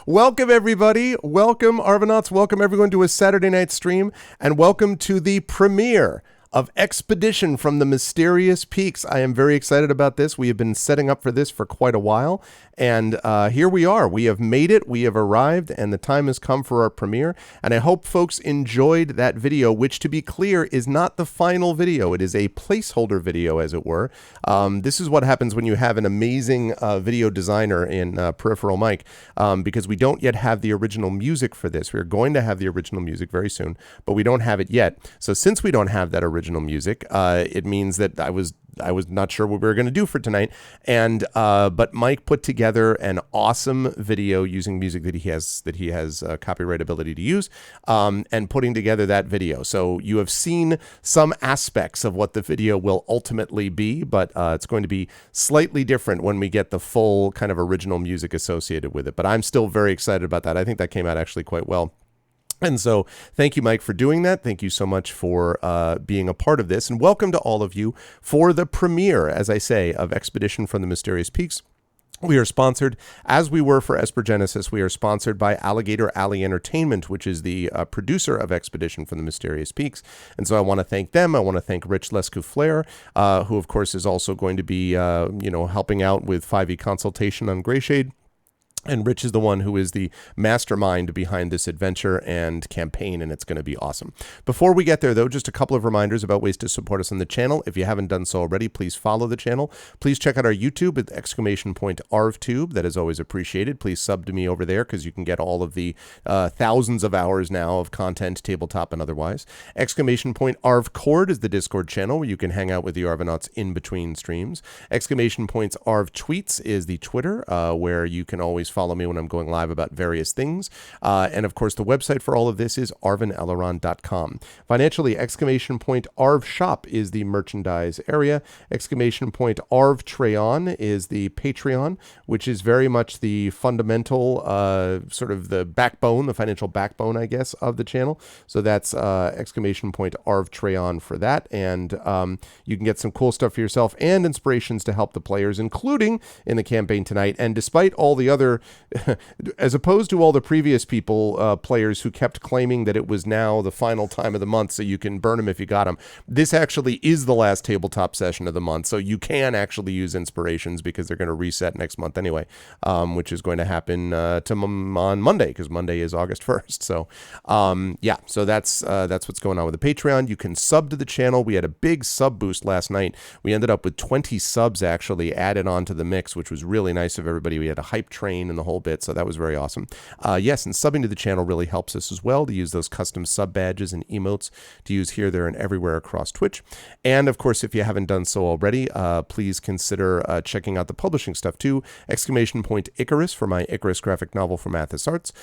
Welcome, everybody. Welcome, Arvanauts. Welcome, everyone, to a Saturday night stream, and welcome to the premiere of Expedition from the Mysterious Peaks. I am very excited about this. We have been setting up for this for quite a while, and here we are. We have made it. We have arrived, and the time has come for our premiere, and I hope folks enjoyed that video, which, to be clear, is not the final video. It is a placeholder video, as it were. This is what happens when you have an amazing video designer in Peripheral Mike, because we don't yet have the original music for this. We're going to have the original music very soon, but we don't have it yet. So since we don't have that original music, it means that I was not sure what we were going to do for tonight, and but Mike put together an awesome video using music that he has copyright ability to use, and putting together that video. So you have seen some aspects of what the video will ultimately be, but it's going to be slightly different when we get the full kind of original music associated with it. But I'm still very excited about that. I think that came out actually quite well. And so thank you, Mike, for doing that. Thank you so much for being a part of this. And welcome to all of you for the premiere, as I say, of Expedition from the Mysterious Peaks. We are sponsored, as we were for Esper Genesis, we are sponsored by Alligator Alley Entertainment, which is the producer of Expedition from the Mysterious Peaks. And so I want to thank them. I want to thank Rich Lescouflair, who, of course, is also going to be helping out with 5e consultation on Greyshade. And Rich is the one who is the mastermind behind this adventure and campaign, and it's going to be awesome. Before we get there, though, just a couple of reminders about ways to support us on the channel. If you haven't done so already, please follow the channel. Please check out our YouTube at !ArvTube. That is always appreciated. Please sub to me over there, because you can get all of the thousands of hours now of content, tabletop and otherwise. !ArvCord is the Discord channel where you can hang out with the Arvanauts in between streams. !ArvTweets is the Twitter, where you can always follow me when I'm going live about various things. And of course, the website for all of this is arvaneleron.com. Financially, !ArvShop is the merchandise area. !ArvTrayon is the Patreon, which is very much the fundamental, sort of the backbone, the financial backbone, I guess, of the channel. So that's !ArvTrayon for that. And you can get some cool stuff for yourself and inspirations to help the players, including in the campaign tonight. And despite all the other as opposed to all the previous players who kept claiming that it was now the final time of the month so you can burn them if you got them, this actually is the last tabletop session of the month, so you can actually use inspirations because they're going to reset next month anyway, which is going to happen on Monday, because Monday is August 1st. So yeah, so that's what's going on with the Patreon. You can sub to the channel. We had a big sub boost last night. We ended up with 20 subs actually added on to the mix, which was really nice of everybody. We had a hype train and the whole bit, so that was very awesome. Yes, and subbing to the channel really helps us as well, to use those custom sub badges and emotes to use here, there, and everywhere across Twitch. And of course, if you haven't done so already, please consider checking out the publishing stuff too. !Icarus for my Icarus graphic novel from Athos Arts.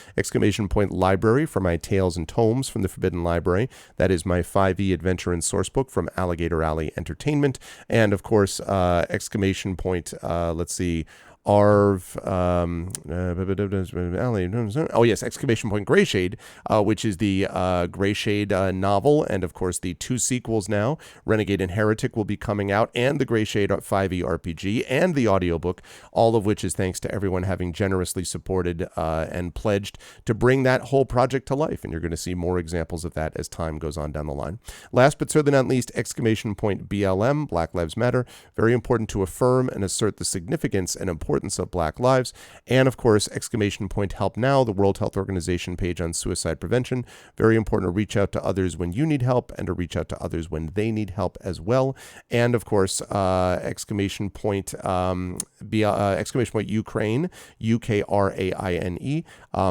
!Library for my Tales and Tomes from the Forbidden Library. That is my 5e adventure and sourcebook from Alligator Alley Entertainment. And of course, !, let's see, Arv, oh yes, exclamation point Greyshade, which is the Greyshade novel, and of course the 2 sequels now, Renegade and Heretic, will be coming out, and the Greyshade 5e RPG, and the audiobook, all of which is thanks to everyone having generously supported and pledged to bring that whole project to life, and you're going to see more examples of that as time goes on down the line. Last but certainly not least, exclamation point BLM, Black Lives Matter, very important to affirm and assert the significance and importance of Black lives, and of course exclamation point Help Now, the World Health Organization page on suicide prevention. Very important to reach out to others when you need help and to reach out to others when they need help as well. And of course exclamation point Ukraine, Ukraine,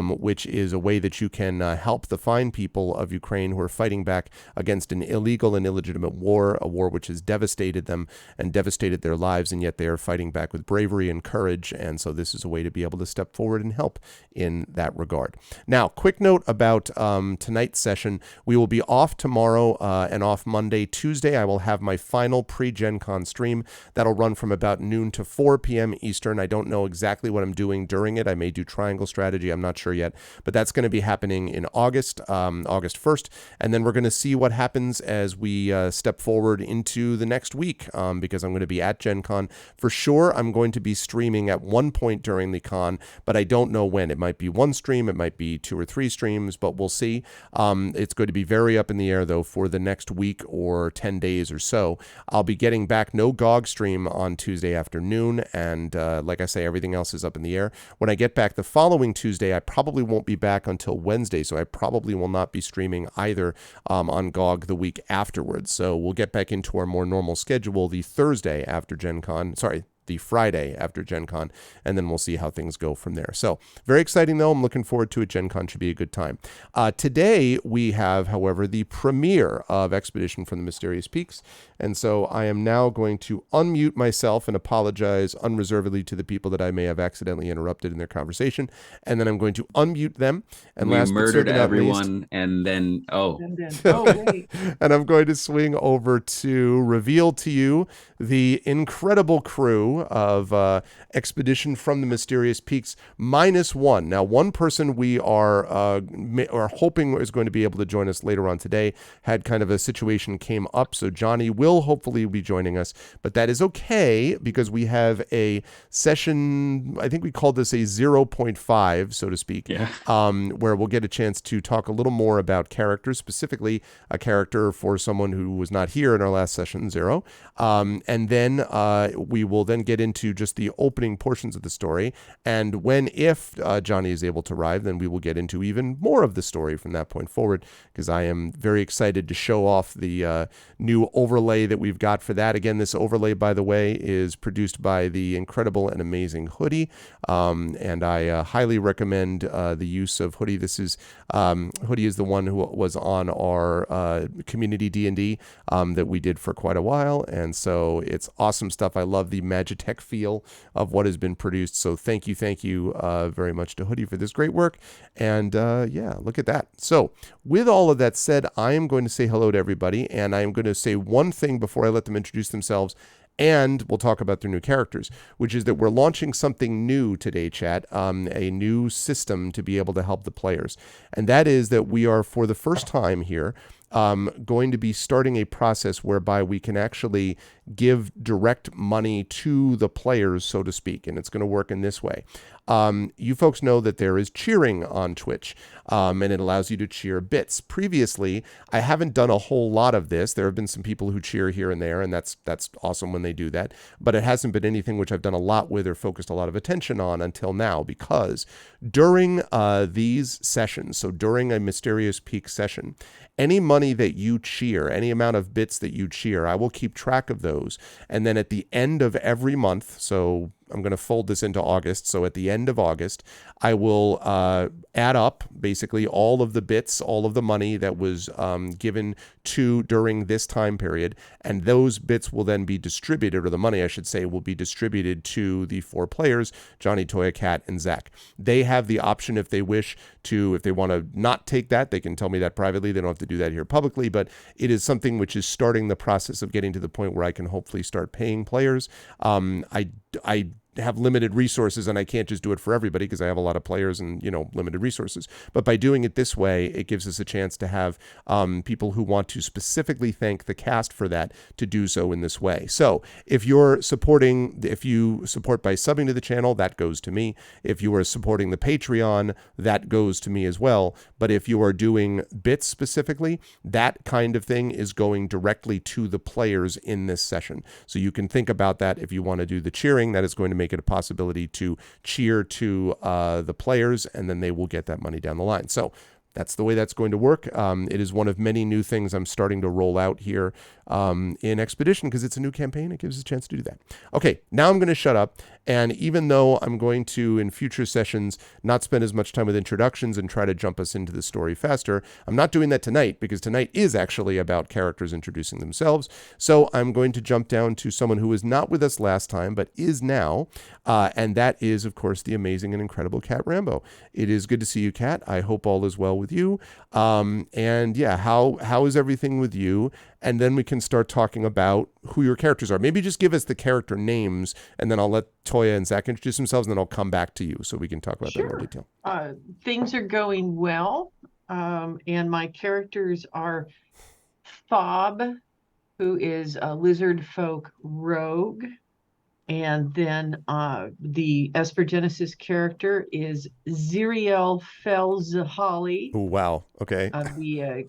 which is a way that you can help the fine people of Ukraine who are fighting back against an illegal and illegitimate war, a war which has devastated them and devastated their lives, and yet they are fighting back with bravery and courage. And so this is a way to be able to step forward and help in that regard. Now, quick note about tonight's session. We will be off tomorrow and off Monday. Tuesday, I will have my final pre-Gen Con stream. That'll run from about noon to 4 p.m. Eastern. I don't know exactly what I'm doing during it. I may do Triangle Strategy. I'm not sure yet. But that's going to be happening in August, August 1st. And then we're going to see what happens as we step forward into the next week, because I'm going to be at Gen Con. For sure, I'm going to be streaming at one point during the con, but I don't know when. It might be one stream, it might be 2 or 3 streams, but we'll see. It's going to be very up in the air, though, for the next week or 10 days or so. I'll be getting back no GOG stream on Tuesday afternoon, and like I say, everything else is up in the air. When I get back the following Tuesday, I probably won't be back until Wednesday, so I probably will not be streaming either on GOG the week afterwards. So we'll get back into our more normal schedule the Thursday after Gen Con. The Friday after Gen Con, and then we'll see how things go from there. So very exciting, though. I'm looking forward to it. Gen Con should be a good time. Today, we have, however, the premiere of Expedition from the Mysterious Peaks, and so I am now going to unmute myself and apologize unreservedly to the people that I may have accidentally interrupted in their conversation, and then I'm going to unmute them. And we last murdered but everyone, least, and then wait. And I'm going to swing over to reveal to you the incredible crew of Expedition from the Mysterious Peaks -1. Now, one person we are hoping is going to be able to join us later on today had kind of a situation came up, so Johnny will hopefully be joining us, but that is okay because we have a session, I think we called this a 0.5, so to speak, where we'll get a chance to talk a little more about characters, specifically a character for someone who was not here in our last session, 0. And then we will then get into just the opening portions of the story. And if Johnny is able to arrive, then we will get into even more of the story from that point forward, because I am very excited to show off the new overlay that we've got for that. Again, this overlay, by the way, is produced by the incredible and amazing Hoodie. And I highly recommend the use of Hoodie. This is Hoodie is the one who was on our community D&D that we did for quite a while. And so it's awesome stuff. I love the Magitech feel of what has been produced. So thank you very much to Hoodie for this great work. And yeah, look at that. So with all of that said, I am going to say hello to everybody. And I am going to say one thing before I let them introduce themselves. And we'll talk about their new characters, which is that we're launching something new today, chat, a new system to be able to help the players. And that is that we are, for the first time here, going to be starting a process whereby we can actually give direct money to the players, so to speak, and it's going to work in this way. You folks know that there is cheering on Twitch, and it allows you to cheer bits. Previously, I haven't done a whole lot of this. There have been some people who cheer here and there, and that's awesome when they do that, but it hasn't been anything which I've done a lot with or focused a lot of attention on until now, because during these sessions, so during a Mysterious Peak session, any money that you cheer, any amount of bits that you cheer, I will keep track of those. And then at the end of every month, so I'm going to fold this into August. So at the end of August, I will add up basically all of the bits, all of the money that was given to during this time period. And those bits will then be distributed, or the money, I should say, will be distributed to the 4 players, Johnny, Toya, Cat, and Zach. They have the option, if they wish to, if they want to not take that, they can tell me that privately. They don't have to do that here publicly, but it is something which is starting the process of getting to the point where I can hopefully start paying players. I have limited resources and I can't just do it for everybody because I have a lot of players and, limited resources. But by doing it this way, it gives us a chance to have people who want to specifically thank the cast for that to do so in this way. So if you support by subbing to the channel, that goes to me. If you are supporting the Patreon, that goes to me as well. But if you are doing bits specifically, that kind of thing is going directly to the players in this session. So you can think about that. If you want to do the cheering, that is going to make it a possibility to cheer to the players, and then they will get that money down the line. So that's the way that's going to work. It is one of many new things I'm starting to roll out here in Expedition because it's a new campaign. It gives us a chance to do that. Okay, now I'm going to shut up. And even though I'm going to, in future sessions, not spend as much time with introductions and try to jump us into the story faster, I'm not doing that tonight because tonight is actually about characters introducing themselves. So I'm going to jump down to someone who was not with us last time, but is now. And that is, of course, the amazing and incredible Cat Rambo. It is good to see you, Cat. I hope all is well with you. And yeah, how is everything with you? And then we can start talking about who your characters are. Maybe just give us the character names, and then I'll let Toya and Zach introduce themselves, and then I'll come back to you so we can talk about that in more detail. Things are going well, and my characters are Fob, who is a lizard folk rogue, and then the Esper Genesis character is Ziriel Felzahali. Oh, wow. Okay. The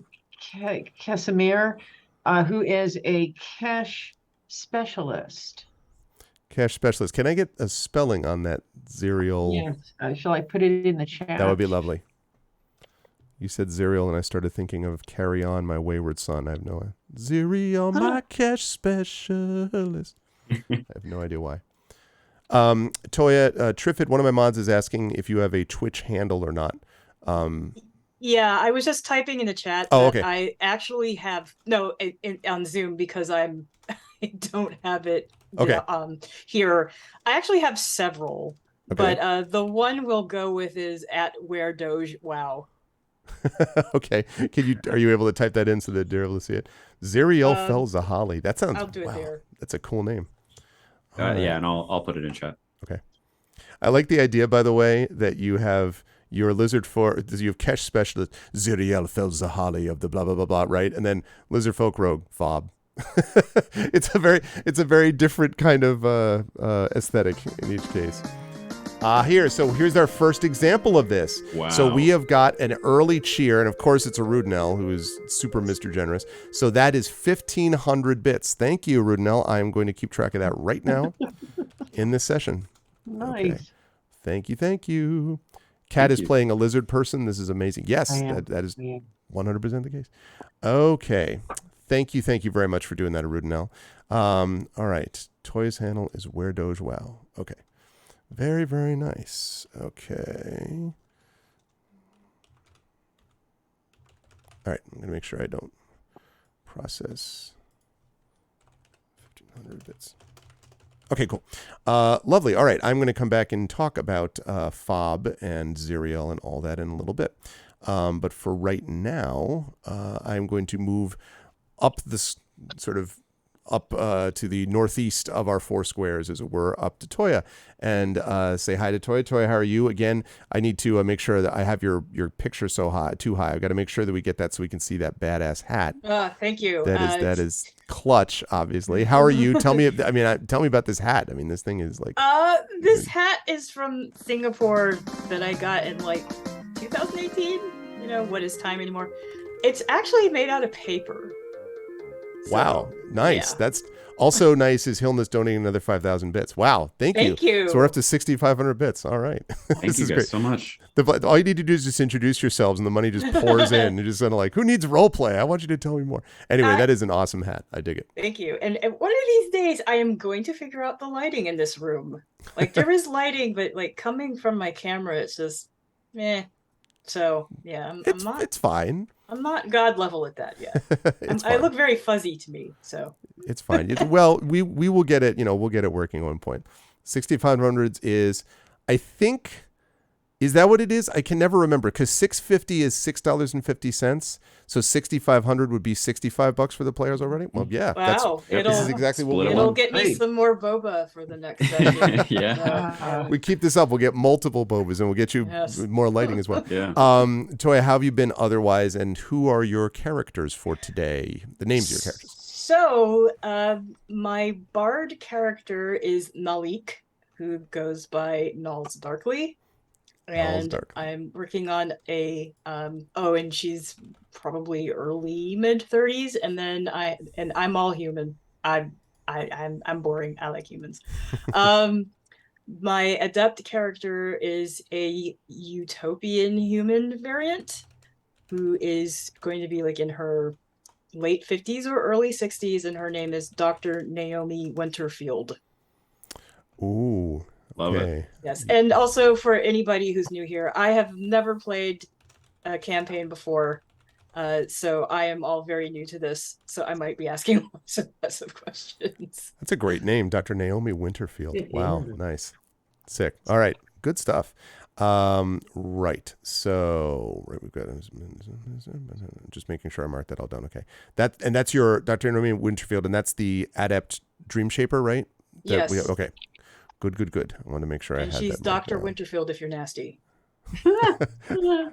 Casimir, who is a cash specialist. Cash specialist. Can I get a spelling on that, Ziriel? Yes. Shall I put it in the chat? That would be lovely. You said Ziriel, and I started thinking of Carry On, My Wayward Son. I have no idea. Ziriel, my cash specialist. I have no idea why. Toya, Triffid, one of my mods is asking if you have a Twitch handle or not. Yeah, I was just typing in the chat. Oh, okay. I actually have on Zoom because I don't have it. Okay. Here, I actually have several, okay. But the one we'll go with is at Where Doge Wow. Okay. Are you able to type that in so that they're able to see it? Ziriel Felzahali. That sounds. I'll do it there. That's a cool name. Yeah, and I'll put it in chat. Okay. I like the idea, by the way, that you have your lizard you have Kesh specialist Ziriel Felzahali of the blah blah blah blah, right? And then lizard folk rogue Fob. It's a very different kind of aesthetic in each case. Here's our first example of this. Wow. So we have got an early cheer, and of course it's a Rudnell, who is super Mr. Generous. So that is 1,500 bits. Thank you, Rudnell. I am going to keep track of that right now in this session. Nice. Okay. Thank you. Cat is playing a lizard person. This is amazing. Yes, that is 100% the case. Okay. Thank you very much for doing that, Rudnell. All right. Toy's handle is Where Doge Wow. Okay. Very, very nice. Okay. All right. I'm going to make sure I don't process 1,500 bits. Okay, cool. Lovely. All right. I'm going to come back and talk about Fob and Ziriel and all that in a little bit. But for right now, I'm going to move up this sort of up to the northeast of our four squares, as it were, up to Toya, and say hi to Toya. Toya, how are you? Again, I need to make sure that I have your picture too high. I've got to make sure that we get that so we can see that badass hat. Thank you. That is clutch, obviously. How are you? Tell me. Tell me about this hat. I mean, this thing is like. This hat is from Singapore that I got in like 2018. You know, what is time anymore? It's actually made out of paper. Wow, nice. Yeah. That's also nice is Hilna's donating another 5,000 bits. Wow, thank you. So we're up to 6,500 bits. All right. Thank you guys so much. All you need to do is just introduce yourselves and the money just pours in. You're just kind of like, who needs role play? I want you to tell me more. Anyway, that is an awesome hat. I dig it. Thank you. And one of these days, I am going to figure out the lighting in this room. Like, there is lighting, but like coming from my camera, it's just, meh. So, yeah, it's fine. I'm not God level at that yet. I look very fuzzy to me, so. It's fine. Well, we will get it, we'll get it working at one point. 6,500 is Is that what it is? I can never remember because $6.50 is $6.50. So 6,500 would be $65 for the players already. Well, yeah, Wow, this is exactly what Split we it it'll want. get me Great. some more boba for the next session. Yeah. We keep this up. We'll get multiple bobas and we'll get you Yes. more lighting as well. Yeah. Toya, how have you been otherwise? And who are your characters for today? The names of your characters. So, my bard character is Nalik, who goes by Nulls Darkly. And Darkly. I'm working on a and she's probably early mid 30s, and then I'm all human. I'm boring. I like humans. My adept character is a utopian human variant who is going to be like in her late 50s or early 60s, and her name is Dr. Naomi Winterfield. Ooh. Love okay. it. Yes, and also for anybody who's new here, I have never played a campaign before, so I am all very new to this, so I might be asking lots of questions. That's a great name, Dr. Naomi Winterfield. It Wow, is. nice. Sick. All right, good stuff. Right. So we've got just making sure I marked that all down. Okay. That's your Dr. Naomi Winterfield, and that's the Adept Dream Shaper, right? Yes. Okay. Good. I want to make sure I And had she's that marked Dr. down. Winterfield if you're nasty. So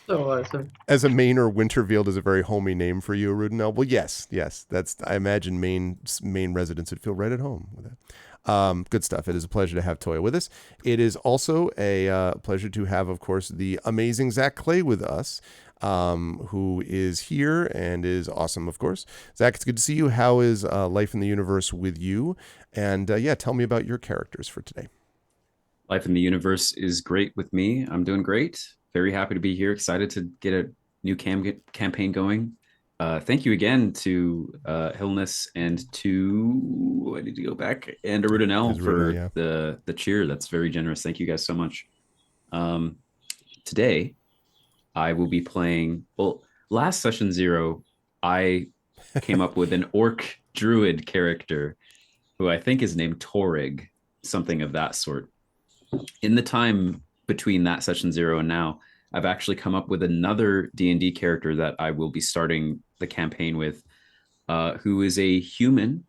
awesome. As a Mainer, Winterfield is a very homey name for you, Rudinell. Well, yes. That's, I imagine Maine residents would feel right at home with that. Good stuff. It is a pleasure to have Toya with us. It is also a pleasure to have, of course, the amazing Zach Clay with us, who is here and is awesome, of course. Zach, it's good to see you. How is life in the universe with you? And tell me about your characters for today. Life in the universe is great with me. I'm doing great. Very happy to be here. Excited to get a new campaign going. Thank you again to Hillness and to I need to go back and to Rudinell for the cheer. That's very generous. Thank you guys so much. Today, I will be playing. Well, last session 0, I came up with an orc druid character who I think is named Torig, something of that sort. In the time between that session 0 and now, I've actually come up with another D&D character that I will be starting the campaign with, who is a human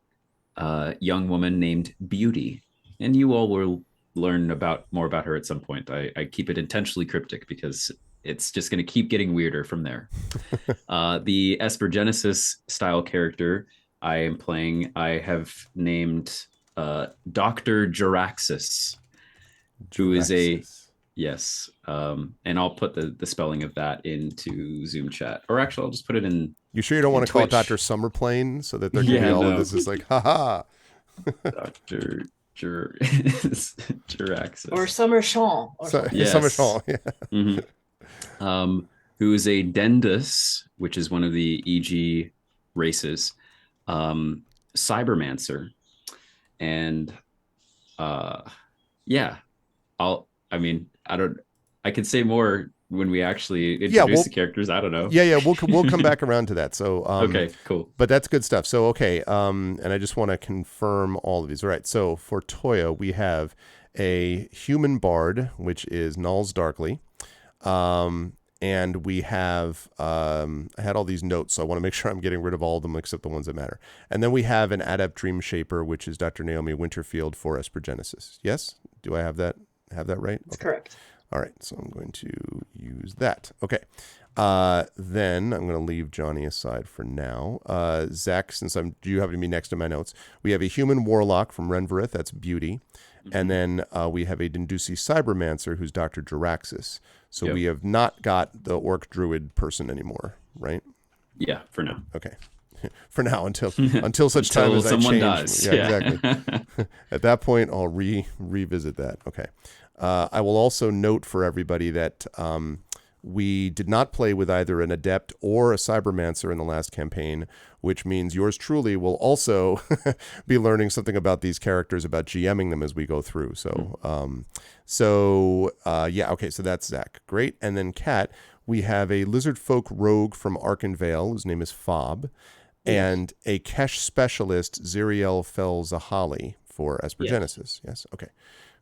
young woman named Beauty. And you all will learn more about her at some point. I keep it intentionally cryptic because it's just going to keep getting weirder from there. The Esper Genesis style character I am playing, I have named Dr. Jaraxxus, who is a... Yes. And I'll put the spelling of that into Zoom chat. Or actually, I'll just put it in. You sure you don't want to call it Twitch. Dr. Summerplane so that there can be all of this is like, haha. Dr. Jaraxxus. Or Summer Sean. Yes. Summer Shaw. Yeah. Mm-hmm. Who is a Dendus, which is one of the EG races, Cybermancer. And I could say more when we actually introduce the characters. I don't know. We'll come back around to that. So okay, cool. But that's good stuff. So and I just want to confirm all of these. All right. So for Toya, we have a human bard, which is Nulls Darkly. And we have I had all these notes, so I want to make sure I'm getting rid of all of them except the ones that matter. And then we have an Adept Dream Shaper, which is Dr. Naomi Winterfield for Esper Genesis. Yes? Do I have that right? That's correct. All right, so I'm going to use that. Okay. Then I'm going to leave Johnny aside for now. Zach, since you happen to be next to my notes, we have a human warlock from Renvarith, that's Beauty. Mm-hmm. And then we have a Dendusi Cybermancer, who's Dr. Jaraxxus. So we have not got the orc druid person anymore, right? Yeah, for now. Okay. For now, until such time as someone I change. dies. Yeah, exactly. At that point, I'll revisit that. Okay. I will also note for everybody that we did not play with either an Adept or a Cybermancer in the last campaign, which means yours truly will also be learning something about these characters, about GMing them as we go through. So, okay, so that's Zach. Great. And then Kat, we have a Lizard Folk Rogue from Arkenvale, whose name is Fob, and a Kesh Specialist, Ziriel Fel Zahali, for Esper Genesis. Yes? Okay.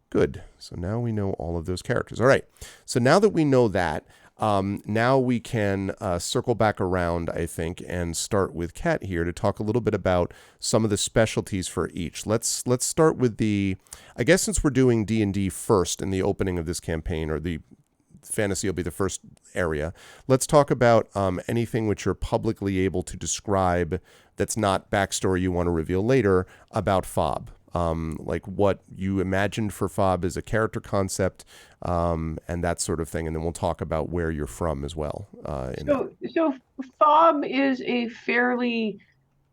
Good. So now we know all of those characters. All right. So now that we know that, now we can circle back around, I think, and start with Kat here to talk a little bit about some of the specialties for each. Let's start with I guess since we're doing D&D first in the opening of this campaign, or the fantasy will be the first area, let's talk about anything which you're publicly able to describe that's not backstory you want to reveal later about Fob. Like what you imagined for Fob as a character concept, and that sort of thing. And then we'll talk about where you're from as well. So Fob is a fairly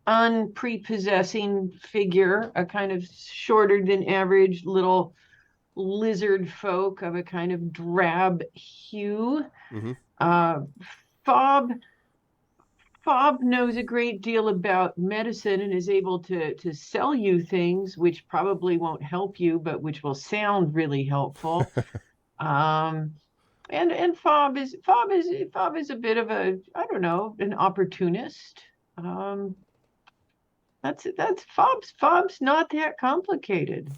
unprepossessing figure, a kind of shorter than average little lizard folk of a kind of drab hue. Fob knows a great deal about medicine and is able to sell you things which probably won't help you, but which will sound really helpful. And Fob is a bit of a, I don't know, an opportunist. That's Fob's not that complicated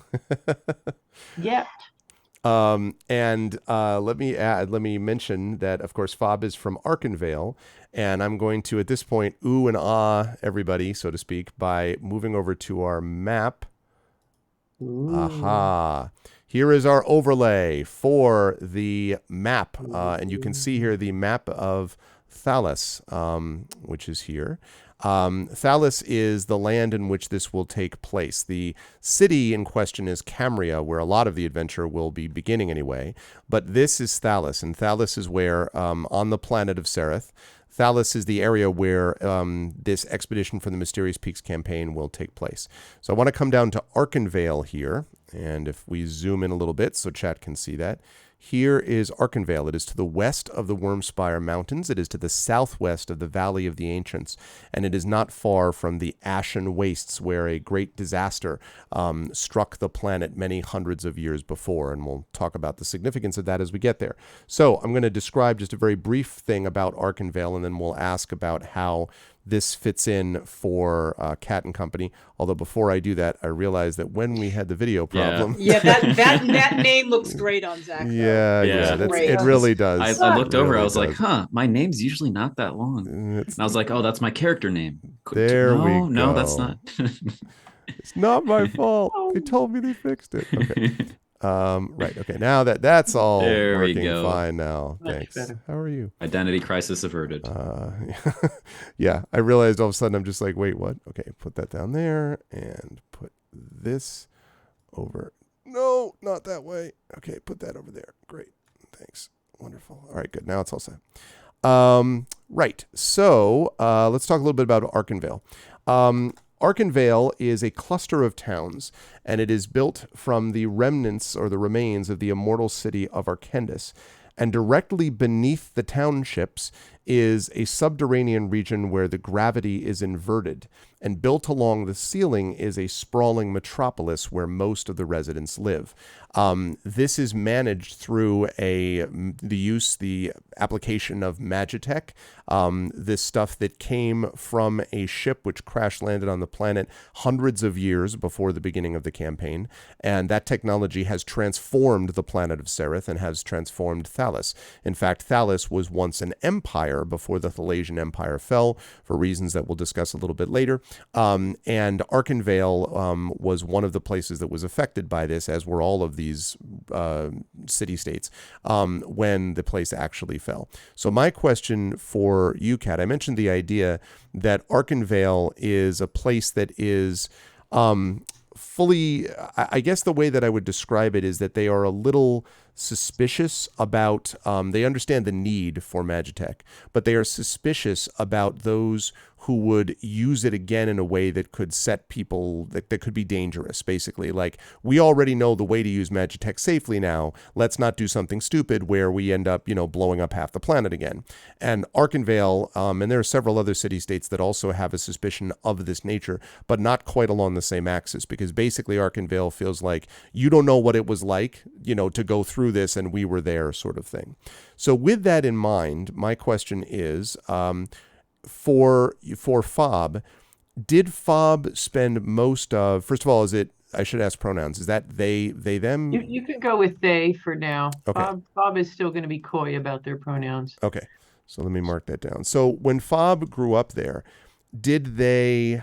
yet. Let me mention that, of course, Fob is from Arkenvale, and I'm going to, at this point, ooh and ah everybody, so to speak, by moving over to our map. Ooh. Aha. Here is our overlay for the map, and you can see here the map of Thalos, which is here. Thalos is the land in which this will take place. The city in question is Camria, where a lot of the adventure will be beginning anyway. But this is Thalos, and Thalos is where, on the planet of Sereth, Thalos is the area where this Expedition from the Mysterious Peaks campaign will take place. So I want to come down to Arkenvale here, and if we zoom in a little bit so chat can see that. Here is Arkenvale. It is to the west of the Wormspire Mountains. It is to the southwest of the Valley of the Ancients, and it is not far from the Ashen Wastes, where a great disaster struck the planet many hundreds of years before, and we'll talk about the significance of that as we get there. So I'm going to describe just a very brief thing about Arkenvale, and then we'll ask about how this fits in for Cat and Company. Although before I do that, I realized that when we had the video problem, that name looks great on Zach. Yeah, it really does. I looked over. Really I was like, does. my name's usually not that long. And I was like, oh, that's my character name. No, that's not. It's not my fault. They told me they fixed it. Okay. Right. Okay. Now that's all there working fine now. Much Thanks. better. How are you? Identity crisis averted. Yeah. I realized all of a sudden I'm just like, wait, what? Okay. Put that down there and put this over. No, not that way. Okay. Put that over there. Great. Thanks. Wonderful. All right. Good. Now it's all set. Right. So let's talk a little bit about Arkenvale. Arkenvale is a cluster of towns, and it is built from the remnants or the remains of the immortal city of Arkendis. And directly beneath the townships is a subterranean region where the gravity is inverted. And built along the ceiling is a sprawling metropolis where most of the residents live. This is managed through the application of Magitech, this stuff that came from a ship which crash landed on the planet hundreds of years before the beginning of the campaign. And that technology has transformed the planet of Sereth and has transformed Thalos. In fact, Thalos was once an empire before the Thalasian Empire fell, for reasons that we'll discuss a little bit later. And Arkenvale was one of the places that was affected by this, as were all of these city-states, when the place actually fell. So my question for you, Kat, I mentioned the idea that Arkenvale is a place that is fully, I guess the way that I would describe it is that they are a little suspicious about, they understand the need for Magitech, but they are suspicious about those who would use it again in a way that could set people, that could be dangerous, basically. Like, we already know the way to use Magitech safely now. Let's not do something stupid where we end up, blowing up half the planet again. And Arkenvale, and there are several other city-states that also have a suspicion of this nature, but not quite along the same axis, because basically Arkenvale feels like you don't know what it was like, to go through this, and we were there, sort of thing. So with that in mind, my question is, for Fob, did Fob spend most of, first of all, is it I should ask pronouns. Is that they, them? You can go with they for now. Okay. Fob is still going to be coy about their pronouns. Okay. So let me mark that down. So when Fob grew up there, did they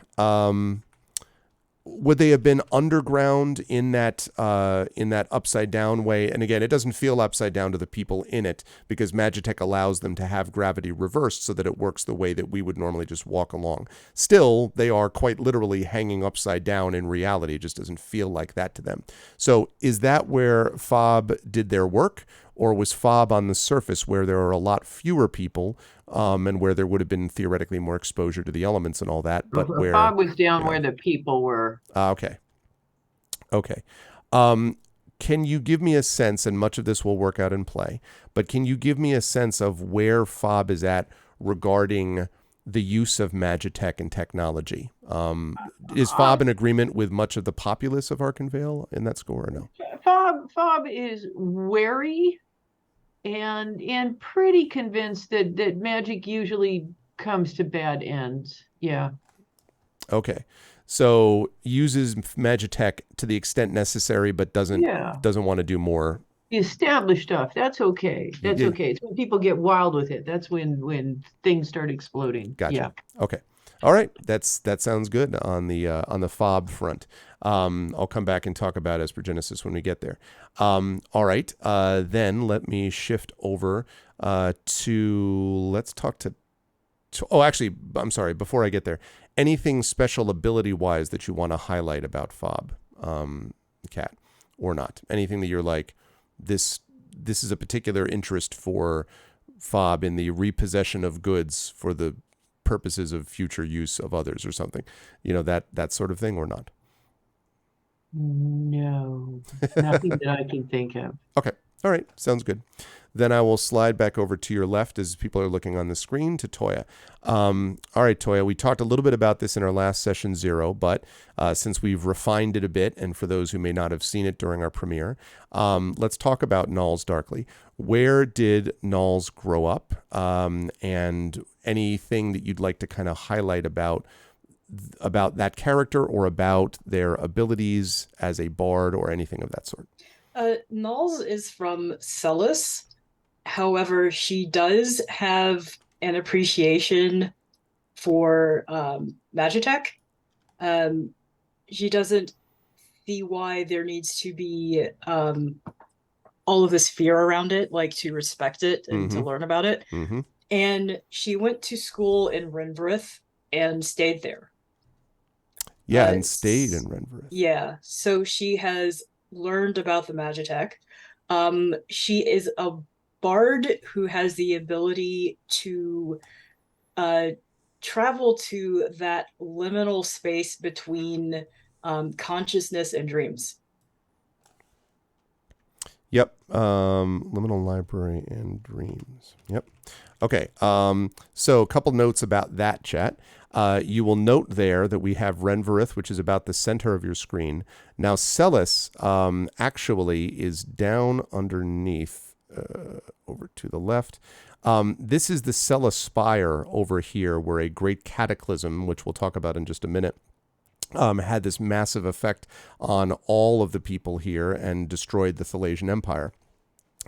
would they have been underground in that upside down way? And again, it doesn't feel upside down to the people in it because Magitech allows them to have gravity reversed so that it works the way that we would normally just walk along. Still, they are quite literally hanging upside down in reality. It just doesn't feel like that to them. So is that where Fob did their work, or was Fob on the surface where there are a lot fewer people and where there would have been theoretically more exposure to the elements and all that, but where Fob was down where the people were. Okay. Can you give me a sense, and much of this will work out in play, but can you give me a sense of where Fob is at regarding the use of Magitech and technology? Is Fob in agreement with much of the populace of Arkenvale in that score or no? Fob is wary and pretty convinced that magic usually comes to bad ends. Yeah. Okay. So uses Magitech to the extent necessary, but doesn't want to do more. The established stuff, that's okay. That's okay. It's when people get wild with it. That's when things start exploding. Gotcha. Yeah. Okay. All right. That sounds good on the Fob front. I'll come back and talk about Aspergenesis when we get there. All right. Then let me shift over to let's talk to. Oh, actually, I'm sorry. Before I get there, anything special ability-wise that you want to highlight about Fob, Kat, or not? Anything that you're like, this is a particular interest for Fob in the repossession of goods for the purposes of future use of others or something, that sort of thing, or not? No, nothing that I can think of. Okay. All right. Sounds good. Then I will slide back over to your left as people are looking on the screen to Toya. All right, Toya, we talked a little bit about this in our last session 0, but since we've refined it a bit, and for those who may not have seen it during our premiere, let's talk about Nulls Darkly. Where did Nulls grow up? And anything that you'd like to kind of highlight about that character or about their abilities as a bard or anything of that sort? Nulls is from Celis. However, she does have an appreciation for Magitech. She doesn't see why there needs to be all of this fear around it, like to respect it and to learn about it. Mm-hmm. And she went to school in Renvrith and stayed there. Yeah, and stayed in Renvrith. Yeah, so she has learned about the Magitech. She is a bard who has the ability to travel to that liminal space between consciousness and dreams. Yep. Liminal library and dreams. Yep. Okay. So a couple notes about that, chat. You will note there that we have Renvrith, which is about the center of your screen. Now, Celis actually is down underneath, over to the left. This is the Celis Spire over here, where a great cataclysm, which we'll talk about in just a minute, had this massive effect on all of the people here and destroyed the Thalassian Empire.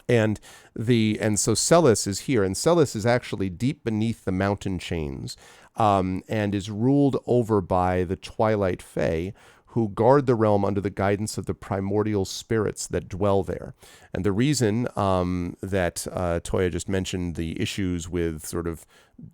And so Celis is here, and Celis is actually deep beneath the mountain chains, and is ruled over by the Twilight Fae, who guard the realm under the guidance of the primordial spirits that dwell there. And the reason that Toya just mentioned the issues with sort of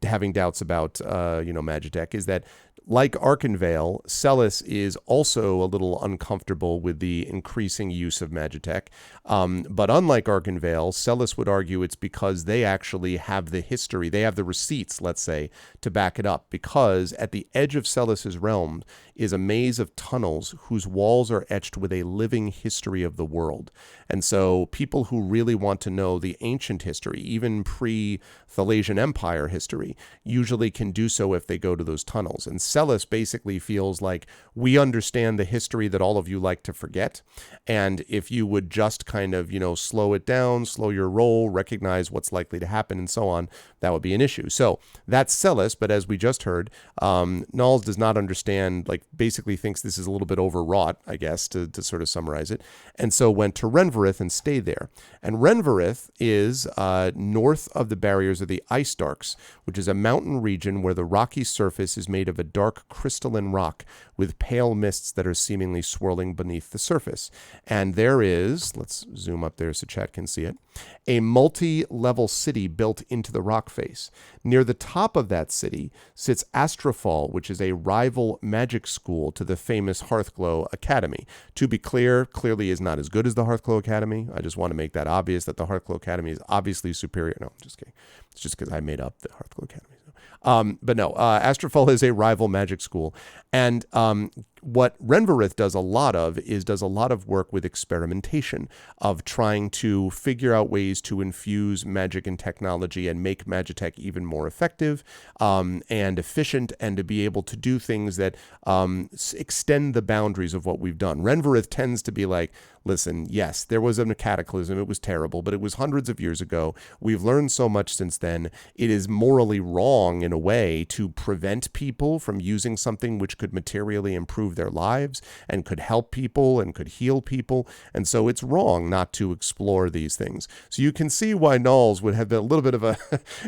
having doubts about Magitech is that, like Arkenvale, Celis is also a little uncomfortable with the increasing use of Magitech. But unlike Arkenvale, Celis would argue it's because they actually have the history, they have the receipts, let's say, to back it up. Because at the edge of Celis's realm is a maze of tunnels whose walls are etched with a living history of the world. And so people who really want to know the ancient history, even pre-Thalassian Empire history, history usually can do so if they go to those tunnels. And Celis basically feels like we understand the history that all of you like to forget. And if you would just kind of, slow it down, slow your roll, recognize what's likely to happen and so on, that would be an issue. So that's Celis, but as we just heard, Nulls does not understand, basically thinks this is a little bit overwrought, I guess, to sort of summarize it. And so went to Renvarith and stayed there. And Renvarith is north of the barriers of the Ice Darks, which is a mountain region where the rocky surface is made of a dark crystalline rock with pale mists that are seemingly swirling beneath the surface. And there is, let's zoom up there so chat can see it, a multi-level city built into the rock face. Near the top of that city sits Astrofall, which is a rival magic school to the famous Hearthglow Academy. To be clear, clearly is not as good as the Hearthglow Academy. I just want to make that obvious that the Hearthglow Academy is obviously superior. No, I'm just kidding. It's just because I made up the Hearthglow Academy. But no, Astrofall is a rival magic school. And what Renvarith does a lot of work with experimentation, of trying to figure out ways to infuse magic and technology and make Magitech even more effective and efficient, and to be able to do things that extend the boundaries of what we've done. Renvarith tends to be like, listen, yes, there was a cataclysm. It was terrible, but it was hundreds of years ago. We've learned so much since then. It is morally wrong in a way to prevent people from using something which could materially improve their lives and could help people and could heal people. And so it's wrong not to explore these things. So you can see why Nulls would have been a little bit of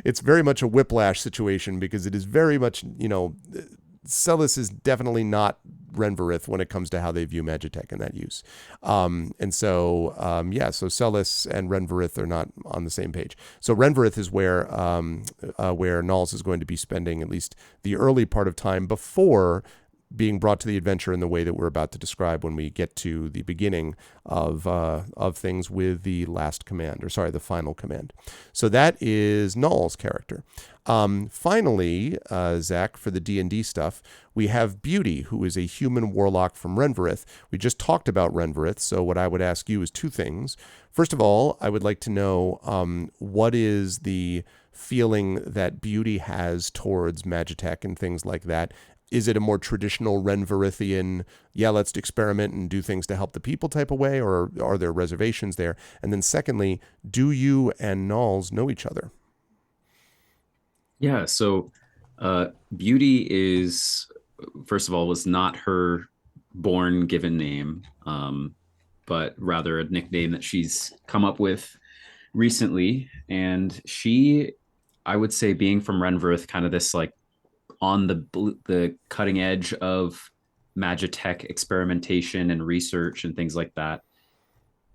it's very much a whiplash situation, because it is very much, Celis is definitely not Renvarith when it comes to how they view Magitech and that use. So Celis and Renvarith are not on the same page. So Renvarith is where Nulls is going to be spending at least the early part of time before being brought to the adventure in the way that we're about to describe when we get to the beginning of things with the the final command. So that is Null's character. Finally, Zach, for the D&D stuff, we have Beauty, who is a human warlock from Renvarith. We just talked about Renvarith, so what I would ask you is two things. First of all, I would like to know what is the feeling that Beauty has towards Magitech and things like that. Is it a more traditional Renvarithian, let's experiment and do things to help the people type of way, or are there reservations there? And then secondly, do you and Nulls know each other? Yeah, so Beauty is, first of all, was not her born given name, but rather a nickname that she's come up with recently. And she, I would say, being from Renvarith, kind of this on the cutting edge of Magitech experimentation and research and things like that.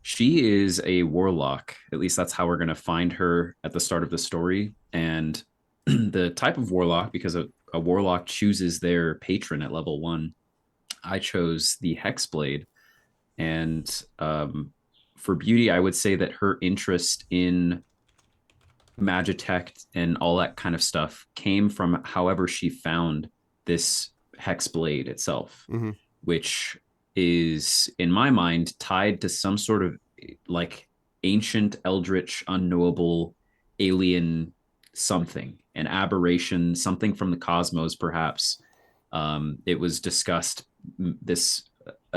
She is a warlock. At least that's how we're going to find her at the start of the story. And the type of warlock, because a warlock chooses their patron at level 1. I chose the Hexblade. And for Beauty, I would say that her interest in Magitech and all that kind of stuff came from however she found this Hexblade itself, which is, in my mind, tied to some sort of ancient, eldritch, unknowable alien something, an aberration, something from the cosmos, perhaps. It was discussed,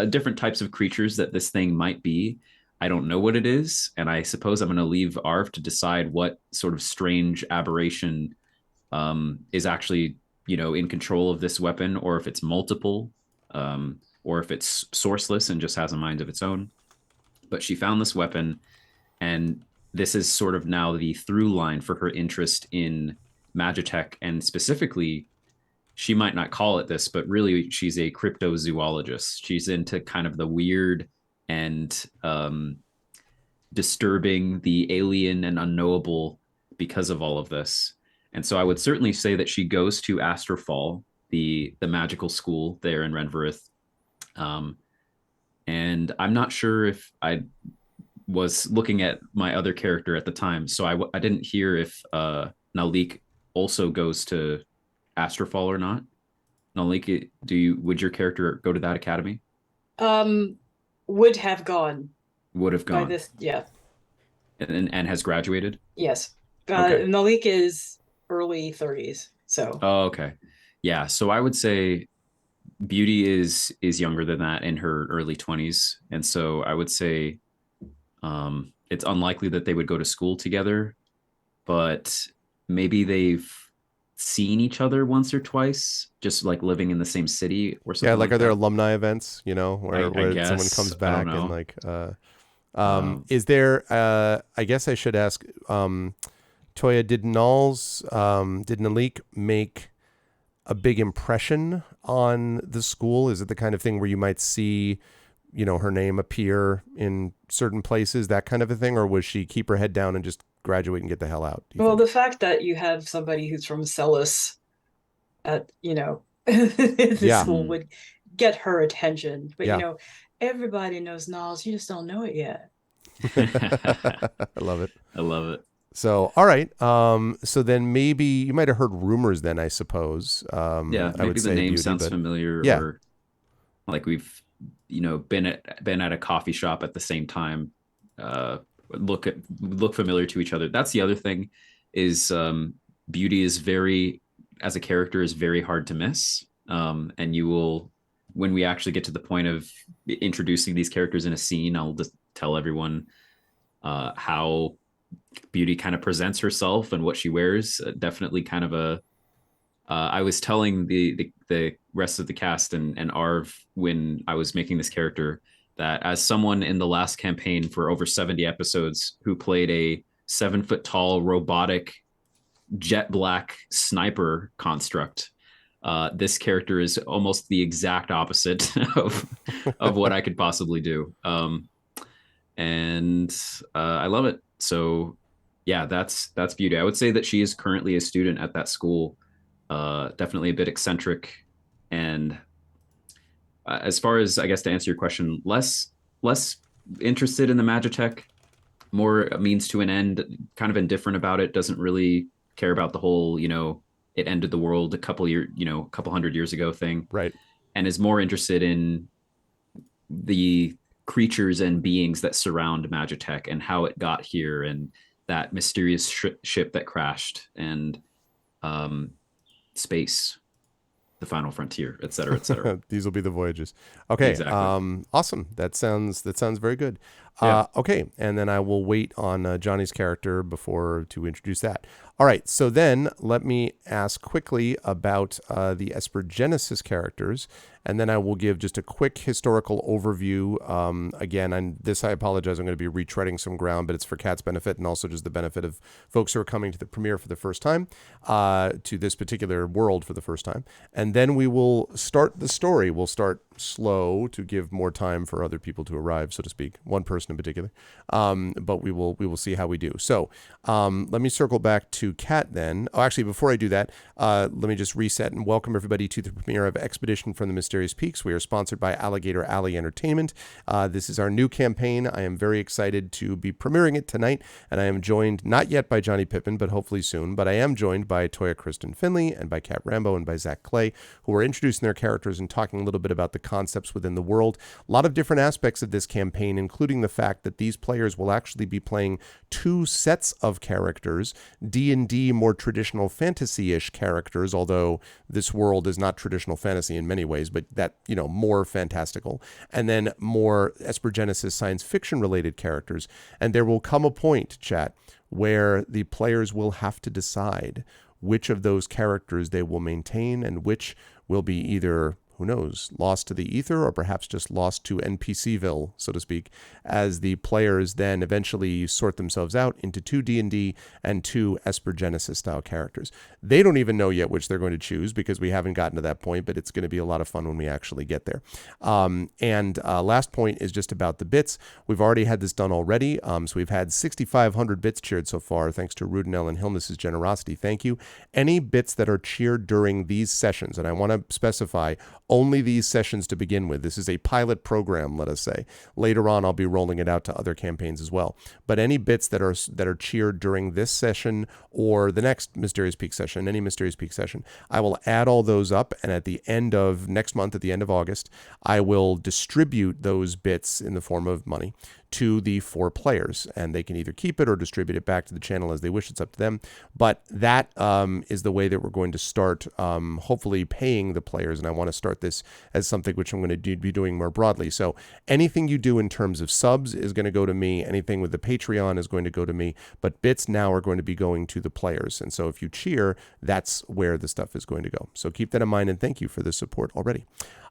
different types of creatures that this thing might be. I don't know what it is, and I suppose I'm going to leave Arv to decide what sort of strange aberration is actually, in control of this weapon, or if it's multiple, or if it's sourceless and just has a mind of its own. But she found this weapon, and this is sort of now the through line for her interest in Magitech, and specifically, she might not call it this, but really she's a cryptozoologist. She's into kind of the weird and disturbing, the alien and unknowable because of all of this. And so I would certainly say that she goes to Astrofall, the magical school there in Renvarith. And I'm not sure if I was looking at my other character at the time, so I didn't hear if Nalik also goes to Astrofall or not. Nalik, would your character go to that academy? Would have gone. Would have gone. By this, yeah. And has graduated? Yes. Okay. Nalik is early 30s. So Oh, okay. Yeah. So I would say Beauty is younger than that, in her early 20s. And so I would say it's unlikely that they would go to school together, but maybe they've seen each other once or twice, just like living in the same city or Yeah, something like like are there that. alumni events, I where someone guess. comes I don't back and know. like Um, is there I guess I should ask Toya, did Nalik make a big impression on the school? Is it the kind of thing where you might see, her name appear in certain places, that kind of a thing, or was she keep her head down and just graduate and get the hell out, do you well, think? the fact that you have somebody who's from Celis at the Yeah. school would get her attention. But Yeah. everybody knows Niles. You just don't know it yet. I love it. I love it. So, all right. So then maybe you might have heard rumors then, I suppose. Yeah, I would maybe the say name Beauty, sounds but familiar, yeah. or like we've been at a coffee shop at the same time. Look familiar to each other. That's the other thing, is Beauty is as a character, is very hard to miss. And you will, when we actually get to the point of introducing these characters in a scene, I'll just tell everyone how Beauty kind of presents herself and what she wears. Definitely kind of a I was telling the rest of the cast and Arv, when I was making this character, that as someone in the last campaign for over 70 episodes who played a 7 foot tall robotic jet black sniper construct, this character is almost the exact opposite of what I could possibly do. And I love it. So yeah, that's Beauty. I would say that she is currently a student at that school. Definitely a bit eccentric, and as far as, I guess, to answer your question, less interested in the Magitech, more a means to an end, kind of indifferent about it, doesn't really care about the whole, it ended the world a couple hundred years ago thing, Right. and is more interested in the creatures and beings that surround Magitech and how it got here, and that mysterious ship that crashed, and space, the final frontier, et cetera, et cetera. These will be the voyages. Okay. Exactly. Awesome. That sounds very good. Yeah. Okay. And then I will wait on Johnny's character to introduce that. All right. So then let me ask quickly about the Esper Genesis characters, and then I will give just a quick historical overview. Again, I apologize, I'm going to be retreading some ground, but it's for Kat's benefit and also just the benefit of folks who are coming to the premiere for the first time, to this particular world for the first time. And then we will start the story. We'll start slow to give more time for other people to arrive, so to speak, one person in particular. But we will see how we do. So let me circle back to Kat then. Oh, actually, before I do that, let me just reset and welcome everybody to the premiere of Expedition from the Mysterious Peaks. We are sponsored by Alligator Alley Entertainment. This is our new campaign. I am very excited to be premiering it tonight, and I am joined not yet by Johnny Pippin, but hopefully soon. But I am joined by Toya Kristen Finley and by Kat Rambo and by Zach Clay, who are introducing their characters and talking a little bit about the concepts within the world. A lot of different aspects of this campaign, including the fact that these players will actually be playing two sets of characters, D&D more traditional fantasy-ish characters, although this world is not traditional fantasy in many ways, but that, more fantastical, and then more Esper Genesis science fiction related characters. And there will come a point, chat, where the players will have to decide which of those characters they will maintain and which will be either, who knows, lost to the ether or perhaps just lost to NPCville, so to speak, as the players then eventually sort themselves out into two D&D and two Esper Genesis style characters. They don't even know yet which they're going to choose because we haven't gotten to that point, but it's going to be a lot of fun when we actually get there. And last point is just about the bits. We've already had this done already, so we've had 6,500 bits cheered so far, thanks to Rudenell and Hilness's generosity. Thank you. Any bits that are cheered during these sessions, and I want to specify only these sessions to begin with. This is a pilot program, let us say. Later on, I'll be rolling it out to other campaigns as well. But any bits that are cheered during this session or the next Mysterious Peak session, any Mysterious Peak session, I will add all those up, and at the end of next month, at the end of August, I will distribute those bits in the form of money to the 4 players, and they can either keep it or distribute it back to the channel as they wish. It's up to them. But that is the way that we're going to start hopefully paying the players, and I want to start this as something which I'm going to be doing more broadly. So anything you do in terms of subs is going to go to me. Anything with the Patreon is going to go to me, but bits now are going to be going to the players. And so if you cheer, that's where the stuff is going to go. So keep that in mind, and thank you for the support already.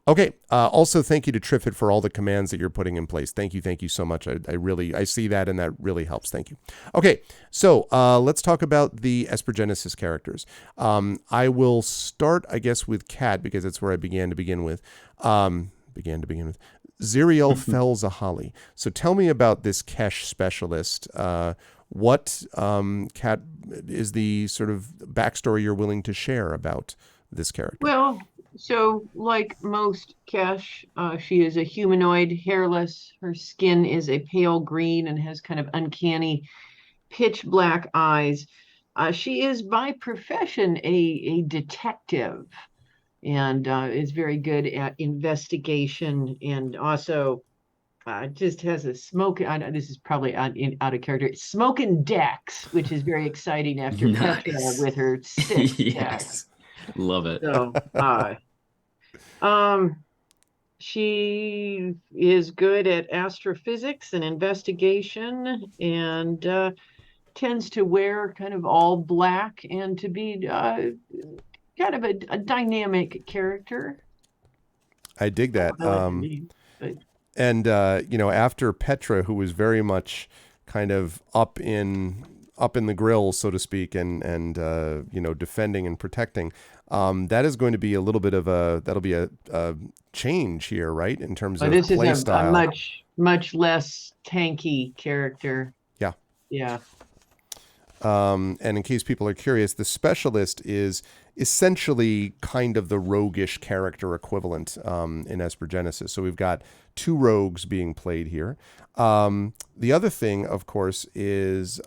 Okay. Also, thank you to Triffid for all the commands that you're putting in place. Thank you so much. I see that, and that really helps. Thank you. Okay, so let's talk about the Esper Genesis characters. I will start, I guess, with Kat, because that's where I began to begin with. Ziriel Fel-Zahali. So tell me about this Kesh specialist. What, Kat, is the sort of backstory you're willing to share about this character? Well, so like most Kesh, she is a humanoid, hairless. Her skin is a pale green and has kind of uncanny pitch black eyes. She is by profession a detective, and is very good at investigation, and also just has a smoke. This is probably out of character. Smoking decks, which is very exciting after Petra Nice. with her 6 decks. Yes. Love it. So, she is good at astrophysics and investigation, and tends to wear kind of all black, and to be kind of a dynamic character. I dig that. But And after Petra, who was very much kind of up in the grill, so to speak, and defending and protecting, that is going to be a little bit of a change here, right? In terms of this play is style. a much less tanky character. Yeah. Yeah. And in case people are curious, the specialist is essentially kind of the roguish character equivalent in Esper Genesis. So we've got 2 rogues being played here. The other thing, of course, is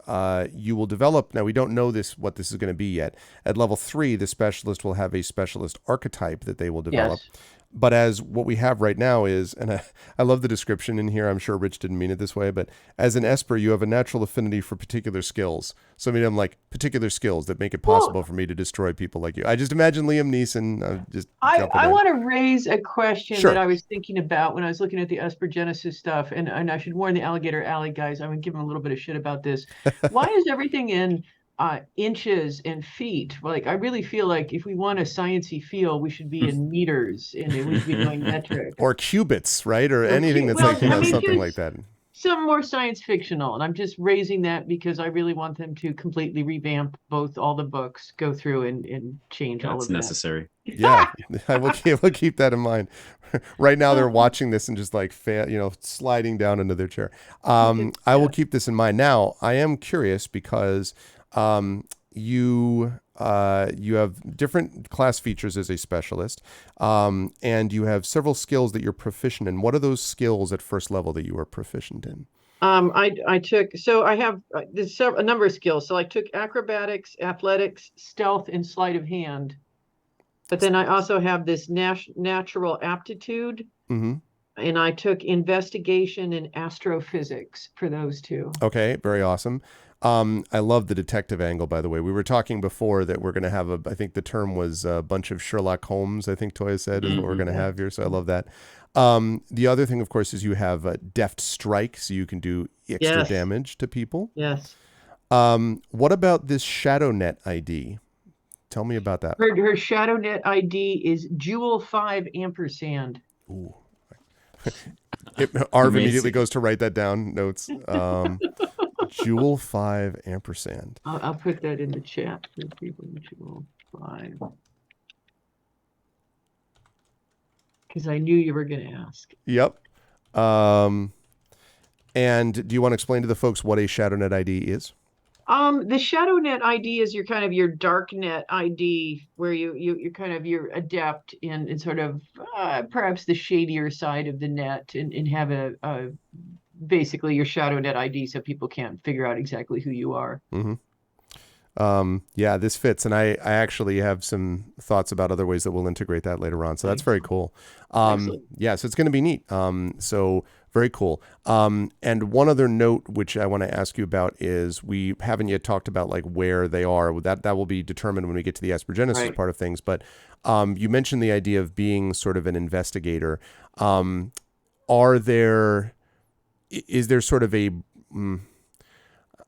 you will develop, now we don't know what this is going to be yet. At level 3, the specialist will have a specialist archetype that they will develop. Yes. But as what we have right now is, and I love the description in here, I'm sure Rich didn't mean it this way, but as an Esper, you have a natural affinity for particular skills. So I mean, I'm like, particular skills that make it possible for me to destroy people like you. I just imagine Liam Neeson just I want to raise a question Sure. that I was thinking about when I was looking at the Esper Genesis stuff, and I should warn the Alligator Alley guys, I'm going to give them a little bit of shit about this. Why is everything in inches and feet? Like, I really feel like if we want a sciencey feel, we should be in meters, and we should be doing metric. or cubits, right? Or anything that's well, like, I mean, something just like that. Some more science fictional, and I'm just raising that because I really want them to completely revamp all the books, go through and change all That's of that. necessary. Yeah, we'll keep that in mind. Right now, they're watching this and just like sliding down into their chair. I will keep this in mind. Now, I am curious because you have different class features as a specialist, and you have several skills that you're proficient in. What are those skills at first level that you are proficient in? I took, so I have a number of skills. So I took acrobatics, athletics, stealth, and sleight of hand. But then I also have this natural aptitude, Mm-hmm. and I took investigation and astrophysics for those 2. Okay, very awesome. I love the detective angle, by the way. We were talking before that we're going to have I think the term was a bunch of Sherlock Holmes, I think Toya said, is what we're going to have here. So I love that. The other thing, of course, is you have deft strike, so you can do extra damage to people. Yes. What about this ShadowNet ID? Tell me about that. Her ShadowNet ID is Jewel 5 ampersand. Ooh. Arv immediately goes to write that down. Notes. Jewel 5 ampersand. I'll put that in the chat for people. Jewel 5. Because I knew you were going to ask. Yep. And do you want to explain to the folks what a ShadowNet ID is? The ShadowNet ID is your kind of your darknet ID, where you're kind of your adept in sort of perhaps the shadier side of the net, and have a basically your ShadowNet ID, so people can't figure out exactly who you are. Mm-hmm. Yeah, this fits, and I actually have some thoughts about other ways that we'll integrate that later on. So that's very cool. Yeah, so it's going to be neat. So Very cool. And one other note, which I want to ask you about, is we haven't yet talked about like where they are. That will be determined when we get to the Aspergenesis Right. part of things. But you mentioned the idea of being sort of an investigator. Is there sort of a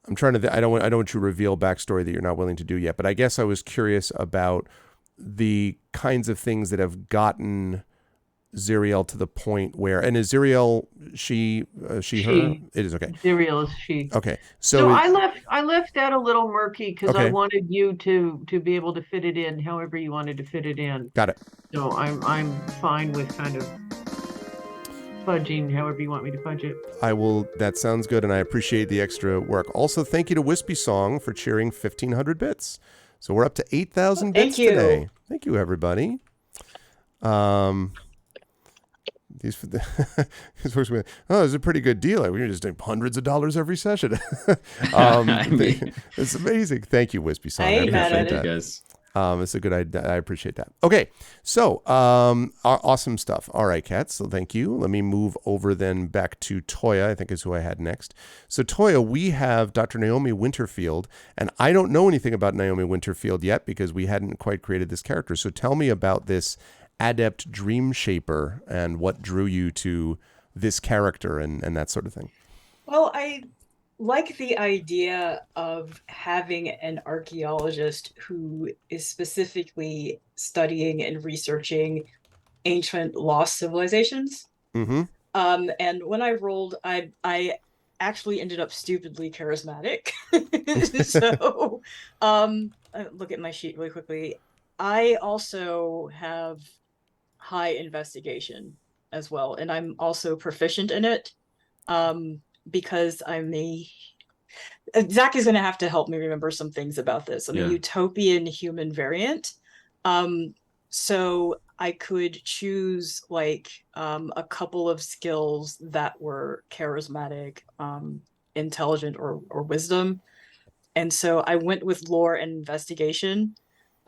I'm trying to. I don't want you to reveal backstory that you're not willing to do yet. But I guess I was curious about the kinds of things that have gotten Ziriel to the point where, and is Ziriel she, her? She. It is, okay. Ziriel is she. Okay, So I left that a little murky because I Okay. wanted you to be able to fit it in however you wanted to fit it in. got it. So I'm fine with kind of fudging however you want me to fudge it. I will. That sounds good, and I appreciate the extra work. Also, thank you to Wispy Song for cheering 1,500 bits. So we're up to 8,000 bits Thank you. today. Thank you, everybody. These folks went, oh, it's a pretty good deal. We can just do hundreds of dollars every session. I mean- It's amazing. Thank you, Wispy Song. I ain't mad appreciate at Thank it. you guys. It's a good idea. I appreciate that. Okay, so awesome stuff. All right, Kat. So thank you. Let me move over then back to Toya. I think is who I had next. So Toya, we have Dr. Naomi Winterfield, and I don't know anything about Naomi Winterfield yet because we hadn't quite created this character. So tell me about this adept dream shaper and what drew you to this character and that sort of thing. Well, I like the idea of having an archaeologist who is specifically studying and researching ancient lost civilizations. Mm-hmm. And when I rolled, I actually ended up stupidly charismatic. So, look at my sheet really quickly. I also have high investigation as well, and I'm also proficient in it. Because I'm Zach is going to have to help me remember some things about this. I'm a utopian human variant. So I could choose like a couple of skills that were charismatic, intelligent, or wisdom. And so I went with lore and investigation.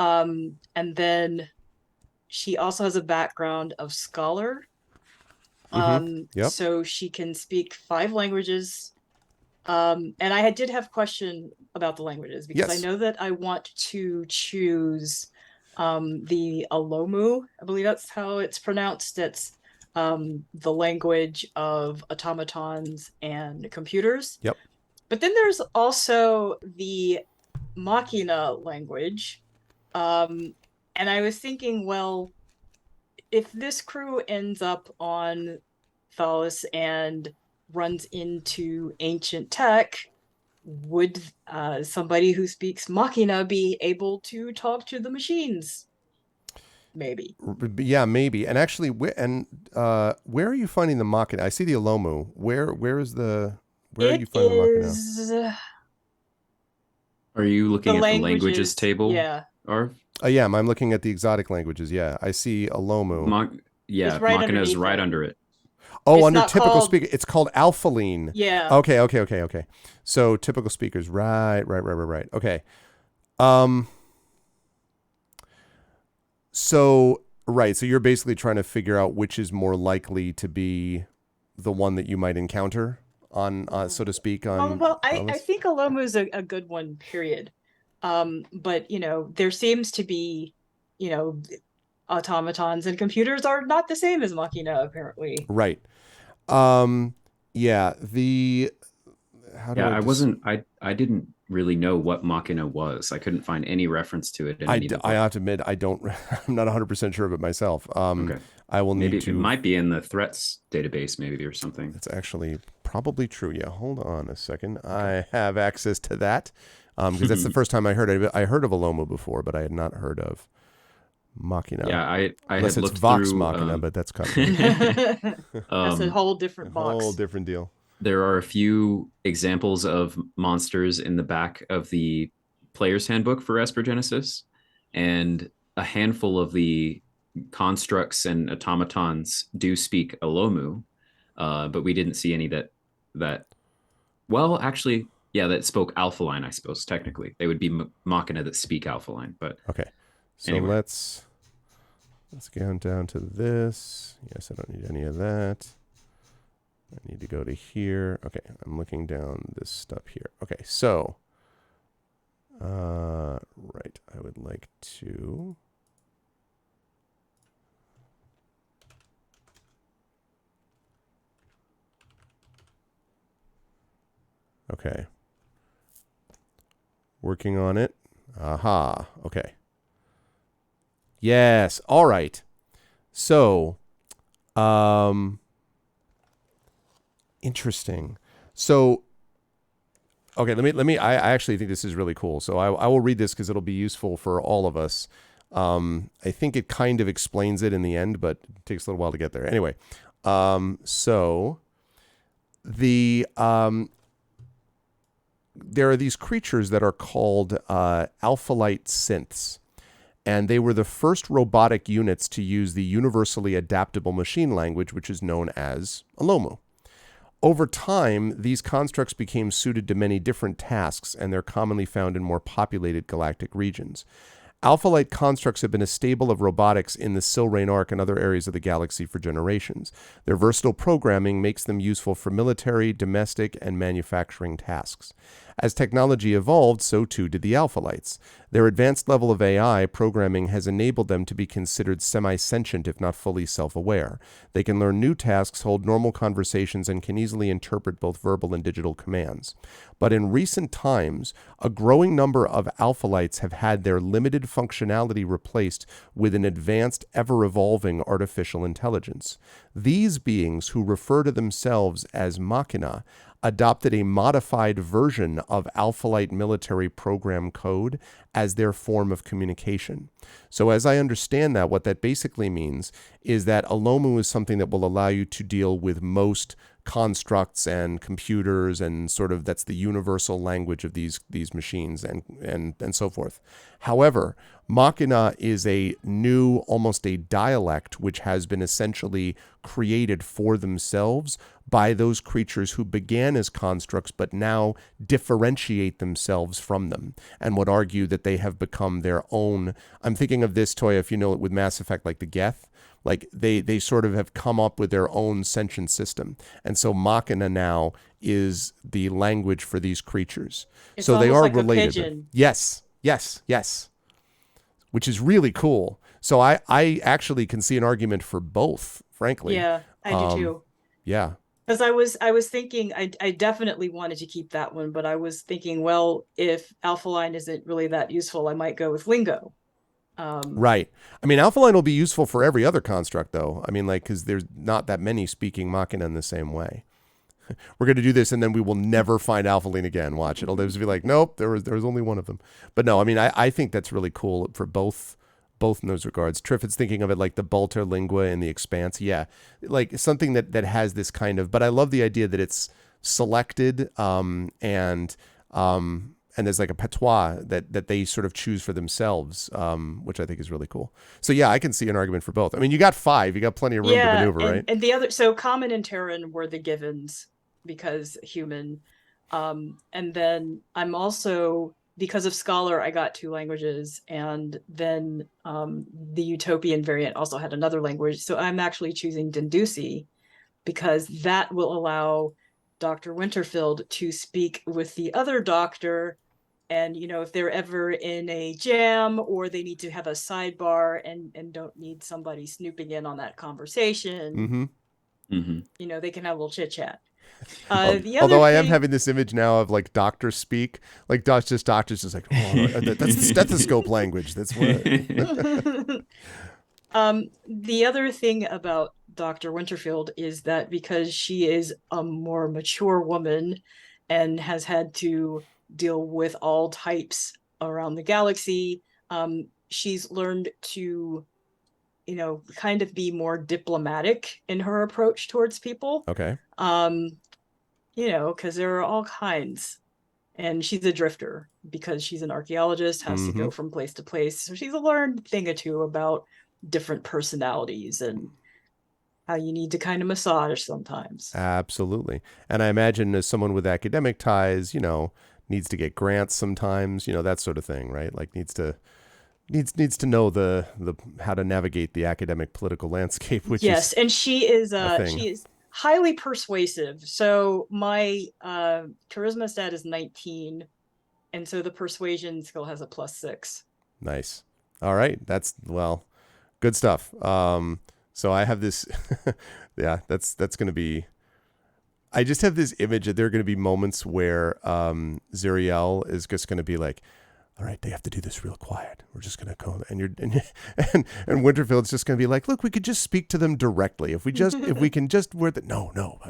And then she also has a background of scholar. Yep. So she can speak 5 languages. And I did have a question about the languages because Yes. I know that I want to choose the Alomu. I believe that's how it's pronounced. It's the language of automatons and computers. Yep. But then there's also the Machina language. And I was thinking, well, if this crew ends up on Thalos and runs into ancient tech, would somebody who speaks Machina be able to talk to the machines? Maybe. Yeah, maybe. And actually, where are you finding the Machina? I see the Alomu. Where are you finding the Machina? Are you looking at the languages table? Yeah. Or Yeah, I'm looking at the exotic languages. Yeah, I see Alomu. It's right Machina is underneath right it. under it. Oh, It's under not typical called- speaker, it's called Alphaline. Yeah. Okay. So typical speakers, right. Okay. So you're basically trying to figure out which is more likely to be the one that you might encounter on, so to speak, on. Well, I Thalos? think Alomu is a good one, period. But there seems to be, automatons and computers are not the same as Machina, apparently. Right. Yeah. I didn't really know what Machina was. I couldn't find any reference to it in any of the I book. have to admit, I'm not 100% sure of it myself. Okay. I will Maybe need to. it might be in the threats database, maybe, or something. That's actually probably true. Yeah, hold on a second. I have access to that because that's the first time I heard of it. I heard of Alomu before, but I had not heard of Machina. Yeah, I Unless had it's looked Vox through, Machina, but that's kind of That's a whole different a box. whole different deal. There are a few examples of monsters in the back of the player's handbook for Aspergenesis, and a handful of the constructs and automatons do speak Alomu, but we didn't see any that well, actually, yeah, that spoke Alphaline, I suppose. Technically, they would be Machina that speak Alphaline, but Okay, so Anyway. let's get down to this. Yes, I don't need any of that. I need to go to here. Okay, I'm looking down this stuff here. Okay, so, right, I would like to. Okay. Working on it. Aha. Okay. Yes. All right. So, interesting. So, okay, let me I actually think this is really cool. So I will read this because it'll be useful for all of us. I think it kind of explains it in the end, but it takes a little while to get there. Anyway, so the there are these creatures that are called Alphalite synths, and they were the first robotic units to use the universally adaptable machine language, which is known as Alomu. Over time, these constructs became suited to many different tasks, and they're commonly found in more populated galactic regions. Alphalite constructs have been a staple of robotics in the Silrain Arc and other areas of the galaxy for generations. Their versatile programming makes them useful for military, domestic, and manufacturing tasks. As technology evolved, so too did the Alphalites. Their advanced level of AI programming has enabled them to be considered semi-sentient, if not fully self-aware. They can learn new tasks, hold normal conversations, and can easily interpret both verbal and digital commands. But in recent times, a growing number of Alphalites have had their limited functionality replaced with an advanced, ever-evolving artificial intelligence. These beings, who refer to themselves as Machina, adopted a modified version of Alphalite military program code as their form of communication. So as I understand that, what that basically means is that Alomu is something that will allow you to deal with most constructs and computers, and sort of that's the universal language of these machines and so forth. However, Machina is a new, almost a dialect, which has been essentially created for themselves by those creatures who began as constructs but now differentiate themselves from them and would argue that they have become their own. I'm thinking of this, Toya, if you know it, with Mass Effect, like the Geth. Like they sort of have come up with their own sentient system. And so Machina now is the language for these creatures. It's so they almost are like a related. pigeon. Yes. Which is really cool. So I actually can see an argument for both, frankly. Yeah, I do too. Yeah. Because I was thinking I definitely wanted to keep that one, but I was thinking, well, if Alphaline isn't really that useful, I might go with Lingo. Right. I mean, Alphaline will be useful for every other construct, though. I mean, like, because there's not that many speaking Machina in the same way. We're going to do this, and then we will never find Alphaline again. Watch. It'll just be like, nope, there was only one of them. But no, I mean, I think that's really cool for both in those regards. Triffitt's thinking of it like the Balter Lingua in The Expanse. Yeah, like something that has this kind of, but I love the idea that it's selected and there's like a patois that they sort of choose for themselves, which I think is really cool. So yeah, I can see an argument for both. I mean, you got 5, you got plenty of room to maneuver, right? And the other, so Common and Terran were the givens because human. And then I'm also, because of Scholar, I got 2 languages, and then the Utopian variant also had another language. So I'm actually choosing Dendusi because that will allow Dr. Winterfield to speak with the other doctor. And, you know, if they're ever in a jam or they need to have a sidebar and don't need somebody snooping in on that conversation, you know, they can have a little chit chat. Although I am having this image now of like doctor speak, like doctors just like, oh, that's the stethoscope language. That's what. The other thing about Dr. Winterfield is that because she is a more mature woman and has had to deal with all types around the galaxy, she's learned to, you know, kind of be more diplomatic in her approach towards people. Okay. You know, because there are all kinds. And she's a drifter because she's an archaeologist, has to go from place to place. So she's learned a thing or two about different personalities and how you need to kind of massage sometimes. Absolutely. And I imagine as someone with academic ties, you know, needs to get grants sometimes, you know, that sort of thing, right? Like needs to know the how to navigate the academic political landscape, which yes, is and she is highly persuasive. So my charisma stat is 19, and so the persuasion skill has a +6. Nice. All right. That's, well, good stuff. So I have this, yeah, that's going to be, I just have this image that there are going to be moments where Ziriel is just going to be like, all right, they have to do this real quiet. We're just going to go, and Winterfield's just going to be like, look, we could just speak to them directly. If we can just, no,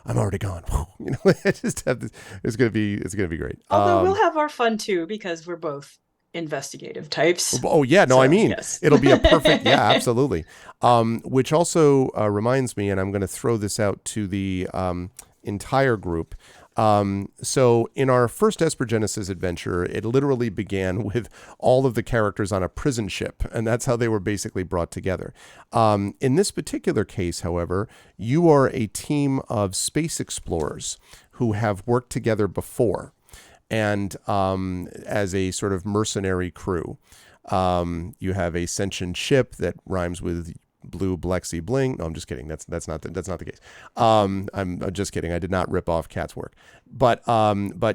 I'm already gone. You know, I just have this. It's going to be great. Although we'll have our fun too, because we're both investigative types. Oh yeah, no, So, I mean, yes. it'll be a perfect, yeah, absolutely. Which also reminds me, and I'm going to throw this out to the entire group. So in our first Esper Genesis adventure, it literally began with all of the characters on a prison ship, and that's how they were basically brought together. In this particular case, however, you are a team of space explorers who have worked together before, and as a sort of mercenary crew. You have a sentient ship that rhymes with blue Blexi bling. No, I'm just kidding. That's not the case. I'm just kidding. I did not rip off Kat's work, but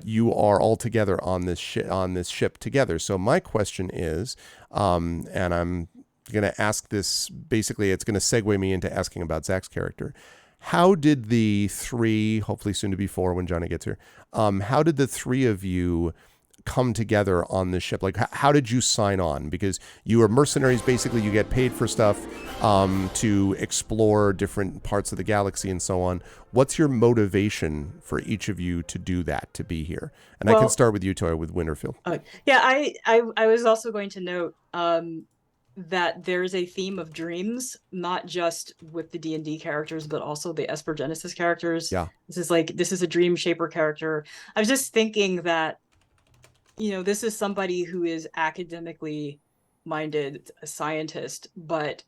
you are all together on this ship together. So my question is, and I'm going to ask this, basically it's going to segue me into asking about Zach's character. How did the three, hopefully soon to be four when Johnny gets here, how did the three of you come together on this ship? Like, how did you sign on? Because you are mercenaries, basically. You get paid for stuff to explore different parts of the galaxy and so on. What's your motivation for each of you to do that, to be here? And I can start with you, Toya, with Winterfield. Yeah, I was also going to note that there's a theme of dreams, not just with the D&D characters, but also the Esper Genesis characters. Yeah. This is a dream shaper character. I was just thinking that, you know, this is somebody who is academically minded, a scientist, but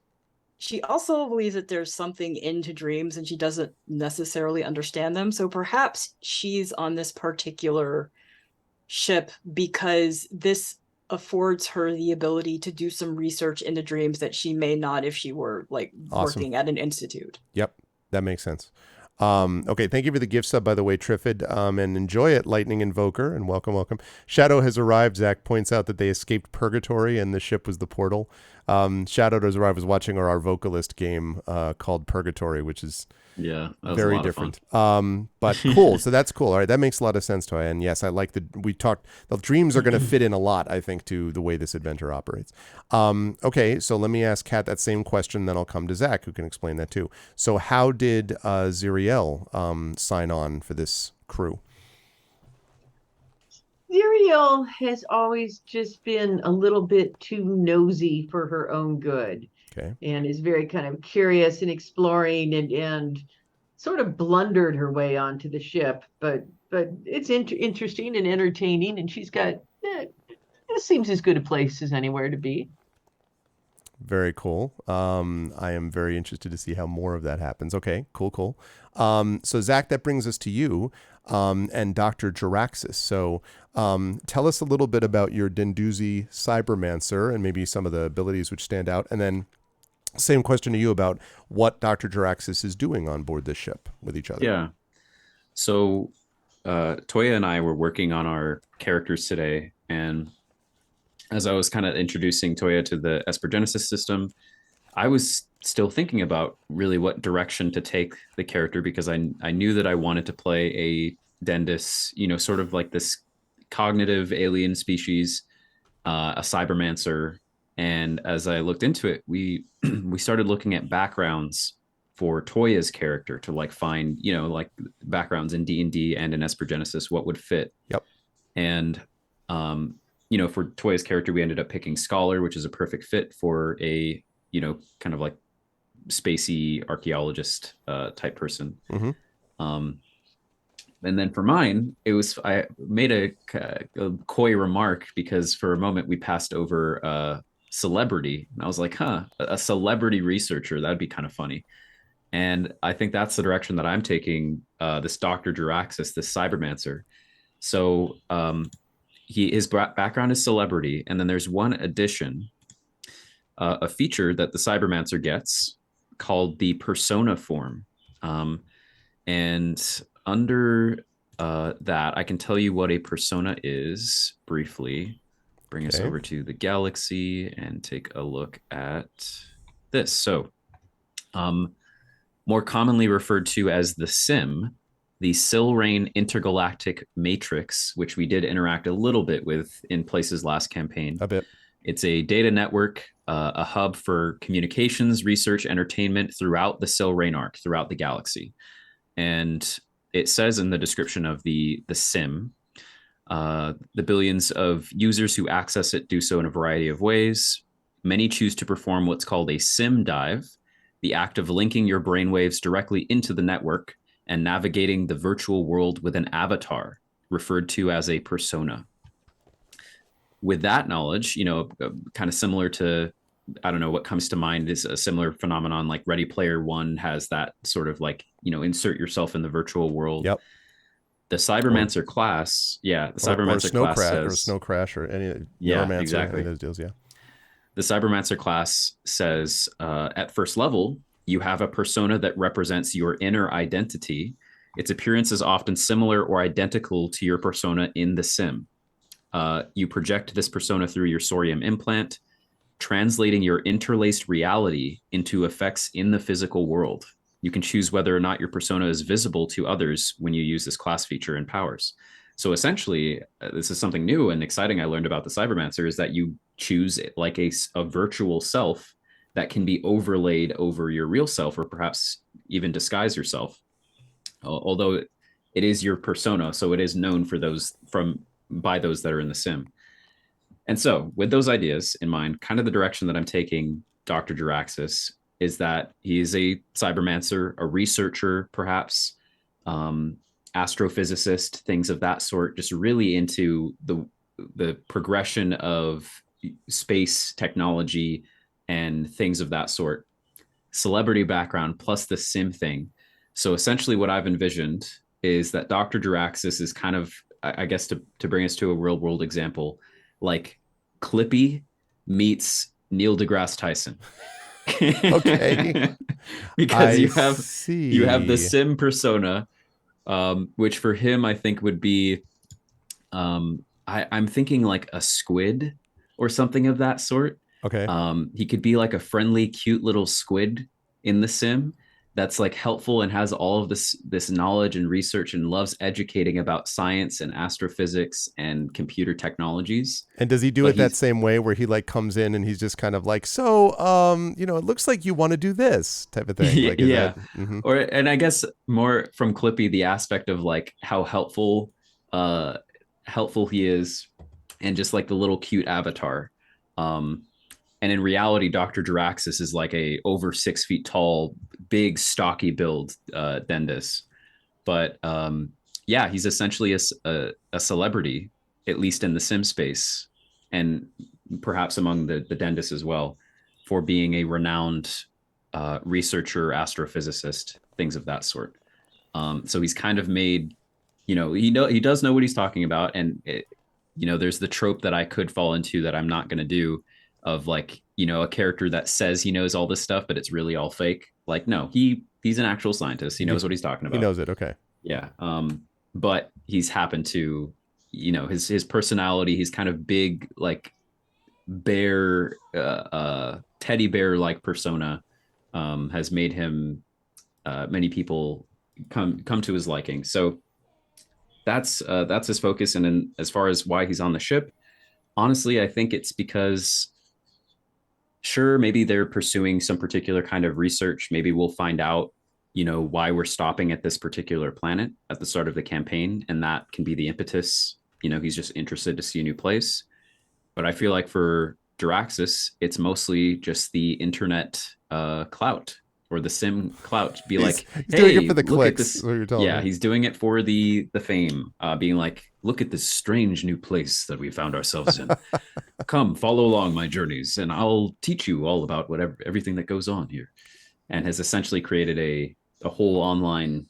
she also believes that there's something into dreams and she doesn't necessarily understand them. So perhaps she's on this particular ship because this affords her the ability to do some research into dreams that she may not if she were like working at an institute. Yep, that makes sense. Okay, thank you for the gift sub, by the way, Triffid, and enjoy it, Lightning Invoker, and welcome. Shadow has arrived. Zach points out that they escaped purgatory and the ship was the portal. Shadow has arrived, was watching our vocalist game called Purgatory, which is very different. But cool. So that's cool. All right, that makes a lot of sense, Toya. And yes, I like the dreams are going to fit in a lot, I think, to the way this adventure operates. Okay, so let me ask Kat that same question, then I'll come to Zach, who can explain that too. So how did Ziriel sign on for this crew? Ziriel has always just been a little bit too nosy for her own good. Okay. And is very kind of curious and exploring and sort of blundered her way onto the ship. But it's interesting and entertaining, and she's got, it seems as good a place as anywhere to be. Very cool. I am very interested to see how more of that happens. Okay, cool. So Zach, that brings us to you and Dr. Jaraxxus. So tell us a little bit about your Denduzi Cybermancer and maybe some of the abilities which stand out. And then same question to you about what Dr. Jaraxxus is doing on board this ship with each other. Yeah. So Toya and I were working on our characters today, and as I was kind of introducing Toya to the Esper Genesis system, I was still thinking about really what direction to take the character, because I knew that I wanted to play a Dendis, you know, sort of like this cognitive alien species, a cybermancer. And as I looked into it, we started looking at backgrounds for Toya's character to like find, you know, like backgrounds in D&D and in Esper Genesis, what would fit. Yep. And you know, for Toya's character, we ended up picking Scholar, which is a perfect fit for a, you know, kind of like spacey archaeologist type person. Mm-hmm. And then for mine, I made a coy remark because for a moment we passed over celebrity, and I was like, a celebrity researcher, that'd be kind of funny. And I think that's the direction that I'm taking this Dr. Jaraxxus, this cybermancer. So his background is celebrity, and then there's one addition, a feature that the cybermancer gets called the persona form. And under that, I can tell you what a persona is briefly. Bring us Okay. over to the galaxy and take a look at this. So, more commonly referred to as the SIM, the Silrain Intergalactic Matrix, which we did interact a little bit with in Place's last campaign. A bit. It's a data network, a hub for communications, research, entertainment throughout the Silrain arc, throughout the galaxy. And it says in the description of the SIM, the billions of users who access it do so in a variety of ways. Many choose to perform what's called a SIM dive, the act of linking your brainwaves directly into the network and navigating the virtual world with an avatar, referred to as a persona. With that knowledge, kind of similar to, I don't know, what comes to mind is a similar phenomenon like Ready Player One has that sort of like, insert yourself in the virtual world. Yep. The Cybermancer class, the Cybermancer class says, or Snow Crash or any exactly. any of those deals, yeah. The Cybermancer class says, at first level, you have a persona that represents your inner identity. Its appearance is often similar or identical to your persona in the sim. You project this persona through your Sorium implant, translating your interlaced reality into effects in the physical world. You can choose whether or not your persona is visible to others when you use this class feature and powers. So essentially, this is something new and exciting I learned about the Cybermancer, is that you choose like a virtual self that can be overlaid over your real self, or perhaps even disguise yourself. Although it is your persona, so it is known by those that are in the sim. And so with those ideas in mind, kind of the direction that I'm taking Dr. Jaraxxus is that he is a cybermancer, a researcher, perhaps, astrophysicist, things of that sort, just really into the progression of space technology and things of that sort. Celebrity background plus the sim thing. So essentially what I've envisioned is that Dr. Jaraxxus is kind of, I guess to bring us to a real world example, like Clippy meets Neil deGrasse Tyson. Okay. Because you have the sim persona, which for him I think would be, I'm thinking like a squid or something of that sort. Okay. He could be like a friendly, cute little squid in the sim that's like helpful and has all of this knowledge and research and loves educating about science and astrophysics and computer technologies. And does he do it that same way where he like comes in and he's just kind of like, so, it looks like you want to do this type of thing. Like, yeah. And I guess more from Clippy, the aspect of like how helpful he is and just like the little cute avatar. And in reality, Dr. Jaraxxus is like a over 6 feet tall, big, stocky build Dendis. But he's essentially a celebrity, at least in the sim space, and perhaps among the Dendis as well, for being a renowned researcher, astrophysicist, things of that sort. So he's kind of made, he does know what he's talking about. And, there's the trope that I could fall into that I'm not going to do, of like, a character that says he knows all this stuff, but it's really all fake. Like, no, he's an actual scientist. He knows what he's talking about. He knows it. Okay. Yeah. But he's happened to, his personality, he's kind of big, like bear, teddy bear like persona, has made him, many people come to his liking. So that's his focus. And then as far as why he's on the ship, honestly, I think it's because, sure, maybe they're pursuing some particular kind of research. Maybe we'll find out, why we're stopping at this particular planet at the start of the campaign. And that can be the impetus. He's just interested to see a new place. But I feel like for Jaraxxus, it's mostly just the internet clout, or the sim clout. He's doing it for the clicks. He's doing it for the fame, being like, look at this strange new place that we found ourselves in. Come, follow along my journeys, and I'll teach you all about everything that goes on here. And has essentially created a whole online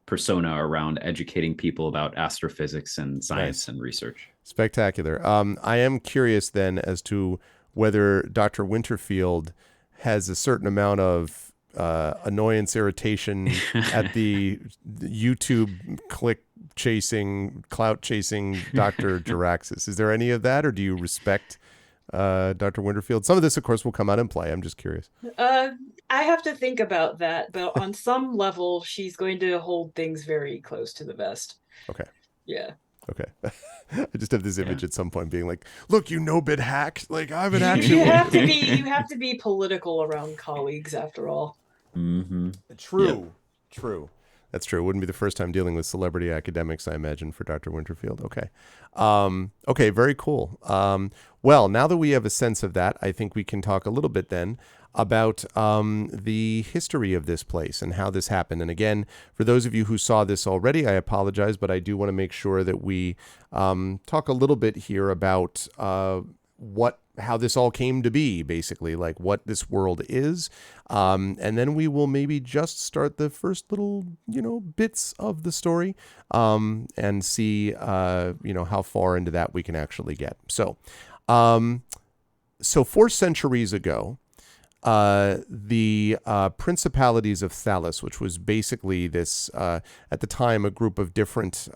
persona around educating people about astrophysics and science and research. Spectacular. I am curious then as to whether Dr. Winterfield has a certain amount of annoyance, irritation at the YouTube clout chasing Dr. Jaraxxus. Is there any of that, or do you respect Dr. Winterfield? Some of this, of course, will come out in play. I'm just curious. I have to think about that, but on some level, she's going to hold things very close to the vest. Okay. Yeah. Okay. I just have this image at some point being like, look, you no-bid hack. Like, I've been actually... You have to be political around colleagues, after all. Mm-hmm. True. That's true. It wouldn't be the first time dealing with celebrity academics, I imagine, for Dr. Winterfield. Okay. Okay, very cool. Well, now that we have a sense of that, I think we can talk a little bit then about the history of this place and how this happened. And again, for those of you who saw this already, I apologize, but I do want to make sure that we talk a little bit here about how this all came to be, basically, like what this world is. And then we will maybe just start the first little, bits of the story and see, how far into that we can actually get. So 4 centuries ago, the principalities of Thalos, which was basically this, at the time, a group of different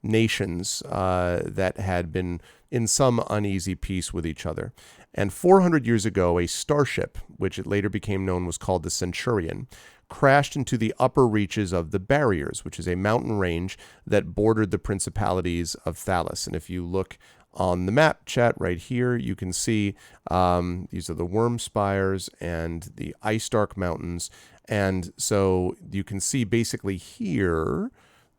nations that had been in some uneasy peace with each other. And 400 years ago, a starship, which it later became known was called the Centurion, crashed into the upper reaches of the Barriers, which is a mountain range that bordered the principalities of Thalos. And if you look on the map chat right here, you can see these are the Worm Spires and the Ice Dark Mountains. And so you can see basically here,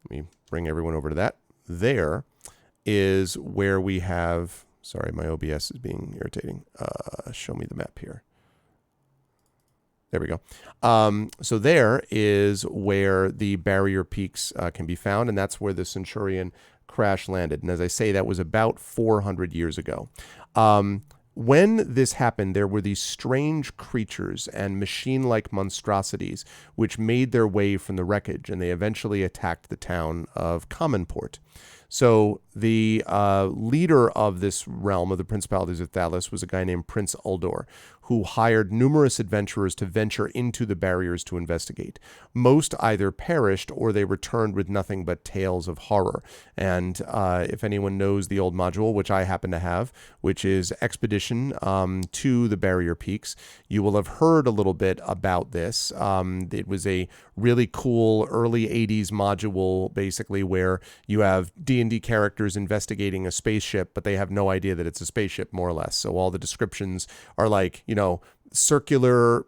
let me bring everyone over to that. There is where we have, sorry, my OBS is being irritating. Show me the map here. There we go. So there is where the barrier peaks can be found, and that's where the Centurion crash landed. And as I say, that was about 400 years ago. When this happened, there were these strange creatures and machine-like monstrosities which made their way from the wreckage, and they eventually attacked the town of Commonport. So the leader of this realm of the Principalities of Thalos was a guy named Prince Uldor, who hired numerous adventurers to venture into the barriers to investigate. Most either perished or they returned with nothing but tales of horror. And if anyone knows the old module, which I happen to have, which is Expedition to the Barrier Peaks, you will have heard a little bit about this. It was a really cool early 80s module, basically, where you have D&D characters investigating a spaceship, but they have no idea that it's a spaceship, more or less. So all the descriptions are like, circular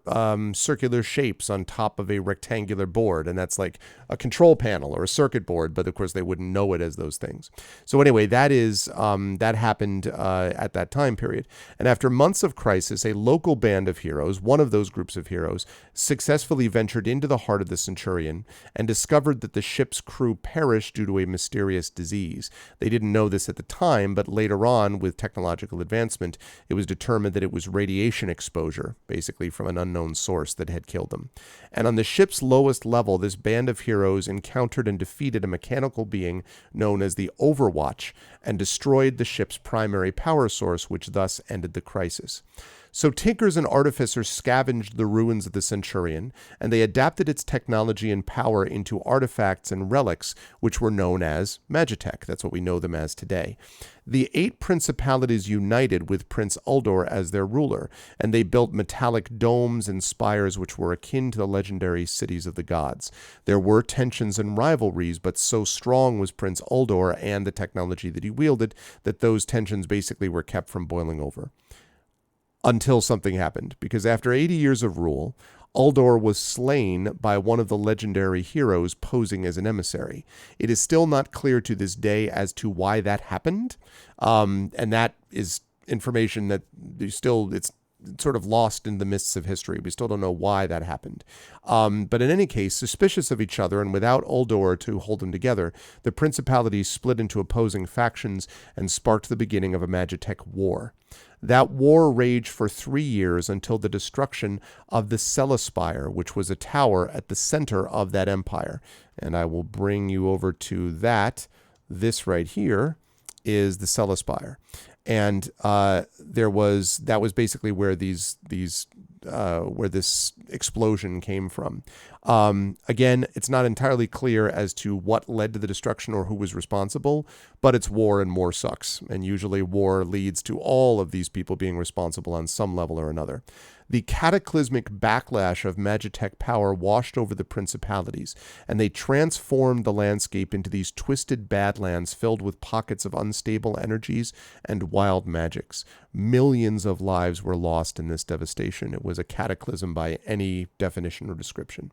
shapes on top of a rectangular board, and that's like a control panel or a circuit board, but of course they wouldn't know it as those things. So anyway, that happened at that time period. And after months of crisis, a local band of heroes, one of those groups of heroes, successfully ventured into the heart of the Centurion and discovered that the ship's crew perished due to a mysterious disease. They didn't know this at the time, but later on, with technological advancement, it was determined that it was radiation exposure, basically from an unknown source, that had killed them. And on the ship's lowest level, this band of heroes encountered and defeated a mechanical being known as the Overwatch and destroyed the ship's primary power source, which thus ended the crisis. So tinkers and artificers scavenged the ruins of the Centurion, and they adapted its technology and power into artifacts and relics, which were known as Magitech. That's what we know them as today. The 8 principalities united with Prince Uldor as their ruler, and they built metallic domes and spires which were akin to the legendary cities of the gods. There were tensions and rivalries, but so strong was Prince Uldor and the technology that he wielded that those tensions basically were kept from boiling over. Until something happened, because after 80 years of rule, Uldor was slain by one of the legendary heroes posing as an emissary. It is still not clear to this day as to why that happened, and that is information that it's sort of lost in the mists of history. We still don't know why that happened. But in any case, suspicious of each other and without Uldor to hold them together, the principalities split into opposing factions and sparked the beginning of a Magitech war. That war raged for 3 years until the destruction of the Celaspire, which was a tower at the center of that empire. And I will bring you over to that. This right here is the Celaspire. And that was basically where these explosion came from. Again, it's not entirely clear as to what led to the destruction or who was responsible, but it's war, and war sucks. And usually war leads to all of these people being responsible on some level or another. The cataclysmic backlash of Magitech power washed over the principalities, and they transformed the landscape into these twisted badlands filled with pockets of unstable energies and wild magics. Millions of lives were lost in this devastation. It was a cataclysm by any definition or description.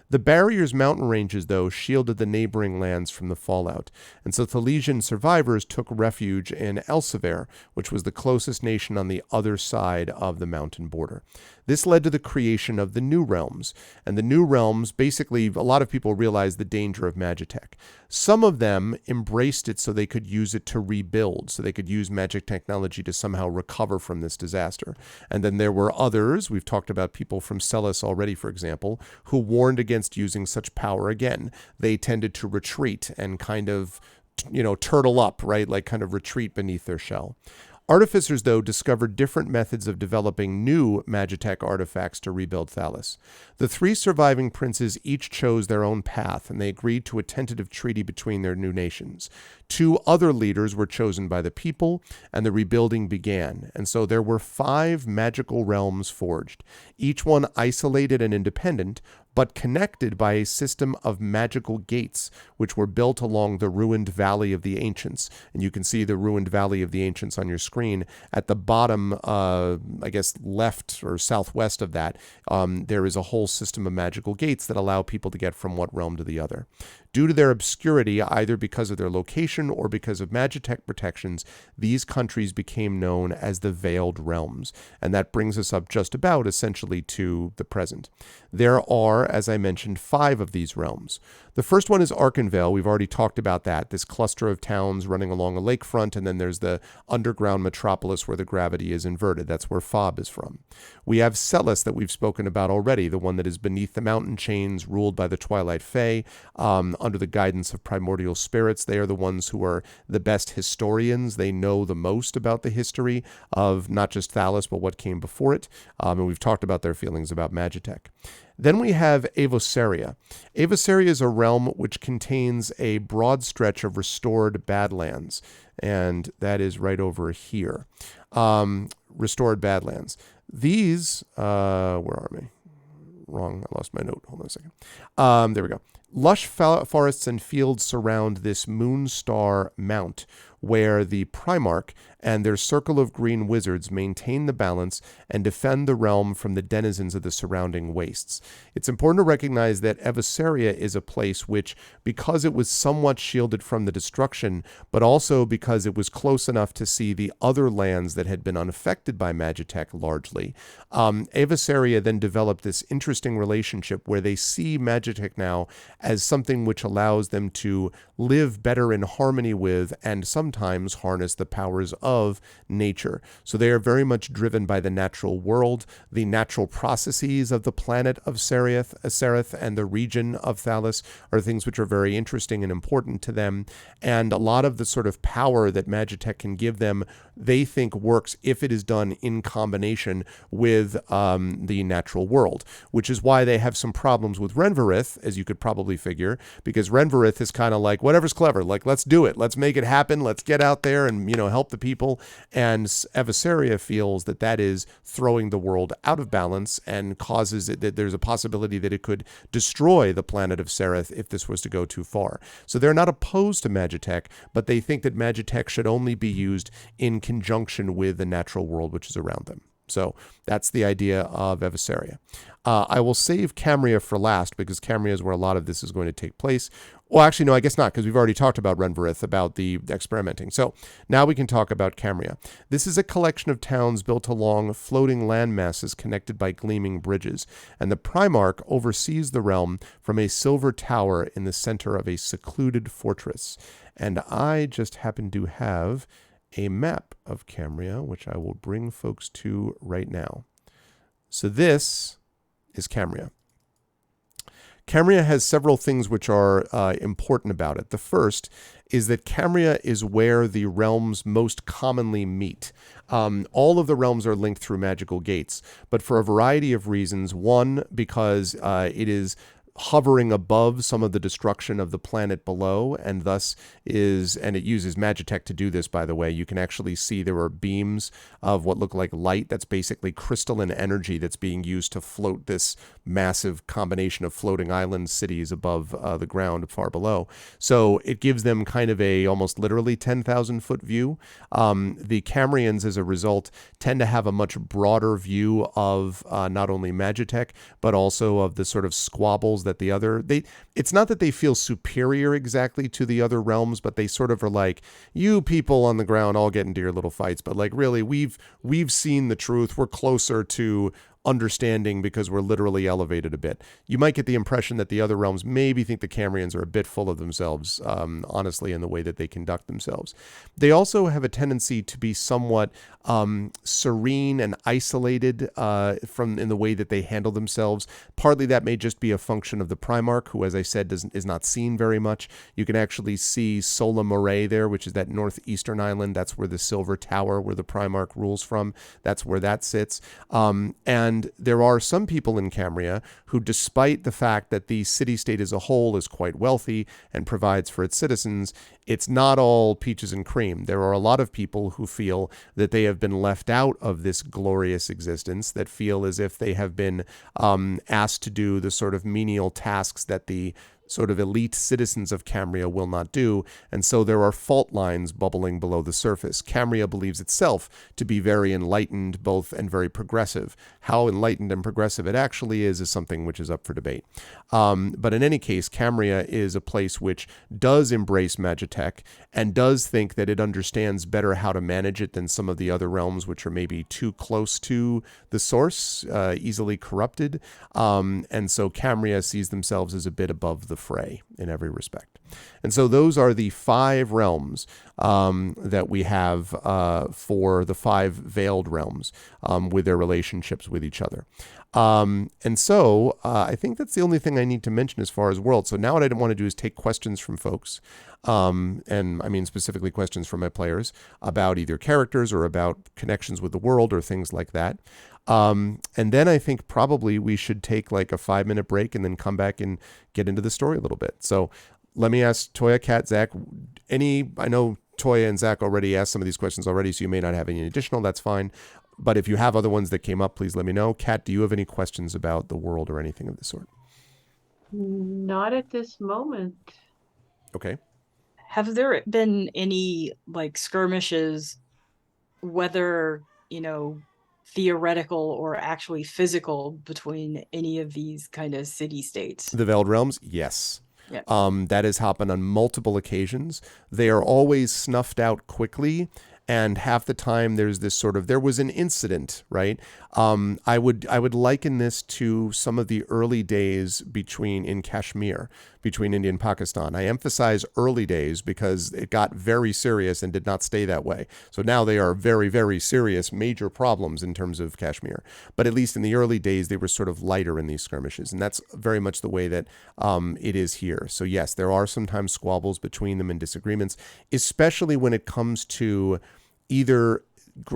The barrier's mountain ranges, though, shielded the neighboring lands from the fallout, and so Thalesian survivors took refuge in Elsevier, which was the closest nation on the other side of the mountain border. This led to the creation of the New Realms, and the New Realms, basically, a lot of people realized the danger of Magitech. Some of them embraced it so they could use it to rebuild, so they could use magic technology to somehow recover from this disaster. And then there were others, we've talked about people from Celis already, for example, who warned against using such power again. They tended to retreat and kind of, turtle up, right? Like kind of retreat beneath their shell. Artificers, though, discovered different methods of developing new Magitech artifacts to rebuild Thalos. The 3 surviving princes each chose their own path, and they agreed to a tentative treaty between their new nations. 2 other leaders were chosen by the people, and the rebuilding began. And so there were 5 magical realms forged, each one isolated and independent, but connected by a system of magical gates, which were built along the ruined Valley of the Ancients. And you can see the ruined Valley of the Ancients on your screen. At the bottom, left or southwest of that, there is a whole system of magical gates that allow people to get from one realm to the other. Due to their obscurity, either because of their location or because of Magitech protections, these countries became known as the Veiled Realms. And that brings us up just about, essentially, to the present. There are, as I mentioned, 5 of these realms. The first one is Arkenvale. We've already talked about that, this cluster of towns running along a lakefront, and then there's the underground metropolis where the gravity is inverted. That's where Fob is from. We have Celis that we've spoken about already, the one that is beneath the mountain chains, ruled by the Twilight Fae, under the guidance of primordial spirits. They are the ones who are the best historians. They know the most about the history of not just Thalos, but what came before it. And we've talked about their feelings about Magitech. Then we have Evosaria. Evosaria is a realm which contains a broad stretch of restored Badlands, and that is right over here. Restored Badlands. These, where are we? Wrong, I lost my note. Hold on a second. There we go. Lush forests and fields surround this Moonstar Mount, where the Primarch and their circle of green wizards maintain the balance and defend the realm from the denizens of the surrounding wastes. It's important to recognize that Evosaria is a place which, because it was somewhat shielded from the destruction, but also because it was close enough to see the other lands that had been unaffected by Magitech largely, Evosaria then developed this interesting relationship where they see Magitech now as something which allows them to live better in harmony with and sometimes harness the powers of nature. So they are very much driven by the natural world, the natural processes of the planet of Sereth and the region of Thalos are things which are very interesting and important to them. And a lot of the sort of power that Magitech can give them, they think works if it is done in combination with the natural world, which is why they have some problems with Renvarith, as you could probably figure, because Renvarith is kind of like, whatever's clever, like, let's do it, let's make it happen, let's get out there and, help the people. And Evosaria feels that that is throwing the world out of balance and causes it that there's a possibility that it could destroy the planet of Sereth if this was to go too far. So they're not opposed to Magitech, but they think that Magitech should only be used in conjunction with the natural world which is around them. So that's the idea of Evosaria. I will save Camria for last because Camria is where a lot of this is going to take place. Well, actually, no, I guess not, because we've already talked about Renvarith, about the experimenting. So now we can talk about Camria. This is a collection of towns built along floating land masses connected by gleaming bridges, and the Primarch oversees the realm from a silver tower in the center of a secluded fortress. And I just happen to have a map of Camria, which I will bring folks to right now. So this is Camria. Camria has several things which are important about it. The first is that Camria is where the realms most commonly meet. All of the realms are linked through magical gates, but for a variety of reasons. One, because it is hovering above some of the destruction of the planet below, and thus and it uses Magitech to do this, by the way. You can actually see there are beams of what look like light that's basically crystalline energy that's being used to float this massive combination of floating island cities above the ground far below. So it gives them kind of a almost literally 10,000 foot view. The Camrians, as a result, tend to have a much broader view of not only Magitech, but also of the sort of squabbles that it's not that they feel superior exactly to the other realms, but they sort of are like, you people on the ground all get into your little fights, but like really we've seen the truth. We're closer to understanding because we're literally elevated a bit. You might get the impression that the other realms maybe think the Camrians are a bit full of themselves, honestly, in the way that they conduct themselves. They also have a tendency to be somewhat serene and isolated in the way that they handle themselves. Partly that may just be a function of the Primarch, who, as I said, is not seen very much. You can actually see Sola Moray there, which is that northeastern island. That's where the Silver Tower, where the Primarch rules from, that's where that sits. And there are some people in Camria who, despite the fact that the city-state as a whole is quite wealthy and provides for its citizens, it's not all peaches and cream. There are a lot of people who feel that they have been left out of this glorious existence, that feel as if they have been asked to do the sort of menial tasks that the sort of elite citizens of Camria will not do, and so there are fault lines bubbling below the surface. Camria believes itself to be very enlightened both and very progressive. How enlightened and progressive it actually is something which is up for debate. But in any case, Camria is a place which does embrace Magitech and does think that it understands better how to manage it than some of the other realms which are maybe too close to the source, easily corrupted. And so Camria sees themselves as a bit above the fray in every respect. And so those are the 5 realms that we have for the 5 veiled realms with their relationships with each other. And so I think that's the only thing I need to mention as far as worlds. So now what I want to do is take questions from folks, and I mean specifically questions from my players about either characters or about connections with the world or things like that. And then I think probably we should take like a 5-minute break and then come back and get into the story a little bit. So let me ask Toya, Kat, Zach, I know Toya and Zach already asked some of these questions already, so you may not have any additional, that's fine. But if you have other ones that came up, please let me know. Kat, do you have any questions about the world or anything of the sort? Not at this moment. Okay. Have there been any like skirmishes, whether, theoretical or actually physical, between any of these kind of city-states? The Veiled Realms? Yes. Yeah. That has happened on multiple occasions. They are always snuffed out quickly, and half the time there's this sort of, there was an incident, right? I would liken this to some of the early days in Kashmir, between India and Pakistan. I emphasize early days because it got very serious and did not stay that way. So now they are very, very serious, major problems in terms of Kashmir. But at least in the early days, they were sort of lighter in these skirmishes. And that's very much the way that it is here. So yes, there are sometimes squabbles between them and disagreements, especially when it comes to either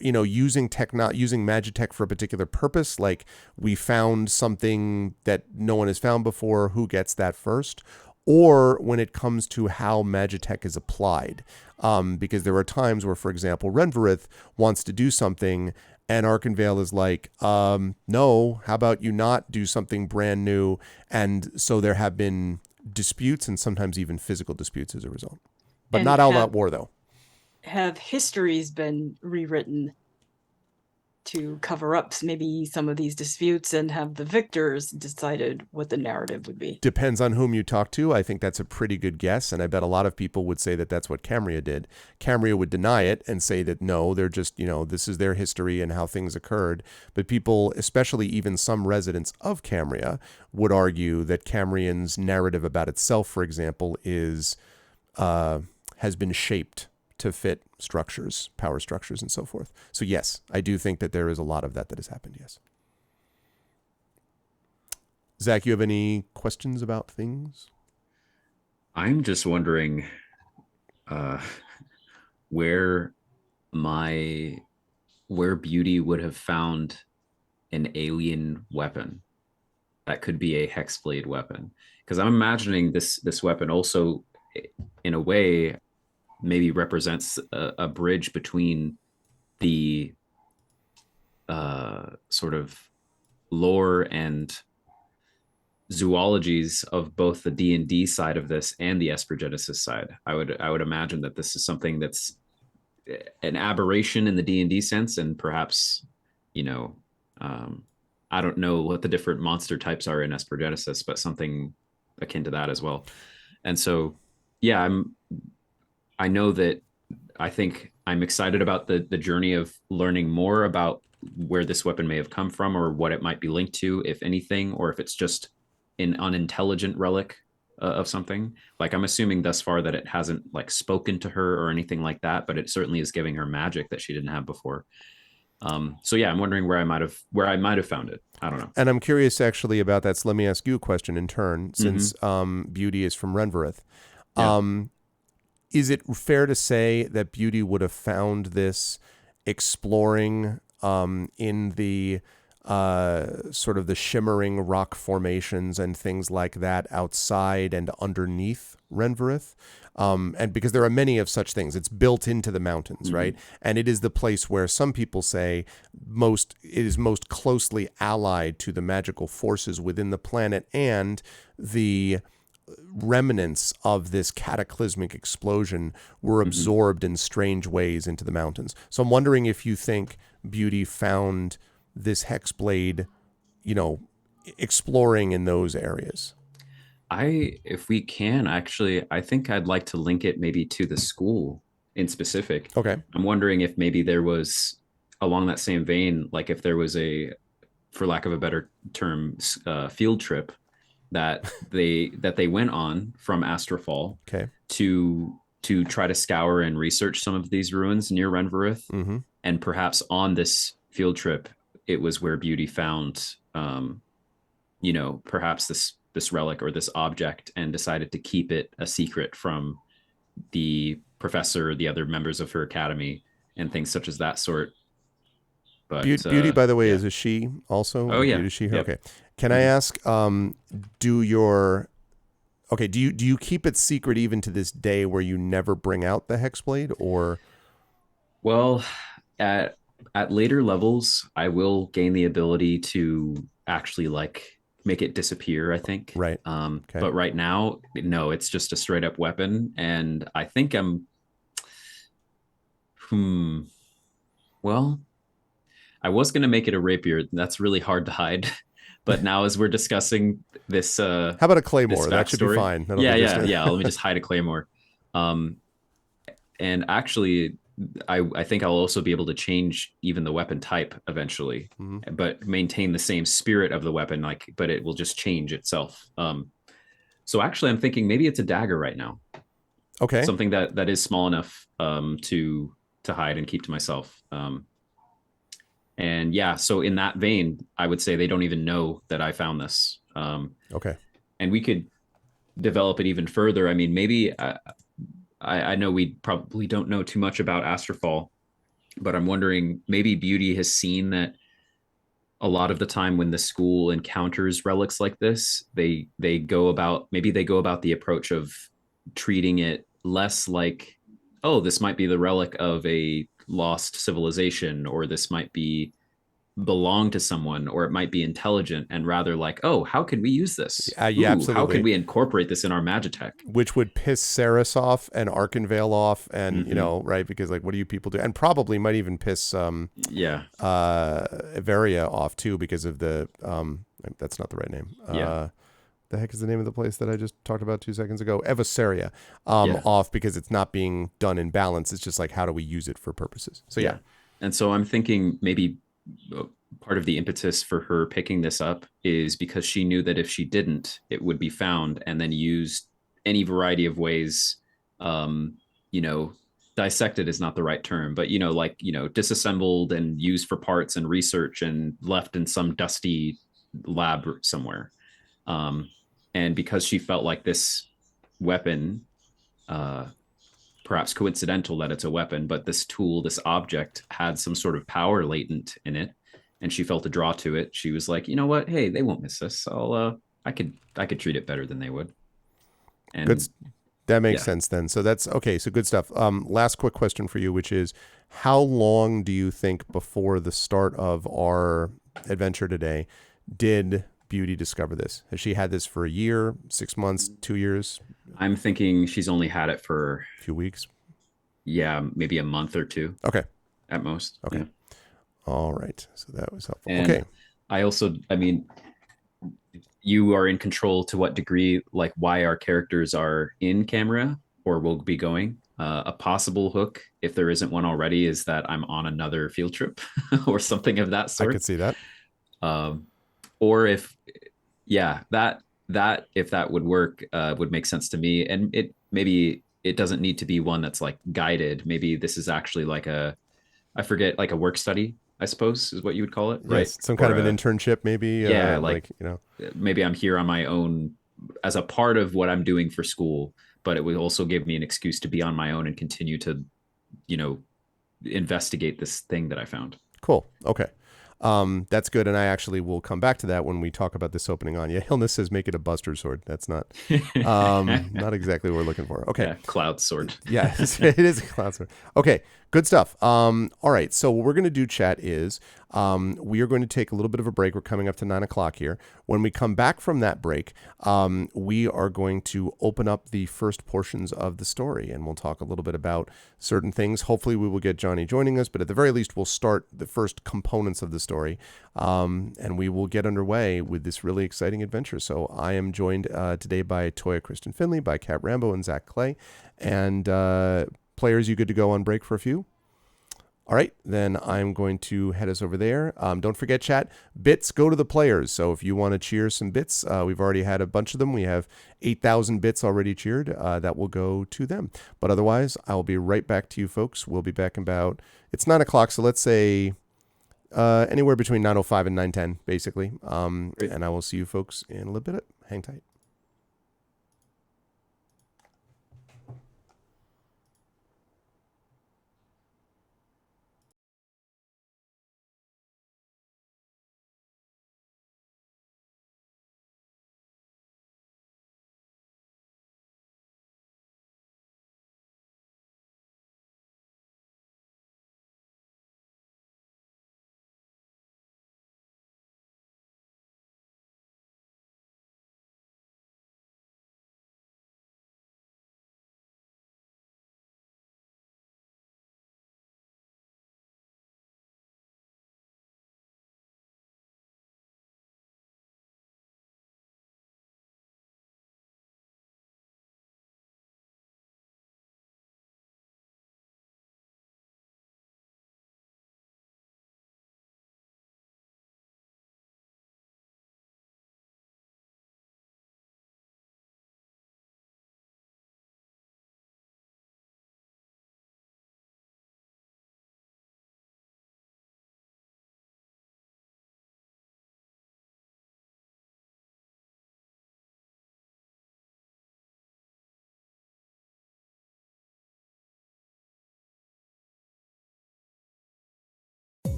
using Magitech for a particular purpose, like we found something that no one has found before, who gets that first, or when it comes to how Magitech is applied. Because there are times where, for example, Renvarith wants to do something and Archenvale is like, no, how about you not do something brand new? And so there have been disputes and sometimes even physical disputes as a result. But And not all-out war, though. Have histories been rewritten to cover up maybe some of these disputes, and have the victors decided what the narrative would be? Depends on whom you talk to. I think that's a pretty good guess, and I bet a lot of people would say that that's what Camria did. Camria would deny it and say that no, they're just, this is their history and how things occurred. But people, especially even some residents of Camria, would argue that Camrian's narrative about itself, for example, has been shaped to fit structures, power structures, and so forth. So yes, I do think that there is a lot of that has happened, yes. Zach, you have any questions about things? I'm just wondering uh, where my where Beauty would have found an alien weapon that could be a hexblade weapon, because I'm imagining this weapon also in a way maybe represents a bridge between the sort of lore and zoologies of both the D&D side of this and the Esper Genesis side. I would imagine that this is something that's an aberration in the D&D sense, and perhaps, you know, I don't know what the different monster types are in Esper Genesis, but something akin to that as well. And so, yeah, I know that I think I'm excited about the journey of learning more about where this weapon may have come from, or what it might be linked to, if anything, or if it's just an unintelligent relic of something. Like, I'm assuming thus far that it hasn't like spoken to her or anything like that, but it certainly is giving her magic that she didn't have before. So yeah, I'm wondering where I might have found it. I don't know. And I'm curious actually about that. So let me ask you a question in turn, since Beauty is from Renverith. Yeah. Is it fair to say that Beauty would have found this exploring in the sort of the shimmering rock formations and things like that outside and underneath Renverith? And because there are many of such things, it's built into the mountains, right? And it is the place where some people say it is most closely allied to the magical forces within the planet, and the remnants of this cataclysmic explosion were absorbed in strange ways into the mountains. So I'm wondering if you think Beauty found this hexblade, exploring in those areas. If we can, actually, I think I'd like to link it maybe to the school in specific. Okay. I'm wondering if maybe there was, along that same vein, like if there was a, for lack of a better term, field trip that they went on from Astrofall, okay, to try to scour and research some of these ruins near Renverith. And perhaps on this field trip, it was where Beauty found, perhaps this relic or this object, and decided to keep it a secret from the professor, the other members of her academy, and things such as that sort. But Beauty, by the way, is a she also? Oh, yeah. Beauty, she, Yep. Okay. Can I ask, do you keep it secret even to this day, where you never bring out the hexblade, or? Well, at later levels, I will gain the ability to actually make it disappear, I think. Right. Okay. But right now, no, it's just a straight up weapon. And I think well, I was going to make it a rapier. That's really hard to hide. But now, as we're discussing this, how about a claymore? That should be fine. Yeah. Let me just hide a claymore. And actually, I think I'll also be able to change even the weapon type eventually, but maintain the same spirit of the weapon, but it will just change itself. So actually, I'm thinking maybe it's a dagger right now. Okay. Something that is small enough to hide and keep to myself. And yeah, so in that vein, I would say they don't even know that I found this. Okay. And we could develop it even further. I mean, maybe I know we probably don't know too much about Astrofall, but I'm wondering, maybe Beauty has seen that a lot of the time when the school encounters relics like this, they go about the approach of treating it less like, oh, this might be the relic of a lost civilization, or this might belong to someone, or it might be intelligent, and rather like, oh, how could we use this? Yeah, absolutely. How could we incorporate this in our Magitech? Which would piss Ceres off and Arkenvale off, and right, because what do you people do? And probably might even piss Everia off too, because of the that's not the right name. The heck is the name of the place that I just talked about 2 seconds ago? Evosaria, off, because it's not being done in balance. It's just how do we use it for purposes? So yeah. And so I'm thinking maybe part of the impetus for her picking this up is because she knew that if she didn't, it would be found and then used any variety of ways. Dissected is not the right term, but disassembled and used for parts and research and left in some dusty lab somewhere. Um, and because she felt like this weapon, perhaps coincidental that it's a weapon, but this tool, this object had some sort of power latent in it, and she felt a draw to it. She was like, you know what? Hey, they won't miss this. I could treat it better than they would. Good. And That makes yeah, sense then. So that's okay. So good stuff. Last quick question for you, which is, how long do you think before the start of our adventure today did Beauty discover this? Has she had this for a year, 6 months, 2 years, I'm thinking she's only had it for, a few weeks? yeah, maybe a month or two Okay. at most. Okay. Yeah. All right. So that was helpful. And Okay. I also, I mean, you are in control to what degree, like why our characters are in camera or will be going. A possible hook, if there isn't one already, is that I'm on another field trip or something of that I could sort. see that. Um, or if, yeah, that if that would work, would make sense to me. And it maybe it doesn't need to be one that's like guided. Maybe this is actually like I forget, like a work study, I suppose is what you would call it, right? Yes. Some kind Or of an internship, maybe. yeah, like Like. maybe I'm here on my own as a part of what I'm doing for school, but it would also give me an excuse to be on my own and continue to, you know, investigate this thing that I found. Cool. Okay. That's good. And I actually will come back to that when we talk about this opening on. Yeah, Hilna says make it a Buster sword. That's not exactly what we're looking for. Okay. Yeah, cloud sword. Yeah, it is a cloud sword. Okay, good stuff. All right. So what we're going to do, chat, is we are going to take a little bit of a break. We're coming up to 9 o'clock here. When we come back from that break, we are going to open up the first portions of the story, and we'll talk a little bit about certain things. Hopefully, we will get Johnny joining us, but at the very least, we'll start the first components of the story, and we will get underway with this really exciting adventure. So I am joined today by Toya Kristen Finley, by Kat Rambo, and Zach Clay. And players, you good to go on break for a few? All right, then I'm going to head us over there. Don't forget, chat, bits go to the players. So if you want to cheer some bits, we've already had a bunch of them. We have 8,000 bits already cheered. That will go to them. But otherwise, I'll be right back to you folks. We'll be back about, it's 9 o'clock, so let's say anywhere between 9:05 and 9:10, basically. And I will see you folks in a little bit. Hang tight.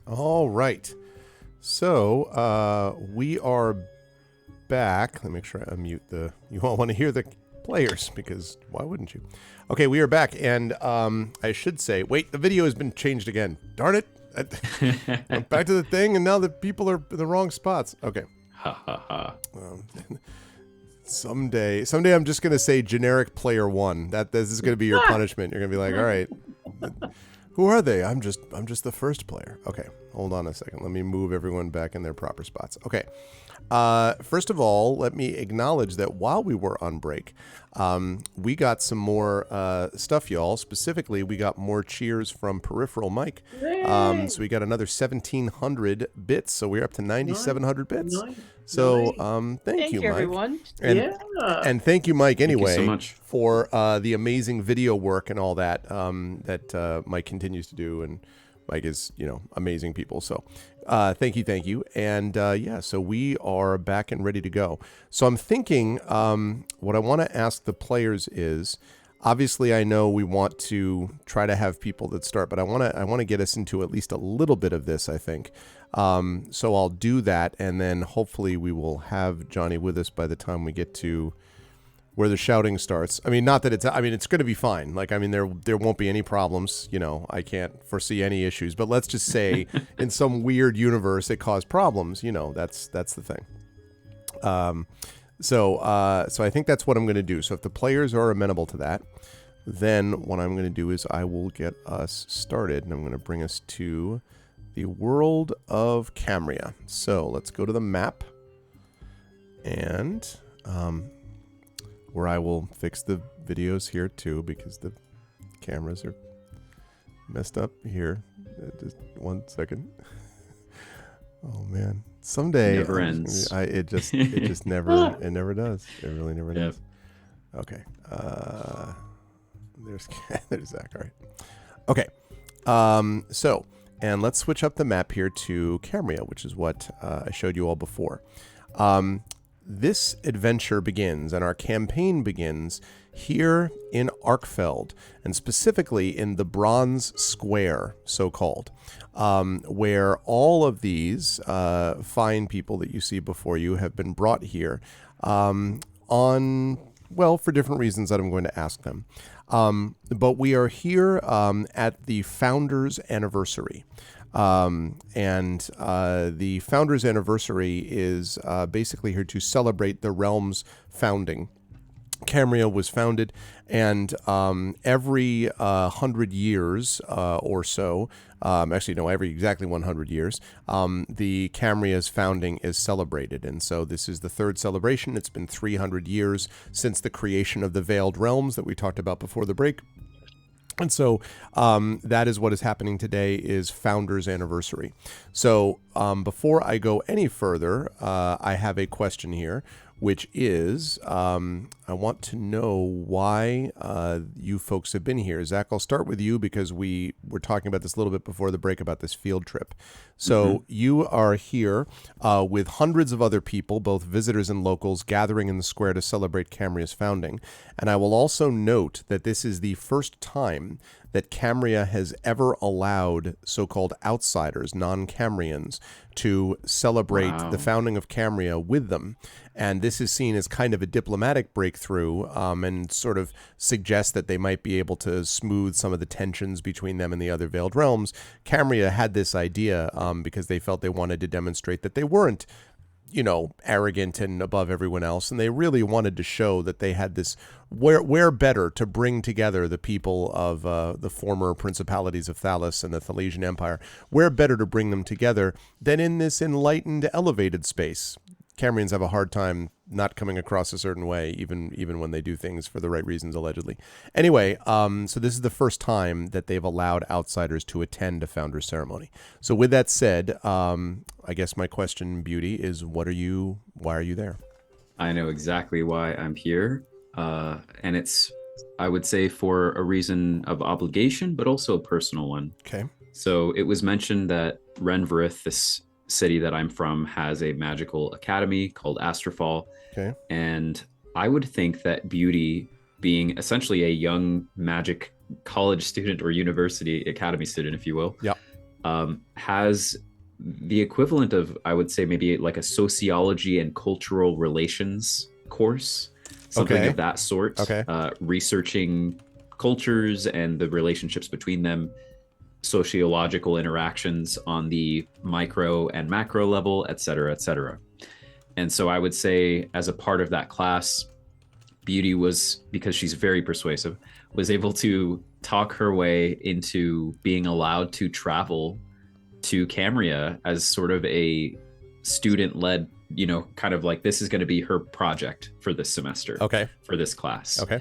All right. So we are back. Let me make sure I unmute the. You all want to hear the players because why wouldn't you? Okay, we are back, and I should say, wait, the video has been changed again. Darn it! Went back to the thing, and now the people are in the wrong spots. Okay. Ha ha ha. Someday, I'm just gonna say generic player one. This is gonna be your punishment. You're gonna be like, all right, who are they? I'm just the first player. Okay, hold on a second. Let me move everyone back in their proper spots. Okay. First of all, let me acknowledge that while we were on break, we got some more stuff, y'all. Specifically, we got more cheers from Peripheral Mike. So we got another 1,700 bits. So we're up to 9,700 bits. So thank you, Mike. everyone. And thank you, Mike, anyway, so much. for the amazing video work and all that that Mike continues to do. And Mike is, amazing people. So thank you. And so we are back and ready to go. So I'm thinking what I want to ask the players is, obviously I know we want to try to have people that start, but I want to get us into at least a little bit of this, I think. So I'll do that, and then hopefully we will have Johnny with us by the time we get to where the shouting starts. I mean, not that it's going to be fine. There won't be any problems. I can't foresee any issues, but let's just say in some weird universe it caused problems. That's the thing. So I think that's what I'm going to do. So if the players are amenable to that, then what I'm going to do is I will get us started, and I'm going to bring us to the world of Camria. So let's go to the map, and where I will fix the videos here too, because the cameras are messed up here. Just 1 second. Oh man, someday Never ends. It just never does. It really never does. Okay. There's Zach. All right. Okay. So, and let's switch up the map here to Camria, which is what I showed you all before. This adventure begins, and our campaign begins here in Arkfeld, and specifically in the Bronze Square, so-called, where all of these fine people that you see before you have been brought here for different reasons that I'm going to ask them. But we are here at the Founders' Anniversary. And the Founders' Anniversary is basically here to celebrate the realm's founding. Camria was founded, and every 100 years or so, every exactly 100 years, the Camria's founding is celebrated. And so this is the third celebration. It's been 300 years since the creation of the Veiled Realms that we talked about before the break. And so that is what is happening today, is Founders' Anniversary. So before I go any further, I have a question here, which is I want to know why you folks have been here. Zach, I'll start with you because we were talking about this a little bit before the break about this field trip. So you are here with hundreds of other people, both visitors and locals, gathering in the square to celebrate Camria's founding. And I will also note that this is the first time that Camria has ever allowed so-called outsiders, non-Camrians, to celebrate the founding of Camria with them. And this is seen as kind of a diplomatic breakthrough and sort of suggests that they might be able to smooth some of the tensions between them and the other Veiled Realms. Camria had this idea because they felt they wanted to demonstrate that they weren't, arrogant and above everyone else. And they really wanted to show that they had this, where better to bring together the people of the former principalities of Thalos and the Thalesian Empire, where better to bring them together than in this enlightened, elevated space. Camrians have a hard time not coming across a certain way, even when they do things for the right reasons, allegedly. Anyway, so this is the first time that they've allowed outsiders to attend a Founders Ceremony. So with that said, I guess my question, Beauty, is why are you there? I know exactly why I'm here. And it's, I would say, for a reason of obligation, but also a personal one. Okay. So it was mentioned that Renvarith, this city that I'm from, has a magical academy called Astrofall. Okay. And I would think that Beauty, being essentially a young magic college student or university academy student, if you will, has the equivalent of, I would say, maybe like a sociology and cultural relations course, something Okay. of that sort. Okay. Researching cultures and the relationships between them, sociological interactions on the micro and macro level, et cetera, et cetera. And so I would say, as a part of that class, Beauty was, because she's very persuasive, was able to talk her way into being allowed to travel to Camria as sort of a student-led, kind of like, this is going to be her project for this semester, Okay. for this class. Okay.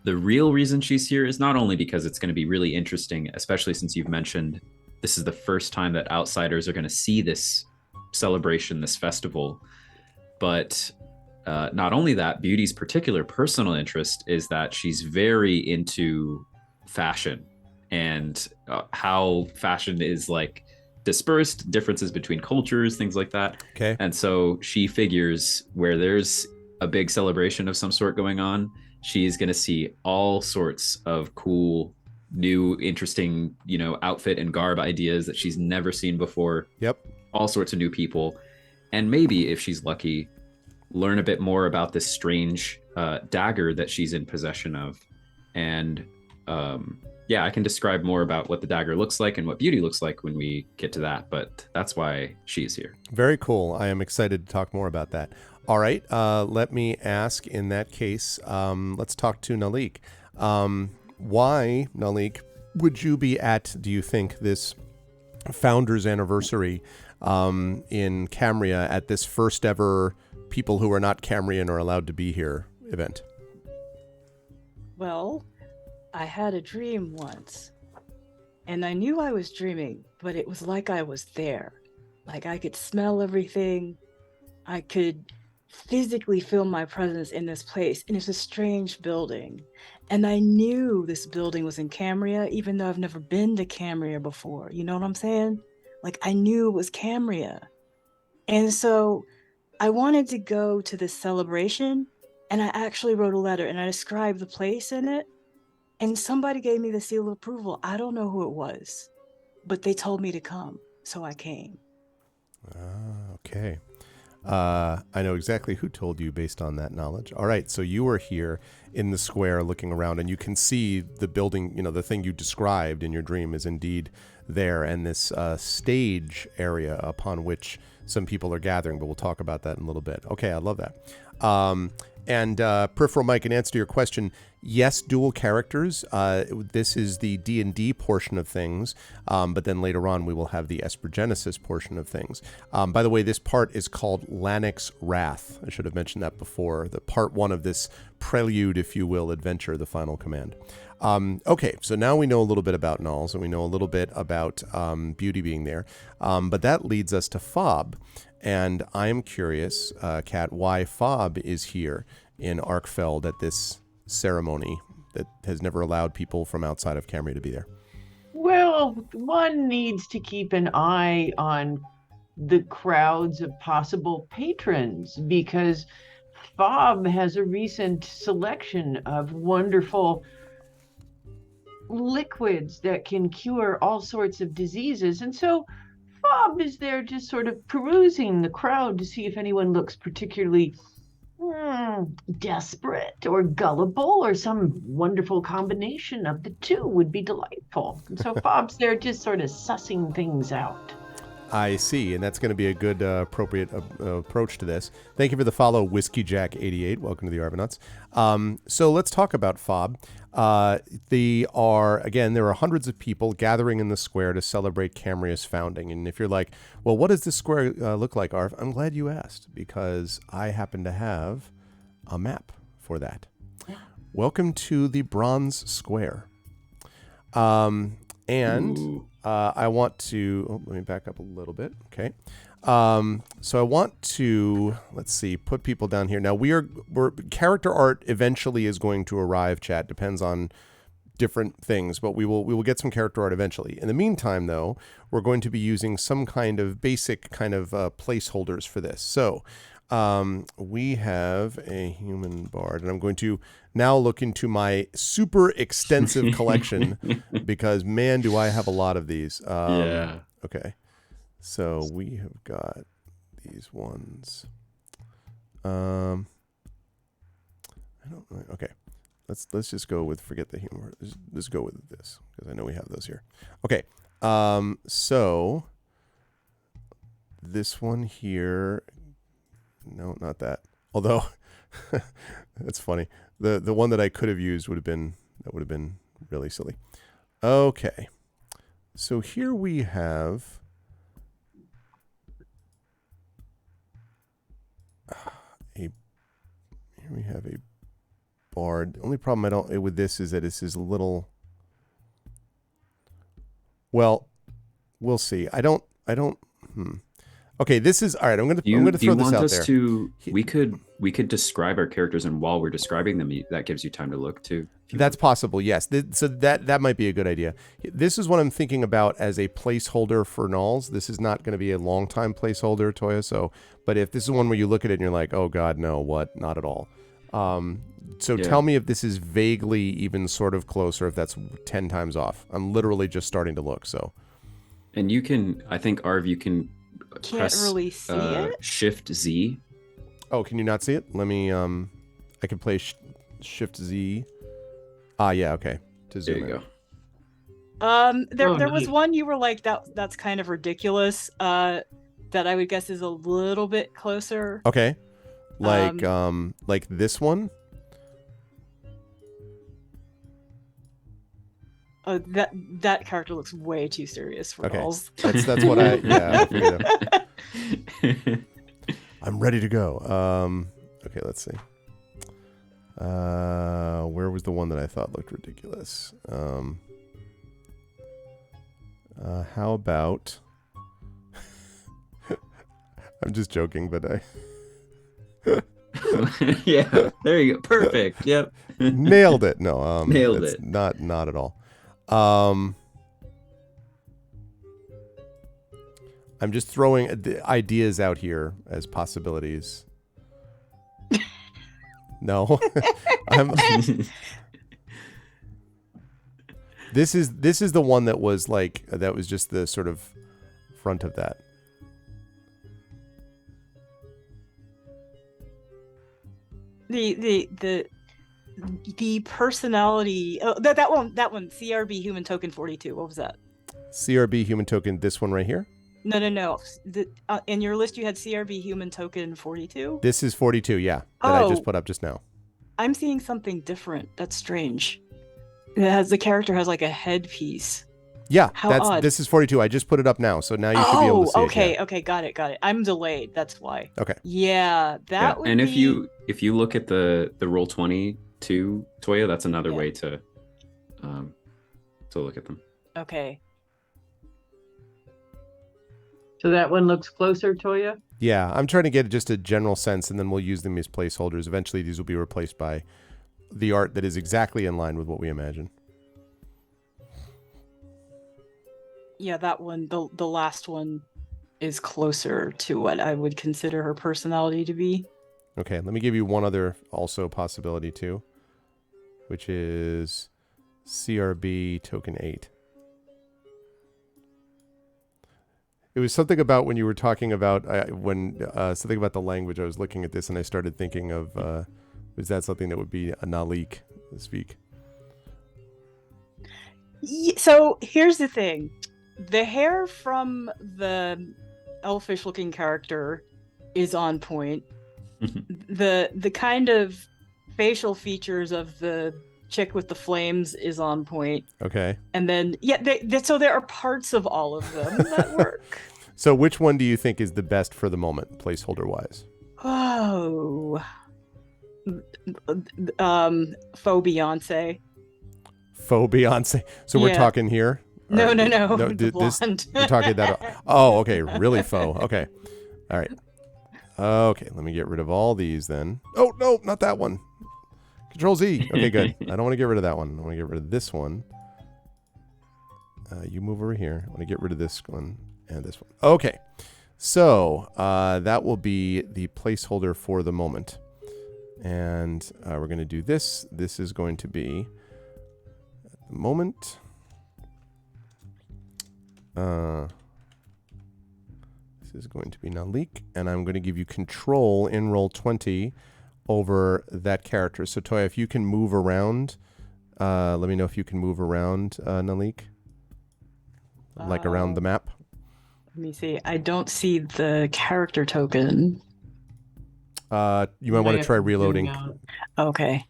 The real reason she's here is not only because it's going to be really interesting, especially since you've mentioned this is the first time that outsiders are going to see this celebration, this festival, but not only that, Beauty's particular personal interest is that she's very into fashion and how fashion is like dispersed, differences between cultures, things like that. Okay. And so she figures where there's a big celebration of some sort going on, she's going to see all sorts of cool, new, interesting, outfit and garb ideas that she's never seen before. Yep. All sorts of new people. And maybe, if she's lucky, learn a bit more about this strange dagger that she's in possession of. And I can describe more about what the dagger looks like and what Beauty looks like when we get to that, but that's why she's here. Very cool. I am excited to talk more about that. All right. Let me ask, in that case, let's talk to Nalik. Why, Nalik, would you be at, do you think, this founder's anniversary in Camria at this first ever people who are not Camrian are allowed to be here event? Well, I had a dream once, and I knew I was dreaming, but it was like I was there. Like I could smell everything. I could physically feel my presence in this place, and it's a strange building. And I knew this building was in Camria, even though I've never been to Camria before. You know what I'm saying? Like I knew it was Camria. And so I wanted to go to this celebration, and I actually wrote a letter and I described the place in it, and somebody gave me the seal of approval. I don't know who it was, but they told me to come, so I came. Okay. I know exactly who told you based on that knowledge. All right, so you were here in the square looking around, and you can see the building, the thing you described in your dream is indeed there, and this stage area upon which some people are gathering, but we'll talk about that in a little bit. Okay, I love that. And Peripheral Mike, in answer to your question, yes, dual characters. This is the D&D portion of things, but then later on we will have the Espergenesis portion of things. By the way, this part is called Lanix Wrath. I should have mentioned that before. The part one of this prelude, if you will, adventure, the final command. Okay, so now we know a little bit about Nulls, and we know a little bit about Beauty being there, but that leads us to Fob. And I'm curious, Kat, why Fob is here in Arkfeld at this ceremony that has never allowed people from outside of Camria to be there. Well, one needs to keep an eye on the crowds of possible patrons, because Fob has a recent selection of wonderful liquids that can cure all sorts of diseases. And so Fob is there just sort of perusing the crowd to see if anyone looks particularly desperate or gullible, or some wonderful combination of the two would be delightful. And so Fob's there just sort of sussing things out. I see, and that's going to be a good, appropriate approach to this. Thank you for the follow, Whiskey Jack 88. Welcome to the Argonauts. So let's talk about Fob. There are hundreds of people gathering in the square to celebrate Camria's founding. And if you're like, well, what does this square look like, Arv? I'm glad you asked, because I happen to have a map for that. Welcome to the Bronze Square. I want to, let me back up a little bit. Okay. So I want to, put people down here. Now we're character art eventually is going to arrive, chat. Depends on different things, but we will get some character art eventually. In the meantime, though, we're going to be using some kind of basic kind of placeholders for this. So we have a human bard, and I'm going to now look into my super extensive collection because, man, do I have a lot of these. Okay. So we have got these ones. I don't know. Okay. Let's just go with forget the humor. Let's go with this because I know we have those here. Okay. So this one here. No, not that. Although that's funny. The one that I could have used would have been really silly. Okay. So here we have a bard. The only problem I don't with this is that this is a little. Well, we'll see. I don't. Okay, this is all right. I'm gonna throw this out there. We could describe our characters, and while we're describing them, that gives you time to look too. That's possible. Yes. So that might be a good idea. This is what I'm thinking about as a placeholder for nulls. This is not going to be a long time placeholder, Toya. So, but if this is one where you look at it and you're like, oh God, no, what? Not at all. Tell me if this is vaguely even sort of close, or if that's 10 times off. I'm literally just starting to look. So, and you can, I think, Arv, you can press really see it. Shift Z. Oh, can you not see it? Let me. I can play Shift Z. Ah, yeah, okay. To zoom There you in. go. There was one you were like that's kind of ridiculous. That I would guess is a little bit closer. Okay. Like this one. That character looks way too serious for Okay. dolls. That's what I I'm ready to go. Okay, let's see. Where was the one that I thought looked ridiculous? How about I'm just joking, but I Yeah, there you go. Perfect. Yep. nailed it. No, Nailed it's it. Not at all. I'm just throwing ideas out here as possibilities. No, This is the one that was like that was just the sort of front of that. The personality. Oh, that one. CRB Human Token 42. What was that? CRB Human Token. This one right here. No. In your list, you had CRB Human Token 42. This is 42. Yeah, that I just put up just now. I'm seeing something different. That's strange. The character has like a headpiece. Yeah, How odd. This is 42. I just put it up now, so now you should be able to see okay, it. Yeah. okay, got it. I'm delayed. That's why. Okay. Yeah, that would and be... if you look at the Roll20 Toya, that's another way to look at them. Okay. So that one looks closer, Toya? Yeah, I'm trying to get just a general sense, and then we'll use them as placeholders. Eventually, these will be replaced by the art that is exactly in line with what we imagine. Yeah, that one, the last one, is closer to what I would consider her personality to be. Okay, let me give you one other also possibility too, which is CRB Token 8. It was something about when you were talking about something about the language. I was looking at this and I started thinking of is that something that would be a Nalik speak? So here's the thing. The hair from the elfish looking character is on point. The kind of facial features of the chick with the flames is on point. Okay. And then so there are parts of all of them that work. So which one do you think is the best for the moment, placeholder wise? Oh. Faux Beyonce. Faux Beyonce. So we're talking here? No. The blonde. We're talking that. Oh, okay. Really faux. Okay. All right. Okay. Let me get rid of all these then. Oh, no, not that one. Control Z. Okay, good. I don't want to get rid of that one. I want to get rid of this one. You move over here. I want to get rid of this one and this one. Okay. So that will be the placeholder for the moment. And we're going to do this. This is going to be at the moment. is going to be Nalik, and I'm going to give you control in roll 20 over that character. So Toya, if you can move around, let me know if you can move around, Nalik, like around the map. Let me see. I don't see the character token. You might want to try zoom reloading. out. Okay.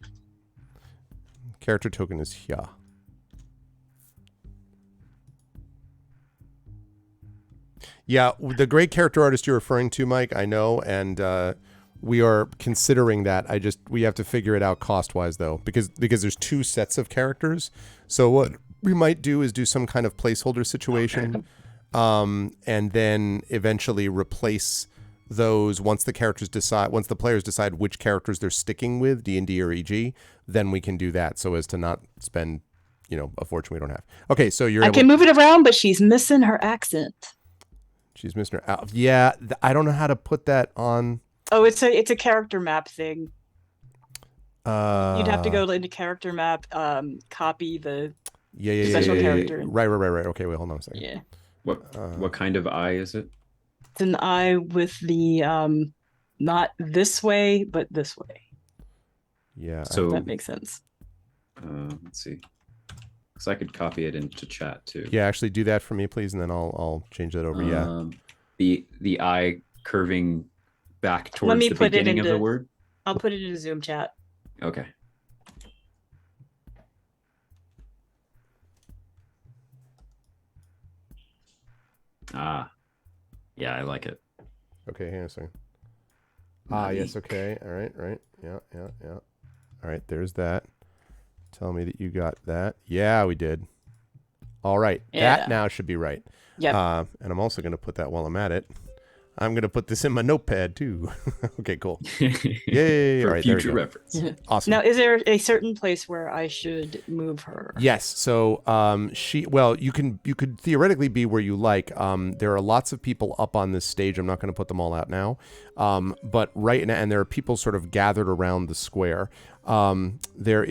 Character token is here. Yeah, the great character artist you're referring to, Mike, I know, and we are considering that. We have to figure it out cost-wise, though, because there's 2 sets of characters. So what we might do is do some kind of placeholder situation, and then eventually replace those once the players decide which characters they're sticking with, D&D or EG, then we can do that so as to not spend, a fortune we don't have. Okay, so I can move it around, but she's missing her accent. She's missing her out. Yeah, I don't know how to put that on. Oh, it's a character map thing. You'd have to Uh, go into character map, copy the Yeah. special character. Right. Okay, wait, hold on a second. Yeah. What kind of eye is it? It's an eye with the not this way, but this way. Yeah. So If that makes sense. let's see, because I could copy it into chat too. Yeah, actually do that for me, please, and then I'll change that over. Yeah. The eye curving back Let towards me the put it beginning of the into- word. I'll put it in a Zoom chat. Okay. Yeah, I like it. Okay, hang on a second. Yes, okay. All right. Yeah. All right, there's that. Tell me that you got that. Yeah, we did. All right. Yeah. That now should be right. Yep. And I'm also going to put that while I'm at it. I'm going to put this in my notepad too. Okay, cool. Yay. For All right, there we future go. reference. Awesome. Now, is there a certain place where I should move her? Yes. So you could theoretically be where you like. There are lots of people up on this stage. I'm not going to put them all out now. But right now, and there are people sort of gathered around the square. There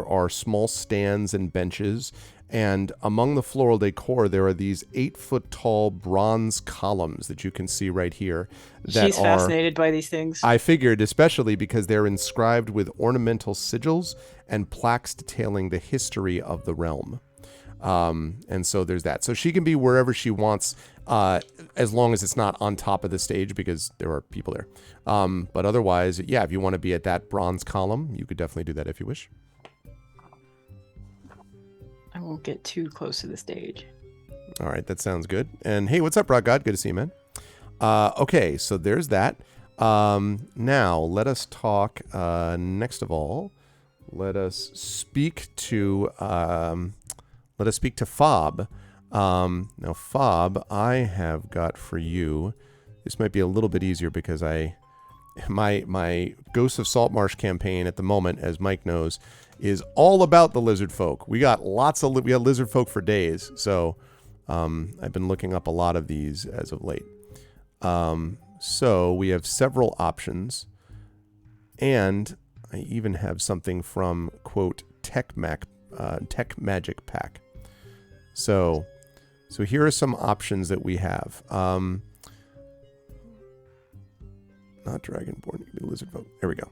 are small stands and benches. And among the floral decor, there are these 8-foot tall bronze columns that you can see right here. She's fascinated by these things. I figured, especially because they're inscribed with ornamental sigils and plaques detailing the history of the realm. And so there's that. So she can be wherever she wants, as long as it's not on top of the stage, because there are people there. But otherwise, yeah, if you want to be at that bronze column, you could definitely do that if you wish. I won't get too close to the stage. All right, that sounds good. And hey, what's up, Rock God? Good to see you, man. Okay, so there's that. Now, let us talk, next of all, let us speak to Fob. Now, Fob, I have got for you, this might be a little bit easier because my Ghosts of Saltmarsh campaign at the moment, as Mike knows, is all about the lizard folk. We got lizard folk for days, so I've been looking up a lot of these as of late. So we have several options, and I even have something from, quote, Tech Magic Pack. So here are some options that we have. Not Dragonborn, it could be lizard folk. There we go.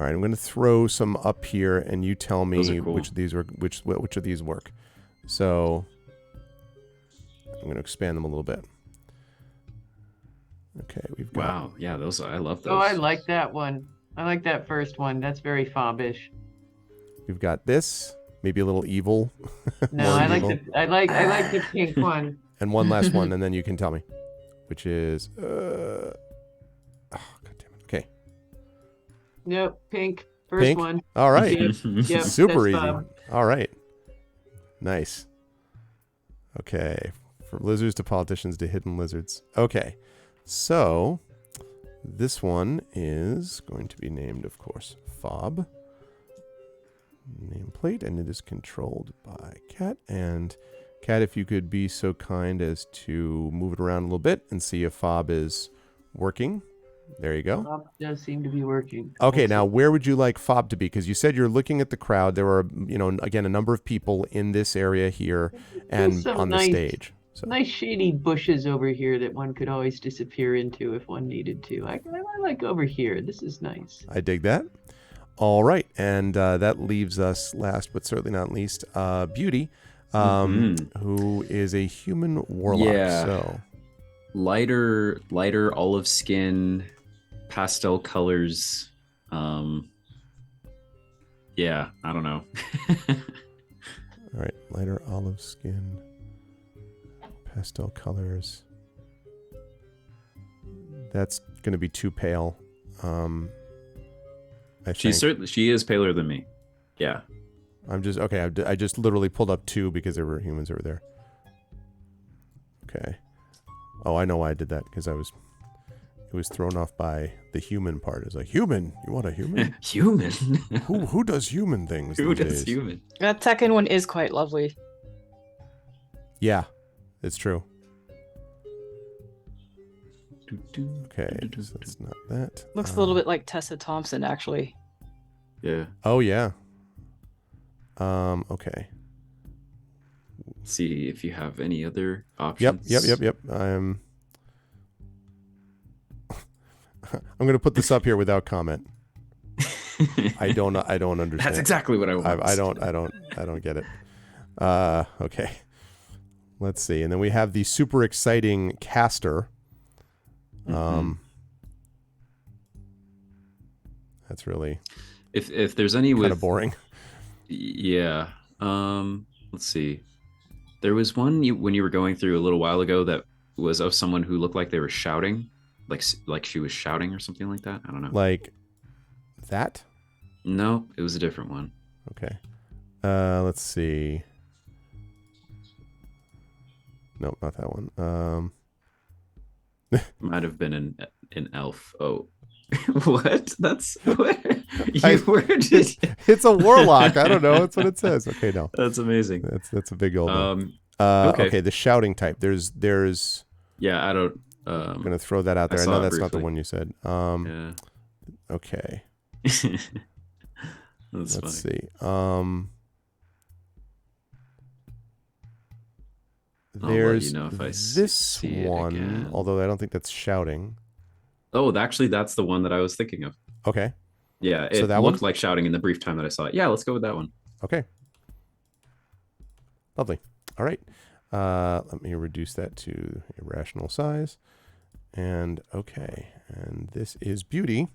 All right, I'm going to throw some up here, and you tell me cool. which of these work. So I'm going to expand them a little bit. Okay, we've got. Wow, yeah, I love those. Oh, I like that one. I like that first one. That's very fobbish. We've got this, maybe a little evil. No, More I like evil. I like the pink one. And one last one, and then you can tell me, which is. Oh, God damn it. Okay. Nope, pink. First Pink? one. All right. Yep, Super that's easy. Bob. All right. Nice. Okay. From lizards to politicians to hidden lizards. Okay. So this one is going to be named, of course, Fob. Nameplate, and it is controlled by Cat. And Cat, if you could be so kind as to move it around a little bit and see if Fob is working. There you go. Does seem to be working. Okay, now Excellent. where would you like Fob to be? Because you said you're looking at the crowd. There are, again, a number of people in this area here and some on the nice- stage. So Nice shady bushes over here that one could always disappear into if one needed to. I like over here. This is nice. I dig that. All right, and that leaves us last but certainly not least, Beauty, who is a human warlock. Yeah. So lighter olive skin, pastel colors. Yeah, I don't know. all right, lighter olive skin, pastel colors. That's going to be too pale. I think. She is paler than me. Yeah. I'm just okay. I just literally pulled up 2 because there were humans over there. Okay. Oh, I know why I did that because it was thrown off by the human part. It's like, human? You want a human? Human. who does human things? Who these does days? human? That second one is quite lovely. Yeah, it's true. Okay, so that's not that. Looks a little bit like Tessa Thompson, actually. Yeah. Oh yeah. Okay. See if you have any other options. Yep. I'm gonna put this up here without comment. I don't understand. That's exactly what I want. I don't get it. Okay. Let's see. And then we have the super exciting caster. That's really If there's any kind with of boring. Yeah. Let's see. There was one when you were going through a little while ago that was of someone who looked like they were shouting, like she was shouting or something like that. I don't know. Like that? No, it was a different one. Okay. Let's see. Nope, not that one. Might have been an elf. Oh, what? That's what I- you were just. It's a warlock. I don't know. That's what it says. Okay, no. That's amazing. That's a big old one. Okay. Okay, the shouting type. There's Yeah, I don't. I'm gonna throw that out I there. I saw know it that's not the briefly. one you said. Yeah. Okay. That's Let's funny. see. I'll let There's you know if I this see it one, again. although I don't think that's shouting. Oh, actually, that's the one that I was thinking of. Okay. Yeah, it So that looked one? like shouting in the brief time that I saw it. Yeah, let's go with that one. Okay. Lovely. All right. Let me reduce that to a rational size. And okay. And this is Beauty.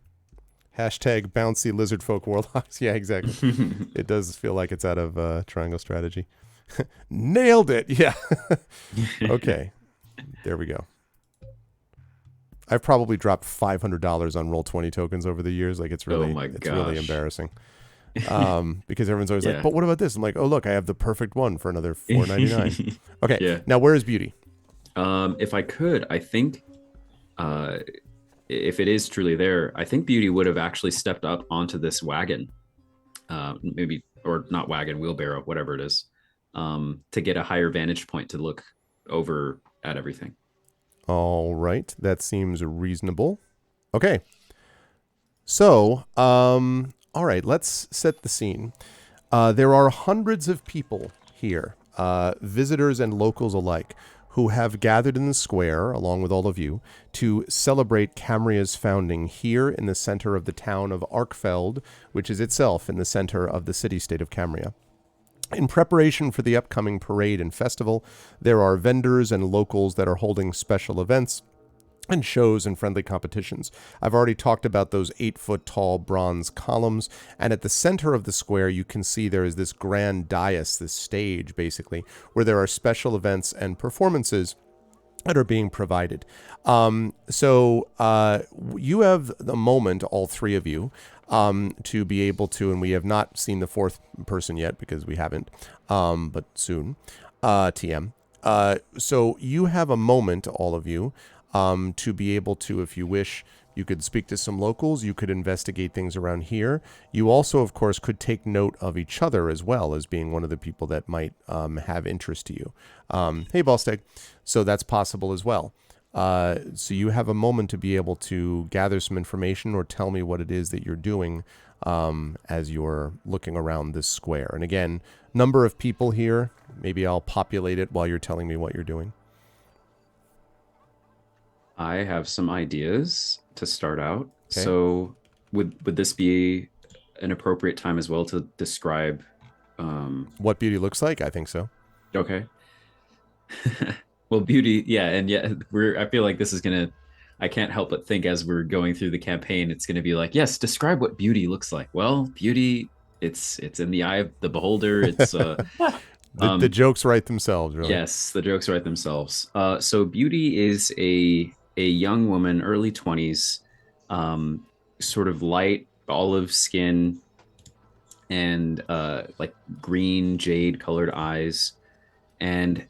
Hashtag bouncy lizard folk warlocks. Yeah, exactly. It does feel like it's out of Triangle Strategy. Nailed it. Yeah. Okay. There we go. I've probably dropped $500 on Roll20 tokens over the years. Like it's really, my it's really gosh. embarrassing. Because everyone's always Yeah. like, but what about this? I'm like, oh, look, I have the perfect one for another $4.99. Okay. Yeah. Now, where is Beauty? If I could, I think if it is truly there, I think Beauty would have actually stepped up onto this wagon, maybe, or not wagon, wheelbarrow, whatever it is, to get a higher vantage point to look over at everything. All right. That seems reasonable. Okay. So, all right, let's set the scene. There are hundreds of people here, visitors and locals alike, who have gathered in the square, along with all of you, to celebrate Camria's founding here in the center of the town of Arkfeld, which is itself in the center of the city-state of Camria. In preparation for the upcoming parade and festival, there are vendors and locals that are holding special events and shows and friendly competitions. I've already talked about those 8-foot-tall bronze columns, and at the center of the square, you can see there is this grand dais, this stage, basically, where there are special events and performances that are being provided. So you have the moment, all three of you, to be able to, and we have not seen the fourth person yet because we haven't, but soon, TM. So you have a moment, all of you, to be able to, if you wish, you could speak to some locals, you could investigate things around here. You also, of course, could take note of each other as well as being one of the people that might have interest to you. Hey, Ballsteg. So that's possible as well. So you have a moment to be able to gather some information or tell me what it is that you're doing as you're looking around this square. And again, number of people here. Maybe I'll populate it while you're telling me what you're doing. I have some ideas to start out. Okay. So would this be an appropriate time as well to describe What beauty looks like? I think so. okay. Well, beauty, yeah, and yeah, I feel like this is gonna I can't help but think as we're going through the campaign, it's gonna be like, yes, describe what beauty looks like. Well, beauty, it's in the eye of the beholder. It's The jokes write themselves, really. yes, the jokes write themselves. So beauty is a young woman, early 20s, sort of light olive skin and like green jade colored eyes, and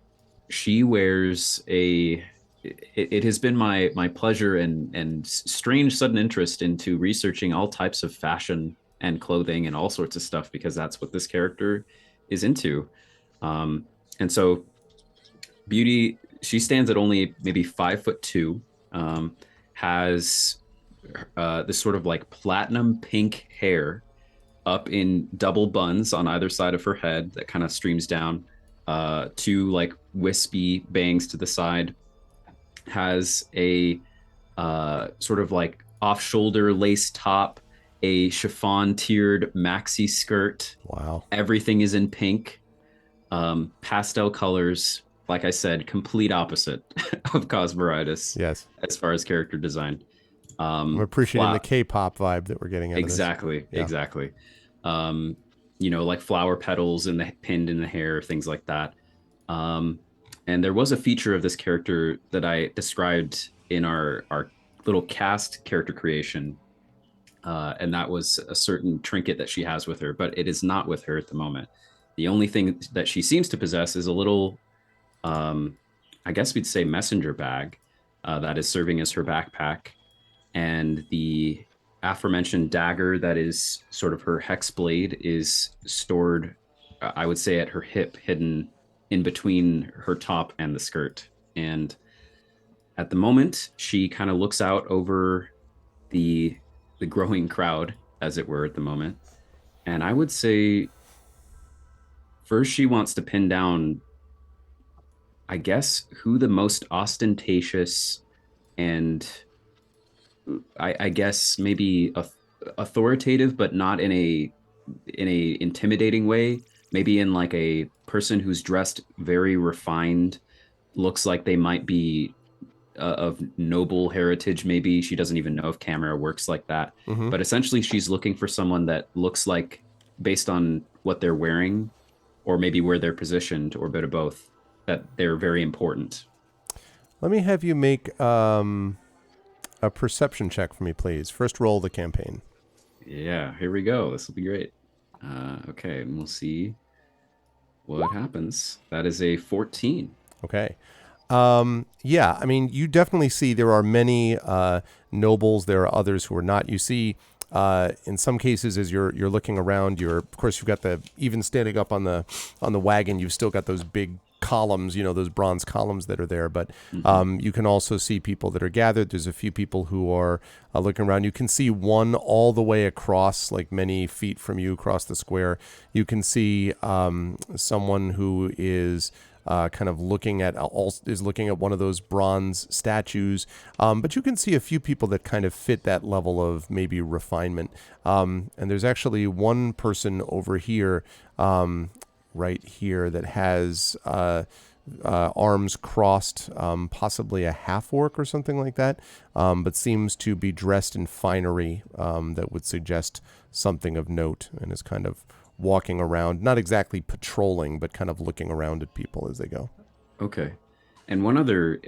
she wears it has been my pleasure and strange sudden interest into researching all types of fashion and clothing and all sorts of stuff, because that's what this character is into. And so beauty, she stands at only maybe 5'2", has this sort of like platinum pink hair up in double buns on either side of her head that kind of streams down, two like wispy bangs to the side, has a sort of like off-shoulder lace top, a chiffon tiered maxi skirt. Wow. Everything is in pink, pastel colors. Like I said, complete opposite of Cosmeritis Yes. as far as character design. I'm appreciating fla- the K-pop vibe that we're getting out exactly, of this. Yeah. exactly. You know, like flower petals and the pinned in the hair, things like that. And there was a feature of this character that I described in our little cast character creation, and that was a certain trinket that she has with her, but it is not with her at the moment. The only thing that she seems to possess is a little, I guess we'd say, messenger bag that is serving as her backpack, and the aforementioned dagger that is sort of her hex blade is stored, I would say, at her hip, hidden in between her top and the skirt. And at the moment, she kind of looks out over the growing crowd, as it were, at the moment. And I would say first she wants to pin down, I guess, who the most ostentatious and I guess maybe authoritative, but not in a intimidating way. Maybe in like a person who's dressed very refined, looks like they might be of noble heritage. Maybe she doesn't even know if camera works like that. Mhm. But essentially, she's looking for someone that looks like, based on what they're wearing, or maybe where they're positioned, or a bit of both, that they're very important. Let me have you make a perception check for me, please. First roll the campaign. Yeah, here we go. This will be great. Okay, and we'll see what happens. That is a 14. Okay. Yeah, I mean, you definitely see there are many nobles. There are others who are not. You see, in some cases, as you're looking around, of course, you've got even standing up on the wagon, you've still got those big columns, those bronze columns that are there. But you can also see people that are gathered. There's a few people who are looking around. You can see one all the way across, like many feet from you across the square. You can see someone who is kind of looking at one of those bronze statues. But you can see a few people that kind of fit that level of maybe refinement. And there's actually one person over here, right here, that has arms crossed, possibly a half-orc or something like that, but seems to be dressed in finery that would suggest something of note, and is kind of walking around, not exactly patrolling, but kind of looking around at people as they go. Okay. And one other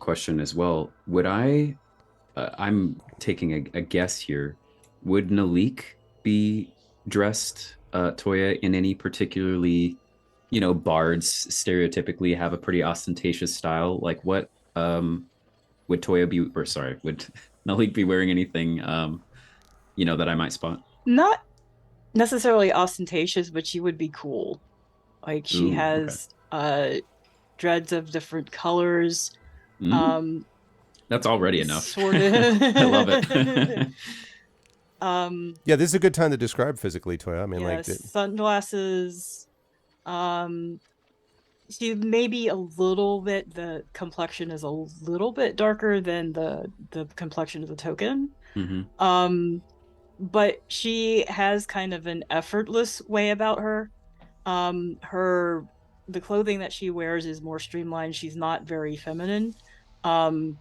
question as well. Would I'm taking a guess here, would Nalik be dressed, Toya, in any particularly, bards stereotypically have a pretty ostentatious style? Like what would Toya be, or sorry, would Nalik be wearing anything, that I might spot? Not necessarily ostentatious, but she would be cool. Like she Ooh, has dreads of different colors. Mm. That's already enough. Sort of. I love it. Yeah, this is a good time to describe physically, Toya. I mean, yeah, like, sunglasses. She maybe a little bit. The complexion is a little bit darker than the complexion of the token. Hmm. But she has kind of an effortless way about her. Her the clothing that she wears is more streamlined. She's not very feminine. Um,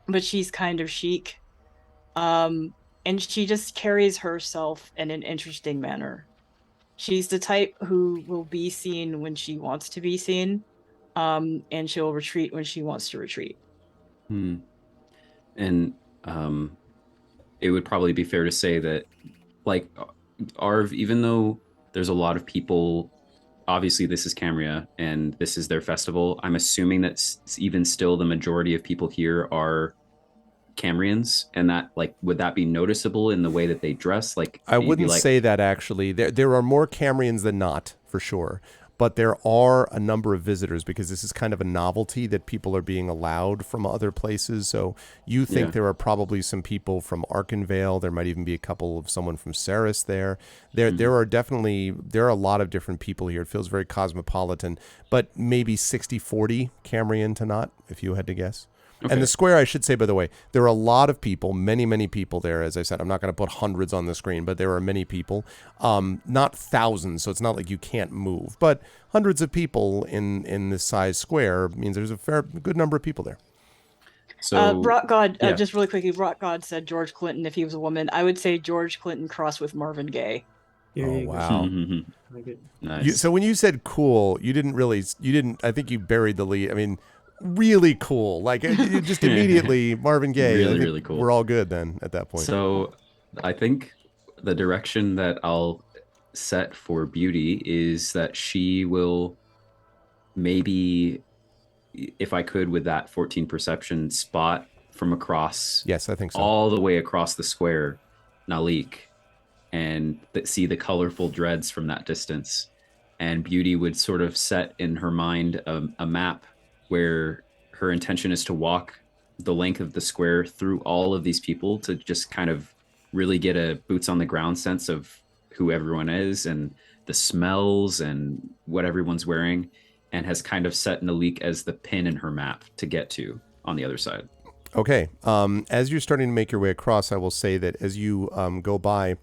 but she's kind of chic. And she just carries herself in an interesting manner. She's the type who will be seen when she wants to be seen, and she'll retreat when she wants to retreat. Hmm. And it would probably be fair to say that, like, Arv, even though there's a lot of people, obviously this is Camria and this is their festival, I'm assuming that even still the majority of people here are Camrians, and that, like, would that be noticeable in the way that they dress? Like, I you'd be wouldn't like, say that actually. There are more Camrians than not, for sure. But there are a number of visitors because this is kind of a novelty that people are being allowed from other places. So you think Yeah. there are probably some people from Arkenvale. There might even be a couple of someone from Ceres there. There are a lot of different people here. It feels very cosmopolitan, but maybe 60-40 Camrian to not, if you had to guess. Okay. And the square, I should say, by the way, there are a lot of people, many, many people there. As I said, I'm not going to put hundreds on the screen, but there are many people. Not thousands, so it's not like you can't move. But hundreds of people in this size square means there's a good number of people there. So Rock God, yeah. just really quickly, Rock God said George Clinton if he was a woman. I would say George Clinton crossed with Marvin Gaye. There Oh, you go. wow. Very good. Nice. So when you said cool, you didn't, I think you buried the lead. I mean, really cool. Like, you just immediately, Marvin Gaye. Really, I think really cool. We're all good then at that point. So I think the direction that I'll set for Beauty is that she will maybe, if I could, with that 14 perception, spot from across, Yes, I think so. all the way across the square, Nalik, and see the colorful dreads from that distance. And Beauty would sort of set in her mind a map where her intention is to walk the length of the square through all of these people to just kind of really get a boots on the ground sense of who everyone is and the smells and what everyone's wearing, and has kind of set Nalik as the pin in her map to get to on the other side. Okay. As you're starting to make your way across, I will say that as you go by,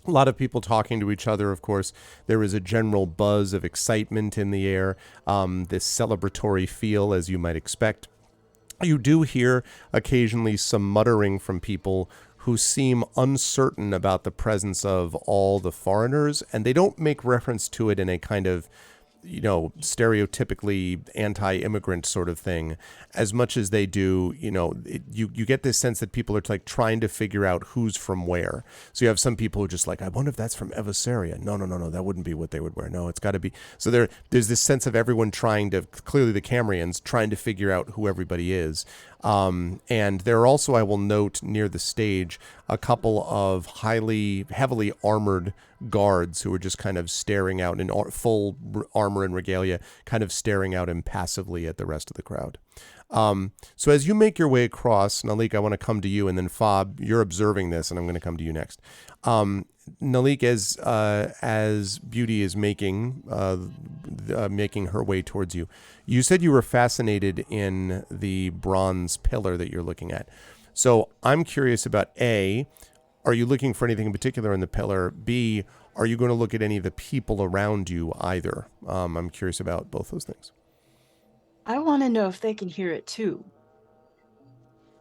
a lot of people talking to each other, of course. There is a general buzz of excitement in the air, this celebratory feel, as you might expect. You do hear occasionally some muttering from people who seem uncertain about the presence of all the foreigners, and they don't make reference to it in a kind of, stereotypically anti-immigrant sort of thing, as much as they do, you get this sense that people are like trying to figure out who's from where. So you have some people who are just like, I wonder if that's from Evasaria. No, that wouldn't be what they would wear. No, it's got to be. So there's this sense of everyone trying to, clearly the Camrians, trying to figure out who everybody is. And there are also, I will note, near the stage, a couple of heavily armored guards who are just kind of staring out in full armor and regalia, kind of staring out impassively at the rest of the crowd. So as you make your way across, Nalik, I want to come to you, and then Fob, you're observing this, and I'm going to come to you next. Nalik, as Beauty is making her way towards you, you said you were fascinated in the bronze pillar that you're looking at. So I'm curious about A, are you looking for anything in particular in the pillar? B, are you going to look at any of the people around you either? I'm curious about both those things. I want to know if they can hear it too.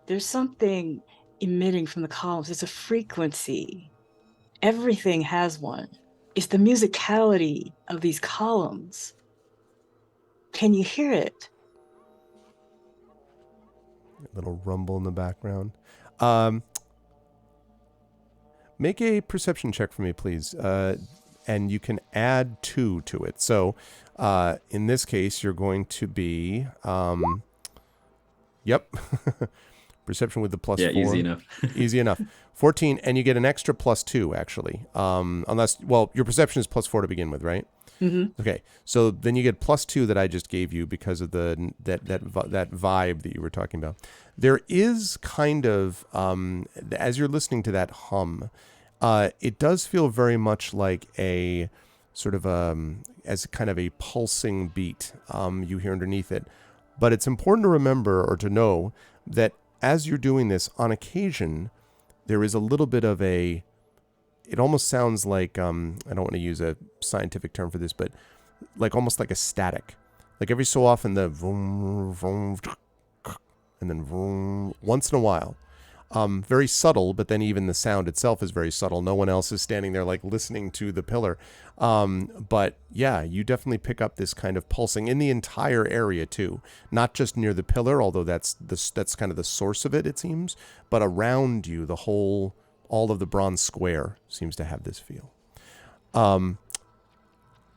There's something emitting from the columns. It's a frequency. Everything has one. It's the musicality of these columns. Can you hear it? A little rumble in the background. Make a perception check for me, please. And you can add 2 to it. So in this case, you're going to be... Yep. Perception with the plus Yeah, 4. easy enough. Easy enough. 14, and you get an extra plus 2, actually. Unless, well, your perception is plus 4 to begin with, right? Mm-hmm. Okay, so then you get plus 2 that I just gave you because of that vibe that you were talking about. There is kind of, as you're listening to that hum, it does feel very much like a sort of as kind of a pulsing beat you hear underneath it. But it's important to remember or to know that as you're doing this, on occasion, there is a little bit of it almost sounds like, I don't want to use a scientific term for this, but like almost like a static. Like every so often the vroom, vroom, and then vroom, once in a while. Very subtle, but then even the sound itself is very subtle. No one else is standing there like listening to the pillar. But yeah, you definitely pick up this kind of pulsing in the entire area too. Not just near the pillar, although that's kind of the source of it seems, but around you, all of the bronze square seems to have this feel. So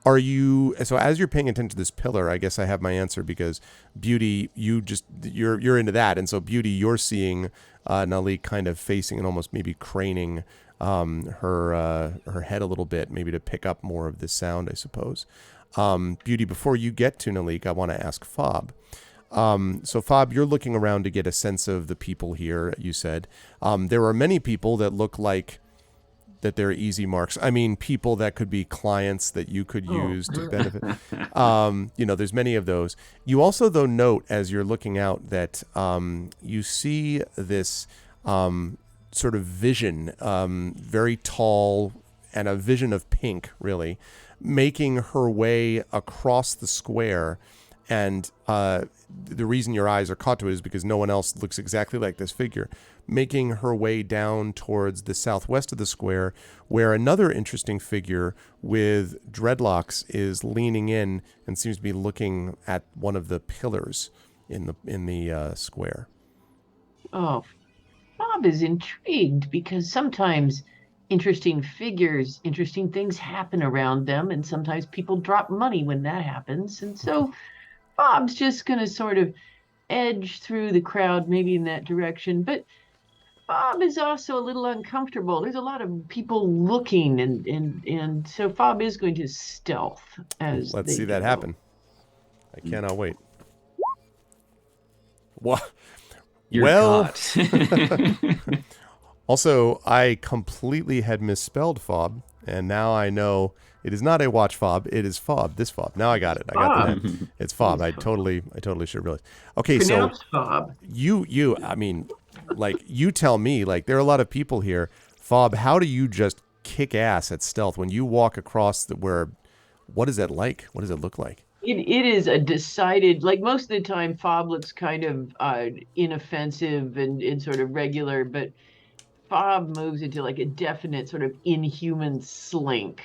as you're paying attention to this pillar, I guess I have my answer, because Beauty, you're into that. And so Beauty, you're seeing Nalik kind of facing and almost maybe craning her head a little bit, maybe to pick up more of this sound, I suppose. Beauty, before you get to Nalik, I want to ask Fob. So Fob, you're looking around to get a sense of the people here, you said. There are many people that look like that they're easy marks. I mean, people that could be clients that you could use to benefit. There's many of those. You also, though, note as you're looking out that you see this sort of vision, very tall, and a vision of pink, really, making her way across the square. And the reason your eyes are caught to it is because no one else looks exactly like this figure, making her way down towards the southwest of the square, where another interesting figure with dreadlocks is leaning in and seems to be looking at one of the pillars in the square. Oh, Bob is intrigued because sometimes interesting things happen around them, and sometimes people drop money when that happens. And so Bob's just going to sort of edge through the crowd, maybe in that direction. But Bob is also a little uncomfortable. There's a lot of people looking, and so Bob is going to stealth as Let's they see that go. happen. I cannot wait. What? You're Well, caught. Also, I completely had misspelled fob, and now I know it is not a watch fob. It is fob. This fob. Now I got it. I got the name. It's fob. I totally should have realized. Okay, Pronounced so Bob. I mean, like, you tell me. Like, there are a lot of people here. Fob, how do you just kick ass at stealth when you walk across what is that like? What does it look like? It is a decided, like most of the time, Fob looks kind of inoffensive and sort of regular, but Fob moves into like a definite sort of inhuman slink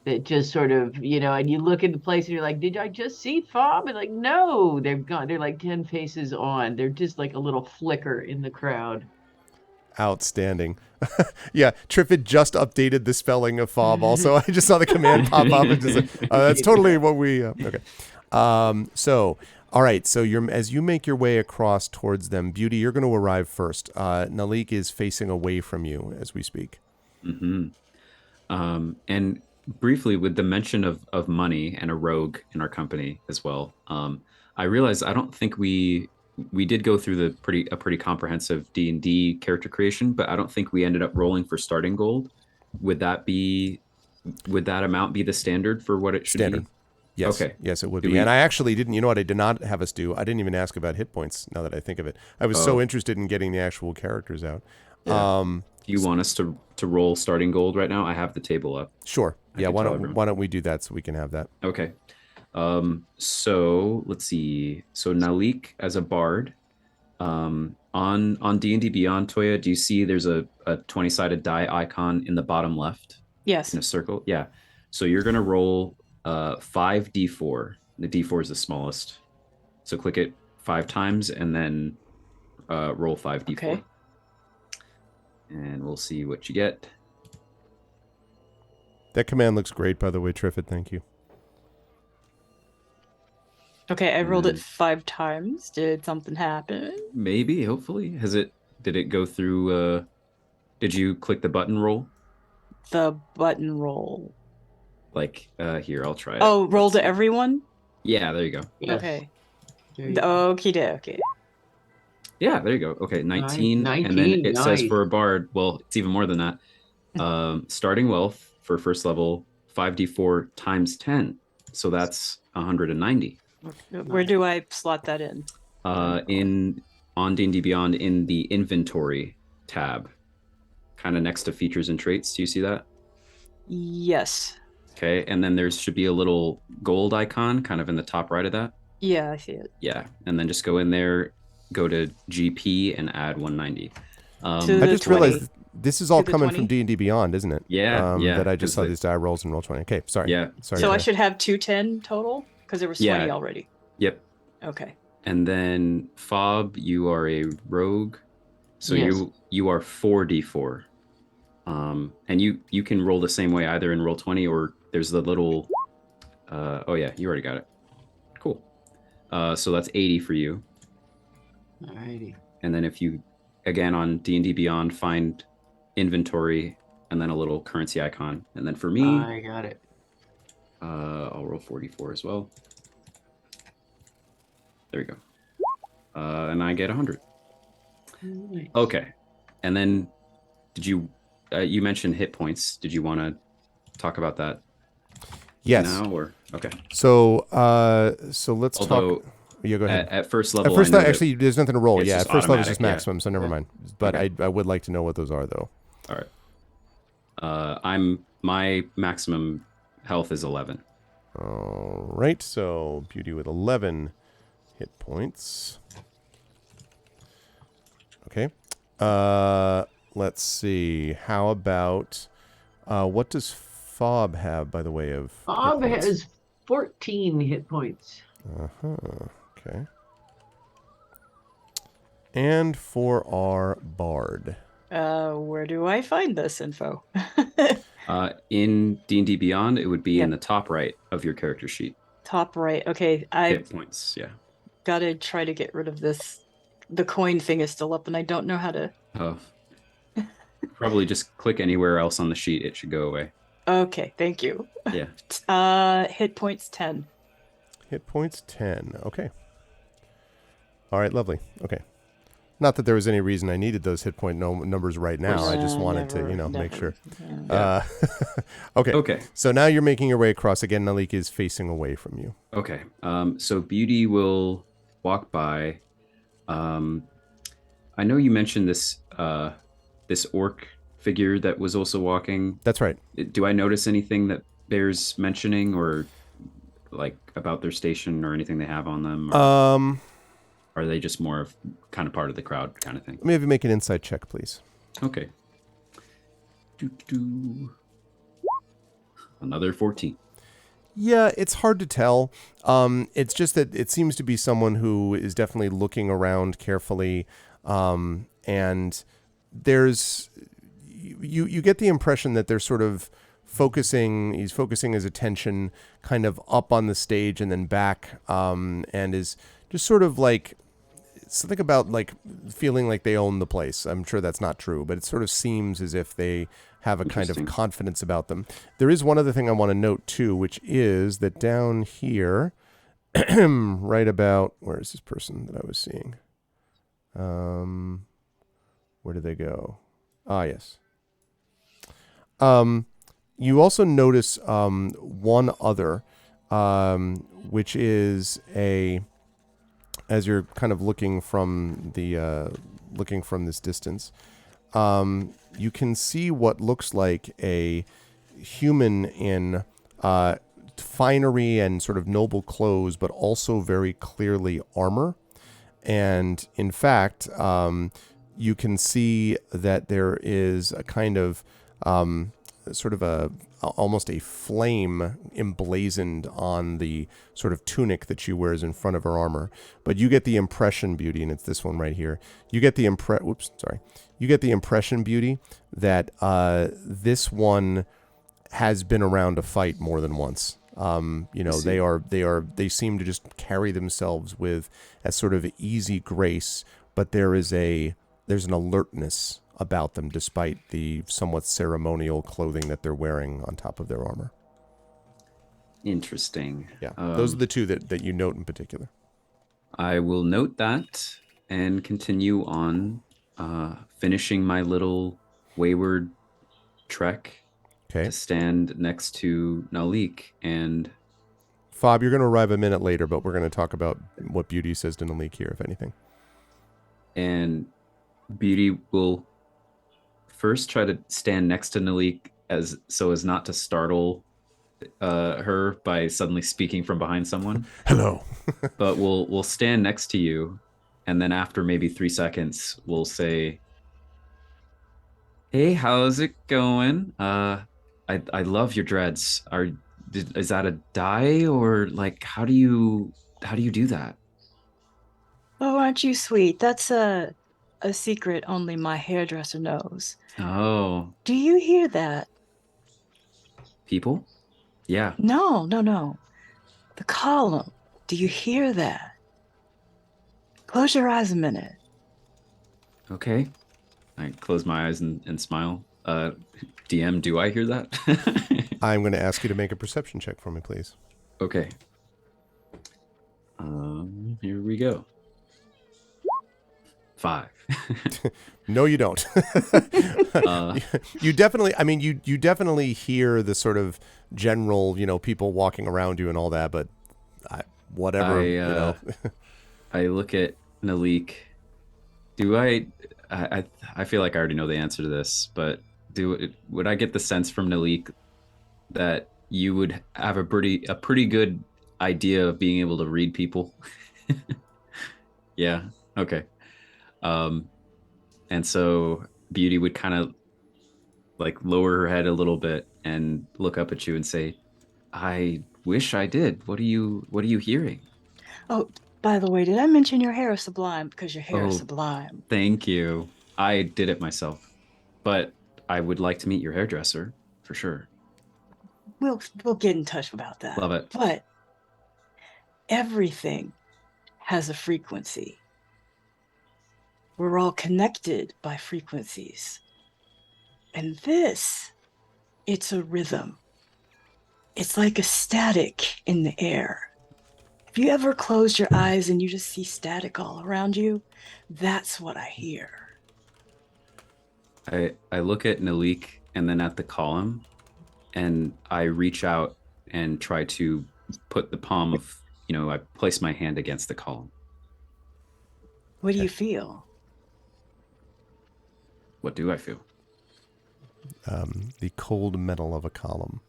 that just sort of, and you look at the place and you're like, did I just see Fob? And like, no, they're gone. They're like 10 faces on. They're just like a little flicker in the crowd. Outstanding. Yeah, Triffid just updated the spelling of fob also. I just saw the command pop up and just that's totally what we okay. So all right, so as you make your way across towards them, Beauty, you're going to arrive first. Nalik is facing away from you as we speak. Mm-hmm. And briefly, with the mention of money and a rogue in our company as well, I realized I don't think we did go through a pretty comprehensive D&D character creation, but I don't think we ended up rolling for starting gold. Would that amount be the standard for what it should Standard. be? Yes. Okay. Yes, it would be. And I actually didn't, you know what I did not have us do? I didn't even ask about hit points now that I think of it. I was so interested in getting the actual characters out. Yeah. Do you want us to roll starting gold right now? I have the table up. Sure. Yeah, why everyone. don't we do that so we can have that? Okay. So let's see. So Nalik as a bard, on D&D Beyond, Toya, do you see there's a 20-sided die icon in the bottom left Yes. in a circle? Yeah. So you're gonna roll 5d4. The d4 is the smallest. So click it 5 times and then roll 5d4. Okay. And we'll see what you get. That command looks great, by the way, Triffid. Thank you. Okay, I rolled it 5 times. Did something happen? Maybe, hopefully. Has it Did it go through? Did you click the button roll? The button roll. Like here, I'll try it. Oh, roll Let's to see. everyone? Yeah, there you go. Yes. Okay. There you go. Okie dokie. Yeah, there you go. Okay, 19. And then 19, it says nice. for a bard, well, it's even more than that. Starting wealth for first level, 5d4 times 10. So that's 190. Where do I slot that in? On D&D Beyond in the inventory tab, kind of next to features and traits. Do you see that? Yes. Okay, and then there should be a little gold icon kind of in the top right of that. Yeah, I see it. Yeah, and then just go in there, go to GP and add 190. To I the just 20. realized this is all To the coming 20? from D&D Beyond, isn't it? Yeah, yeah, That I just 'cause saw the- these die rolls and roll 20. Okay, sorry. Yeah. Sorry. So I Sarah. should have 210 total? Because there was 20 Yeah. already. Yep. Okay. And then Fob, you are a rogue, so Yes. you are 4d4. And you can roll the same way either in roll 20 or there's the little. Oh yeah, you already got it. Cool. So that's 80 for you. Alrighty. And then if you, again on D&D Beyond, find inventory and then a little currency icon. And then for me, I got it. I'll roll 44 as well. There we go. And I get 100. Nice. Okay. And then did you, you mentioned hit points. Did you want to talk about that Yes. now or? Okay. So let's Although talk. Yeah, go ahead. at first level, At first, I know that- actually, there's nothing to roll. it's Yeah, just at first level is just automatic, yeah. maximum, so never mind. But Okay. I would like to know what those are, though. All right. My maximum health is 11. All right, so beauty with 11 hit points. Okay. Let's see. How about what does Fob have by the way of? hit Bob points? has 14 hit points. Okay. And for our bard. Where do I find this info? In D&D Beyond, it would be in Yep. the top right of your character sheet. Top right. Okay, I Hit points, yeah. gotta try to get rid of this. The coin thing is still up, and I don't know how to. Oh. Probably just click anywhere else on the sheet. It should go away. Okay, thank you. Yeah. Hit points 10. Hit points 10. Okay. All right, lovely. Okay. Not that there was any reason I needed those hit point numbers right now. I just wanted to, make sure. Yeah. Okay. Okay. So now you're making your way across. Again, Nalik is facing away from you. Okay. So Beauty will walk by. I know you mentioned this this orc figure that was also walking. That's right. Do I notice anything that bears mentioning, or like about their station or anything they have on them? Or are they just more of kind of part of the crowd kind of thing? Let me have you make an insight check, please. Okay. Another 14. Yeah, it's hard to tell. It's just that it seems to be someone who is definitely looking around carefully, and there's you get the impression that they're sort of focusing. He's focusing his attention kind of up on the stage and then back, and is just sort of like something about like feeling like they own the place. I'm sure that's not true, but it sort of seems as if they have a kind of Interesting. confidence about them. There is one other thing I want to note too, which is that down here, right about, where is this person that I was seeing? Where did they go? Ah, yes. You also notice one other, which is as you're kind of looking from this distance, you can see what looks like a human in finery and sort of noble clothes, but also very clearly armor. And in fact, you can see that there is a kind of sort of almost a flame emblazoned on the sort of tunic that she wears in front of her armor. But you get the impression, Beauty, and it's this one right here. You get the You get the impression, Beauty, that this one has been around a fight more than once. They seem to just carry themselves with a sort of easy grace, but there is a there's an alertness about them despite the somewhat ceremonial clothing that they're wearing on top of their armor. Interesting. Yeah, those are the two that you note in particular. I will note that and continue on finishing my little wayward trek Okay. to stand next to Nalik. And Fob, you're going to arrive a minute later, but we're going to talk about what Beauty says to Nalik here, if anything. and Beauty will first try to stand next to Nalik as not to startle her by suddenly speaking from behind someone. Hello. But we'll stand next to you, and then after maybe 3 seconds, we'll say, "Hey, how's it going? I love your dreads. Is that a dye, or like how do you do that?" Oh, aren't you sweet? That's a secret only my hairdresser knows. Oh, Do you hear that? people? Yeah. No. The column. Do you hear that? Close your eyes a minute. Okay. I close my eyes and smile. DM, do I hear that? I'm going to ask you to make a perception check for me, please. Okay. Here we go. 5. No, you don't. You definitely, I mean, you definitely hear the sort of general, people walking around you and all that, but whatever, I look at Nalik. I feel like I already know the answer to this, but would I get the sense from Nalik that you would have a pretty good idea of being able to read people? Yeah. Okay. And so Beauty would kind of like lower her head a little bit and look up at you and say, "I wish I did. What are you hearing?" Oh, by the way, did I mention your hair is sublime? Because your hair is Oh. sublime. Thank you. I did it myself, but I would like to meet your hairdresser for sure. We'll get in touch about that. Love it. But everything has a frequency. We're all connected by frequencies. And this, it's a rhythm. It's like a static in the air. If you ever close your eyes and you just see static all around you, that's what I hear. I look at Nalik and then at the column, and I reach out and try to put the palm of, I place my hand against the column. What do you feel? What do I feel? The cold metal of a column.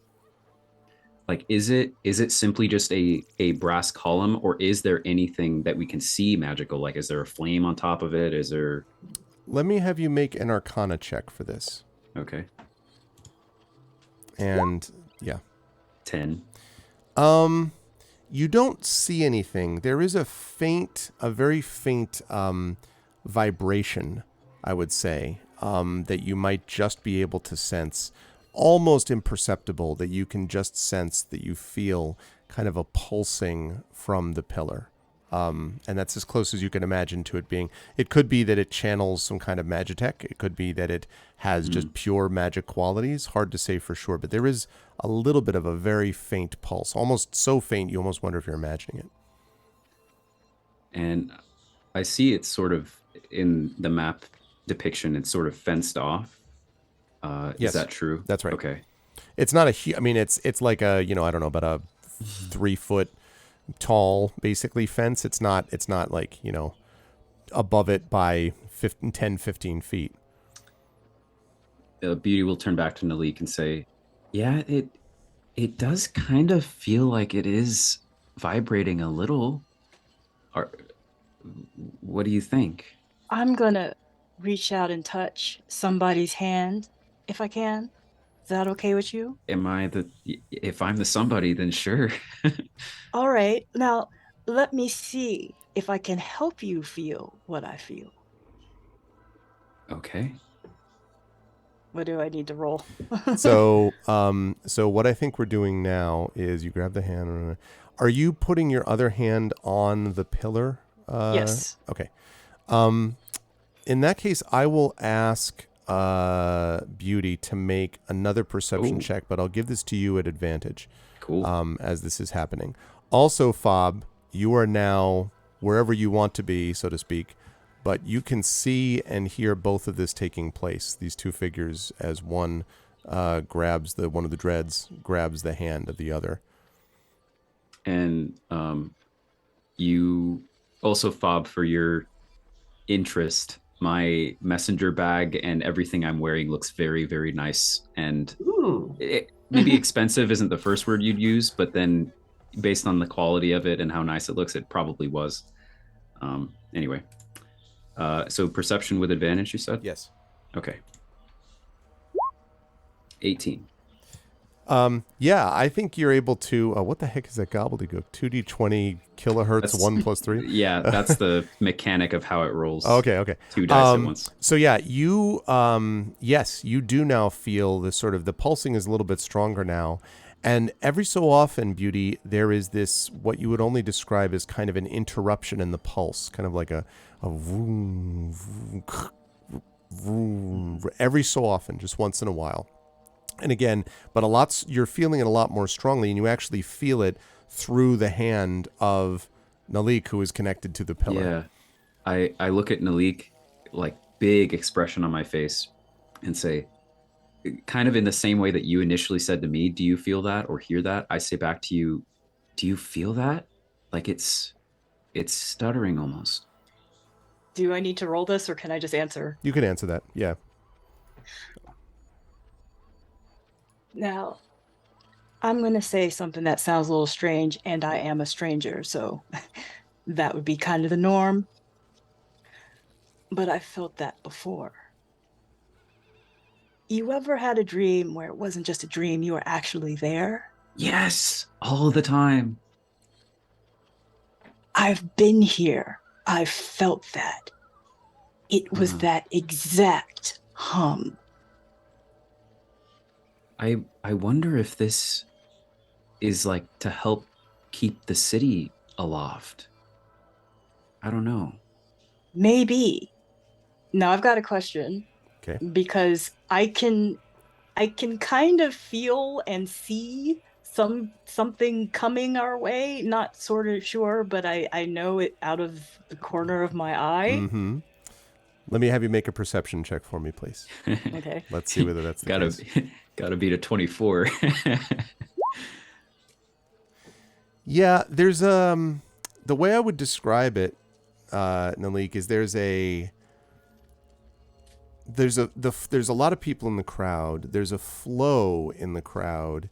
Like, is it simply just a brass column, or is there anything that we can see magical? Like, is there a flame on top of it? Is there... Let me have you make an Arcana check for this. Okay. And, yeah. 10. You don't see anything. There is a very faint vibration, I would say, that you might just be able to sense, almost imperceptible, that you can just sense, that you feel kind of a pulsing from the pillar. And that's as close as you can imagine to it being. It could be that it channels some kind of magitech. It could be that it has just pure magic qualities. Hard to say for sure, but there is a little bit of a very faint pulse, almost so faint you almost wonder if you're imagining it. And I see it's sort of in the map depiction, it's sort of fenced off. Yes, is that true? That's right. Okay. It's not it's like a, I don't know, about a 3-foot tall, basically, fence. It's not like, above it by 10, 15 feet. Beauty will turn back to Nalik and say, "Yeah, it does kind of feel like it is vibrating a little. What do you think?" I'm gonna reach out and touch somebody's hand if I can. Is that okay with you? If I'm the somebody, then sure. All right. Now, let me see if I can help you feel what I feel. Okay. What do I need to roll? So what I think we're doing now is you grab the hand. Are you putting your other hand on the pillar? Yes. Okay. In that case, I will ask Beauty to make another perception Ooh. check, but I'll give this to you at advantage Cool. as this is happening. Also, Fob, you are now wherever you want to be, so to speak, but you can see and hear both of this taking place. These two figures, as one grabs one of the dreads, grabs the hand of the other. And you also, Fob, for your interest, my messenger bag and everything I'm wearing looks very, very nice. And Ooh. maybe expensive isn't the first word you'd use, but then based on the quality of it and how nice it looks, it probably was. Anyway, so perception with advantage, you said? Yes. Okay. 18. Yeah, I think you're able to. What the heck is that gobbledygook? 2d20 kilohertz, That's- 1 plus 3? Yeah, that's the mechanic of how it rolls. Okay. 2 dice at once. So yeah, you yes, you do now feel the sort of the pulsing is a little bit stronger now. And every so often, Beauty, there is this what you would only describe as kind of an interruption in the pulse, kind of like a vroom, vroom, vroom, every so often, just once in a while. And again, but you're feeling it a lot more strongly, and you actually feel it through the hand of Nalik, who is connected to the pillar. Yeah. I look at Nalik, like big expression on my face, and say, kind of in the same way that you initially said to me, do you feel that or hear that? I say back to you, do you feel that? Like it's stuttering almost. Do I need to roll this or can I just answer? You can answer that. Yeah. Now, I'm going to say something that sounds a little strange, and I am a stranger, so that would be kind of the norm. But I felt that before. You ever had a dream where it wasn't just a dream, you were actually there? Yes, all the time. I've been here. I've felt that. It was that exact hum. I wonder if this is like to help keep the city aloft. I don't know. Maybe. Now I've got a question. Okay. Because I can kind of feel and see something coming our way. Not sort of sure, but I know it out of the corner of my eye. Mm-hmm. Let me have you make a perception check for me, please. Okay. Let's see whether that's the case. Gotta beat a 24. Yeah, there's the way I would describe it, Nalik, is there's a lot of people in the crowd. There's a flow in the crowd,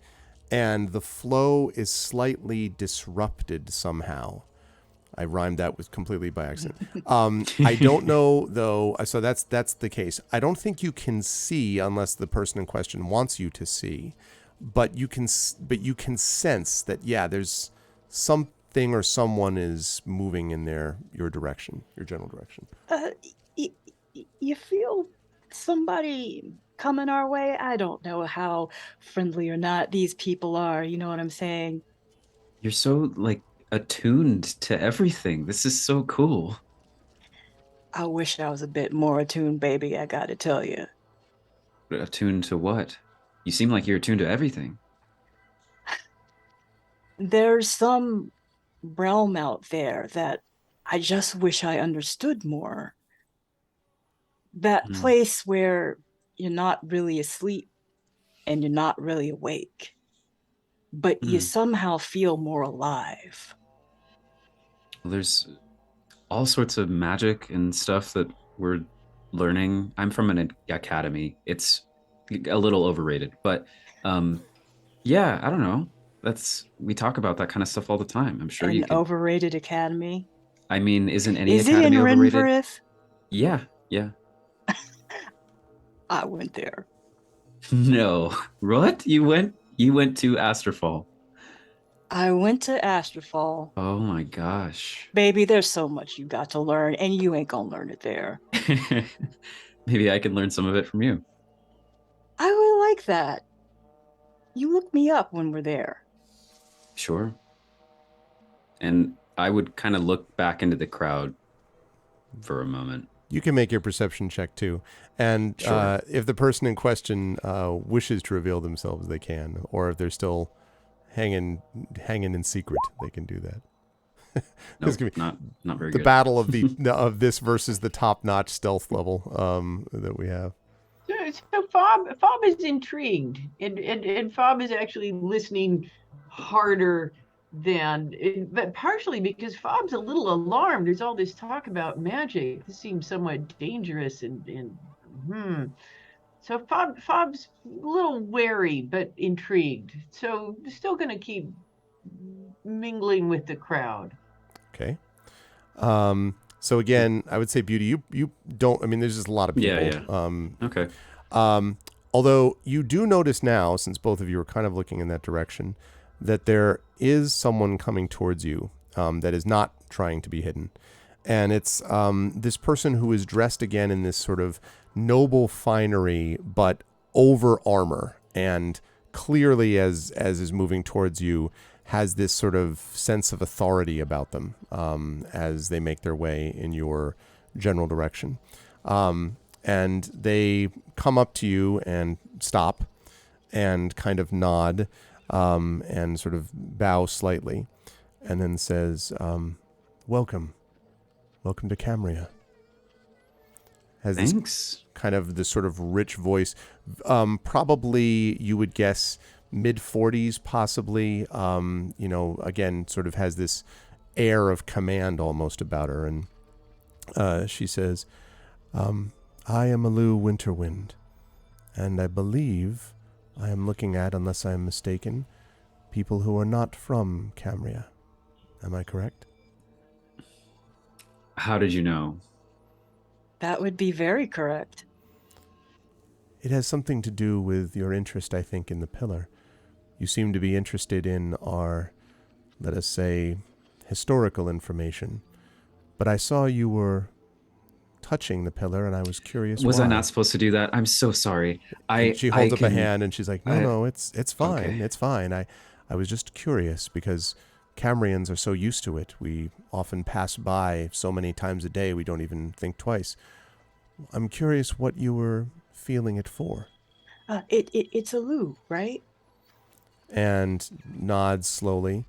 and the flow is slightly disrupted somehow. I rhymed that with completely by accident. I don't know though. So that's the case. I don't think you can see unless the person in question wants you to see, but you can sense that there's something or someone is moving in your direction, your general direction. You feel somebody coming our way? I don't know how friendly or not these people are. You know what I'm saying? You're so like attuned to everything. This is so cool. I wish I was a bit more attuned, baby. I gotta tell you. Attuned to what? You seem like you're attuned to everything. There's some realm out there that I just wish I understood more. That place where you're not really asleep and you're not really awake, but you somehow feel more alive. Well, there's all sorts of magic and stuff that we're learning. I'm from an academy. It's a little overrated, but yeah, I don't know. We talk about that kind of stuff all the time. I'm sure An you can. overrated academy. I mean, isn't any Is it academy in overrated? Renvarith? Yeah. I went there. No. What? You went to Astrofall. I went to Astrofall. Oh my gosh. Baby, there's so much you got to learn, and you ain't gonna learn it there. Maybe I can learn some of it from you. I would like that. You look me up when we're there. Sure. And I would kind of look back into the crowd for a moment You can make your perception check too. And Sure. if the person in question wishes to reveal themselves, they can. Or if they're still hanging in secret, they can do that. No, This could be not very the good. battle of the of this versus the top-notch stealth level that we have. So Fob is intrigued, and Fob is actually listening harder but partially because Fob's a little alarmed. There's all this talk about magic. This seems somewhat dangerous, and so Fob's a little wary but intrigued. So still going to keep mingling with the crowd. Okay. So again, I would say, Beauty, you don't. I mean, there's just a lot of people. Yeah. Okay. Although you do notice now, since both of you are kind of looking in that direction, that there is someone coming towards you that is not trying to be hidden. And it's this person who is dressed again in this sort of noble finery, but over armor. And clearly, as is moving towards you, has this sort of sense of authority about them as they make their way in your general direction. And they come up to you and stop and kind of nod and sort of bow slightly, and then says, welcome to Camria. Has this Thanks. kind of this sort of rich voice, probably you would guess mid-40s, possibly, again, sort of has this air of command almost about her. And she says, I am Alu Winterwind, and I believe I am looking at, unless I am mistaken, people who are not from Camria. Am I correct? How did you know? That would be very correct. It has something to do with your interest, I think, in the pillar. You seem to be interested in our, let us say, historical information. But I saw you were touching the pillar, and I was curious Was why. I not supposed to do that? I'm so sorry. And she holds up a can- hand, and she's like, no, it's fine. Okay. It's fine. I was just curious because Camrians are so used to it. We often pass by so many times a day we don't even think twice. I'm curious what you were feeling it for. It's Alu, right? And nods slowly.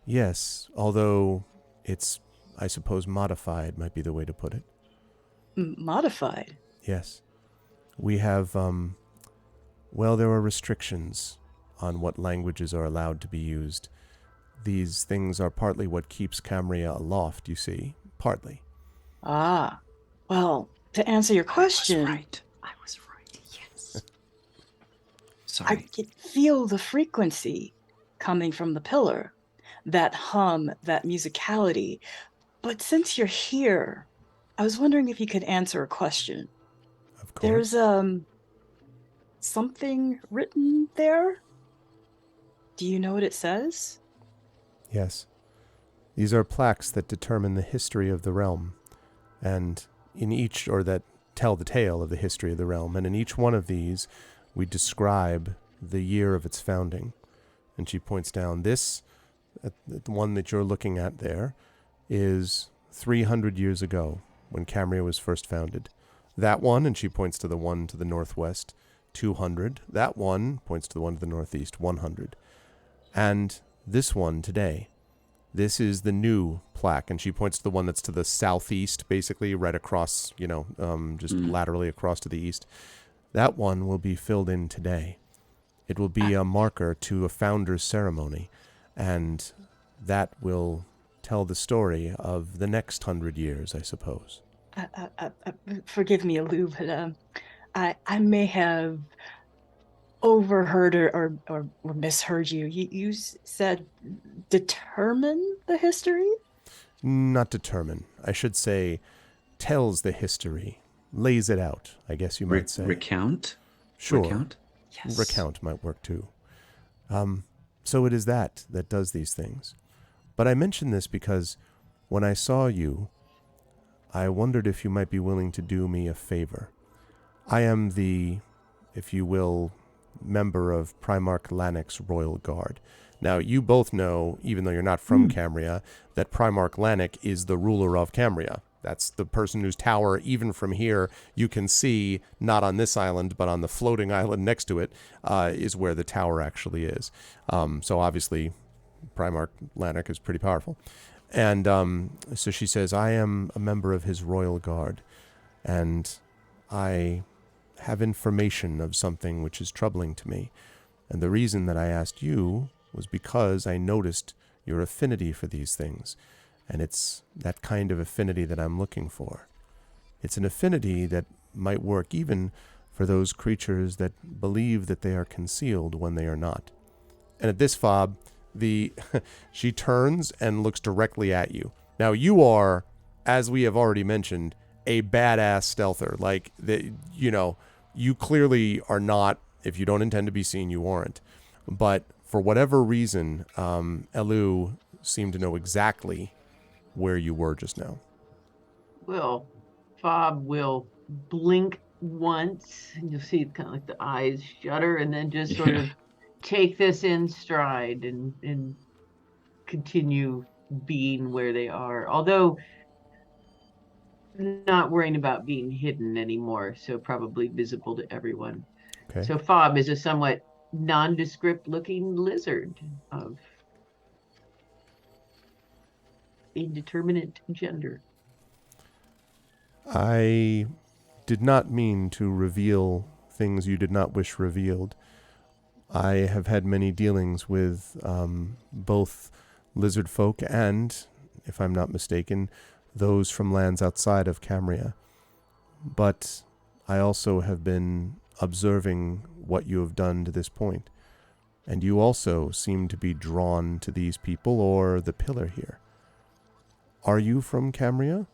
Yes, although it's, I suppose, modified might be the way to put it. Modified. Yes. We have, there are restrictions on what languages are allowed to be used. These things are partly what keeps Camria aloft, you see. Partly. Ah, well, to answer your question, I was right. Yes. I Sorry. can feel the frequency coming from the pillar, that hum, that musicality. But since you're here, I was wondering if you could answer a question. Of course. There's something written there. Do you know what it says? Yes. These are plaques that determine the history of the realm, and in each, or that tell the tale of the history of the realm, and in each one of these, we describe the year of its founding. And she points down. This, the one that you're looking at there, is 300 years ago, when Camria was first founded. That one, and she points to the one to the northwest, 200. That one points to the one to the northeast, 100. And this one today, this is the new plaque, and she points to the one that's to the southeast, basically right across, just laterally across to the east. That one will be filled in today. It will be a marker to a founder's ceremony, and that will tell the story of the next 100 years, I suppose. Forgive me, Alu, but I may have overheard or misheard you. You said determine the history? Not determine. I should say tells the history, lays it out, I guess you might say. Recount? Sure. Recount? Yes. Recount might work too. So it is that does these things. But I mention this because when I saw you, I wondered if you might be willing to do me a favor. I am the, if you will, member of Primarch Lannick's Royal Guard. Now, you both know, even though you're not from Camria, that Primarch Lannick is the ruler of Camria. That's the person whose tower, even from here, you can see, not on this island, but on the floating island next to it, is where the tower actually is. So obviously, Primarch Lanark is pretty powerful. And so she says, I am a member of his royal guard, and I have information of something which is troubling to me. And the reason that I asked you was because I noticed your affinity for these things. And it's that kind of affinity that I'm looking for. It's an affinity that might work even for those creatures that believe that they are concealed when they are not. And at this fob, she turns and looks directly at you. Now you are, as we have already mentioned, a badass stealther. Like, you clearly are not, if you don't intend to be seen, you aren't. But for whatever reason, Elu seemed to know exactly where you were just now. Well, Fob will blink once, and you'll see kind of like the eyes shudder, and then just sort of take this in stride and continue being where they are. Although not worrying about being hidden anymore, so probably visible to everyone. Okay. So Fob is a somewhat nondescript looking lizard of indeterminate gender. I did not mean to reveal things you did not wish revealed. I have had many dealings with both lizard folk and, if I'm not mistaken, those from lands outside of Camria. But I also have been observing what you have done to this point. And you also seem to be drawn to these people or the pillar here. Are you from Camria?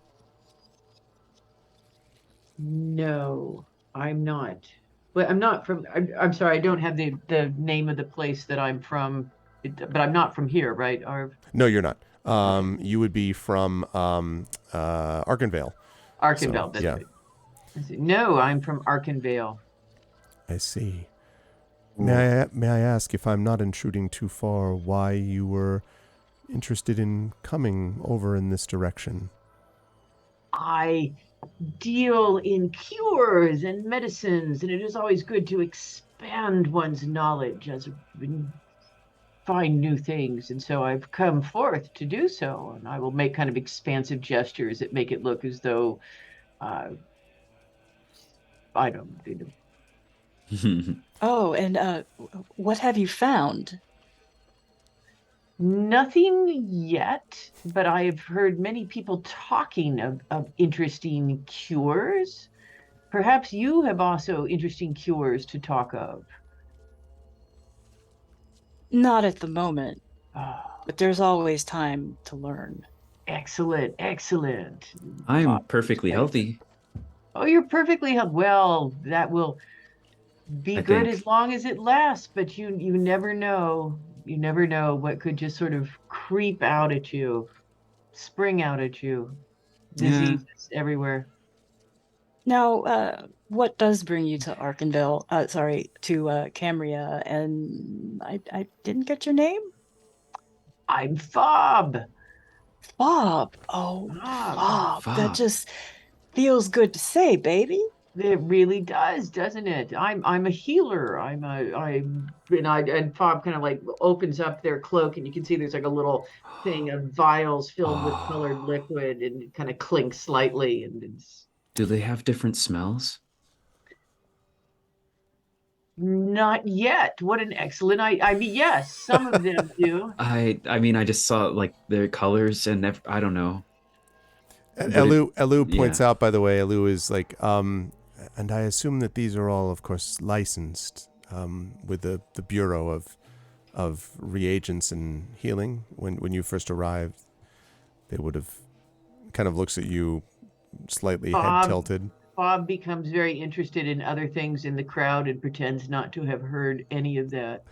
No, I'm not. But I'm not from. I'm sorry, I don't have the name of the place that I'm from. But I'm not from here, right? Arv? No, you're not. You would be from Arkenvale. Arkenvale, So, that's yeah. right. No, I'm from Arkenvale. I see. May I ask, if I'm not intruding too far, why you were interested in coming over in this direction? I deal in cures and medicines, and it is always good to expand one's knowledge as find new things. And so I've come forth to do so, and I will make kind of expansive gestures that make it look as though I don't know. Oh, and what have you found? Nothing yet, but I have heard many people talking of interesting cures. Perhaps you have also interesting cures to talk of. Not at the moment, Ah, but there's always time to learn. excellent, excellent. I'm perfectly healthy. Oh, you're perfectly healthy. Well, that will be I good think. as long as it lasts, but you never know. You never know what could just sort of creep out at you, spring out at you. Yeah. Diseases everywhere. Now, what does bring you to Arkenville? To Camria, and I didn't get your name? I'm Fob. Fob. Oh, Fob. Fob. That Fob. just feels good to say, baby. It really does, doesn't it? I'm a healer. And Fob kind of like opens up their cloak, and you can see there's like a little thing of vials filled with colored liquid, and it kind of clinks slightly, and it's Do they have different smells? not yet. What an excellent I mean, yes, some of them do. I mean, I just saw like their colors and I don't know. And But Elu points yeah. out, by the way, Elu is like, and I assume that these are all, of course, licensed with the Bureau of Reagents and Healing. When you first arrived, they would have kind of looks at you slightly head tilted. Bob becomes very interested in other things in the crowd and pretends not to have heard any of that.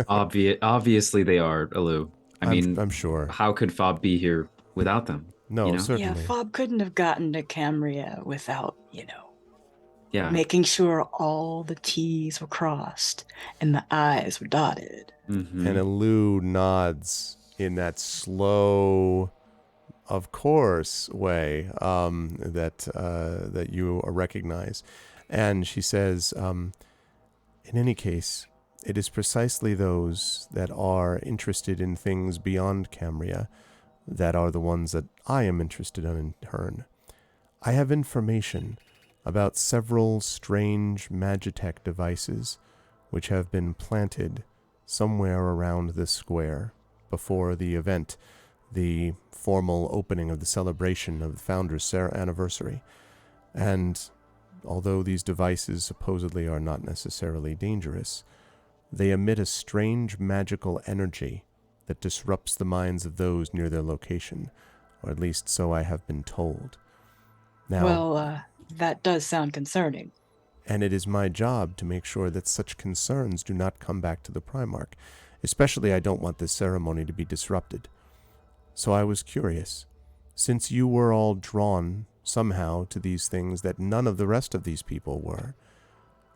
Obviously they are, Alu. I mean, I'm sure. how could Fob be here without them? No, you know? certainly. Yeah, Fob couldn't have gotten to Camria without, Yeah. making sure all the T's were crossed and the I's were dotted. Mhm. And Elu nods in that slow, of course, Wei, that you recognize. And she says, in any case, it is precisely those that are interested in things beyond Camria that are the ones that I am interested in turn. I have information about several strange Magitech devices which have been planted somewhere around this square before the event, the formal opening of the celebration of the founder's anniversary. And although these devices supposedly are not necessarily dangerous, they emit a strange magical energy that disrupts the minds of those near their location, or at least so I have been told. Now, Well, that does sound concerning. and it is my job to make sure that such concerns do not come back to the Primarch. Especially, I don't want this ceremony to be disrupted. So I was curious, since you were all drawn somehow to these things that none of the rest of these people were,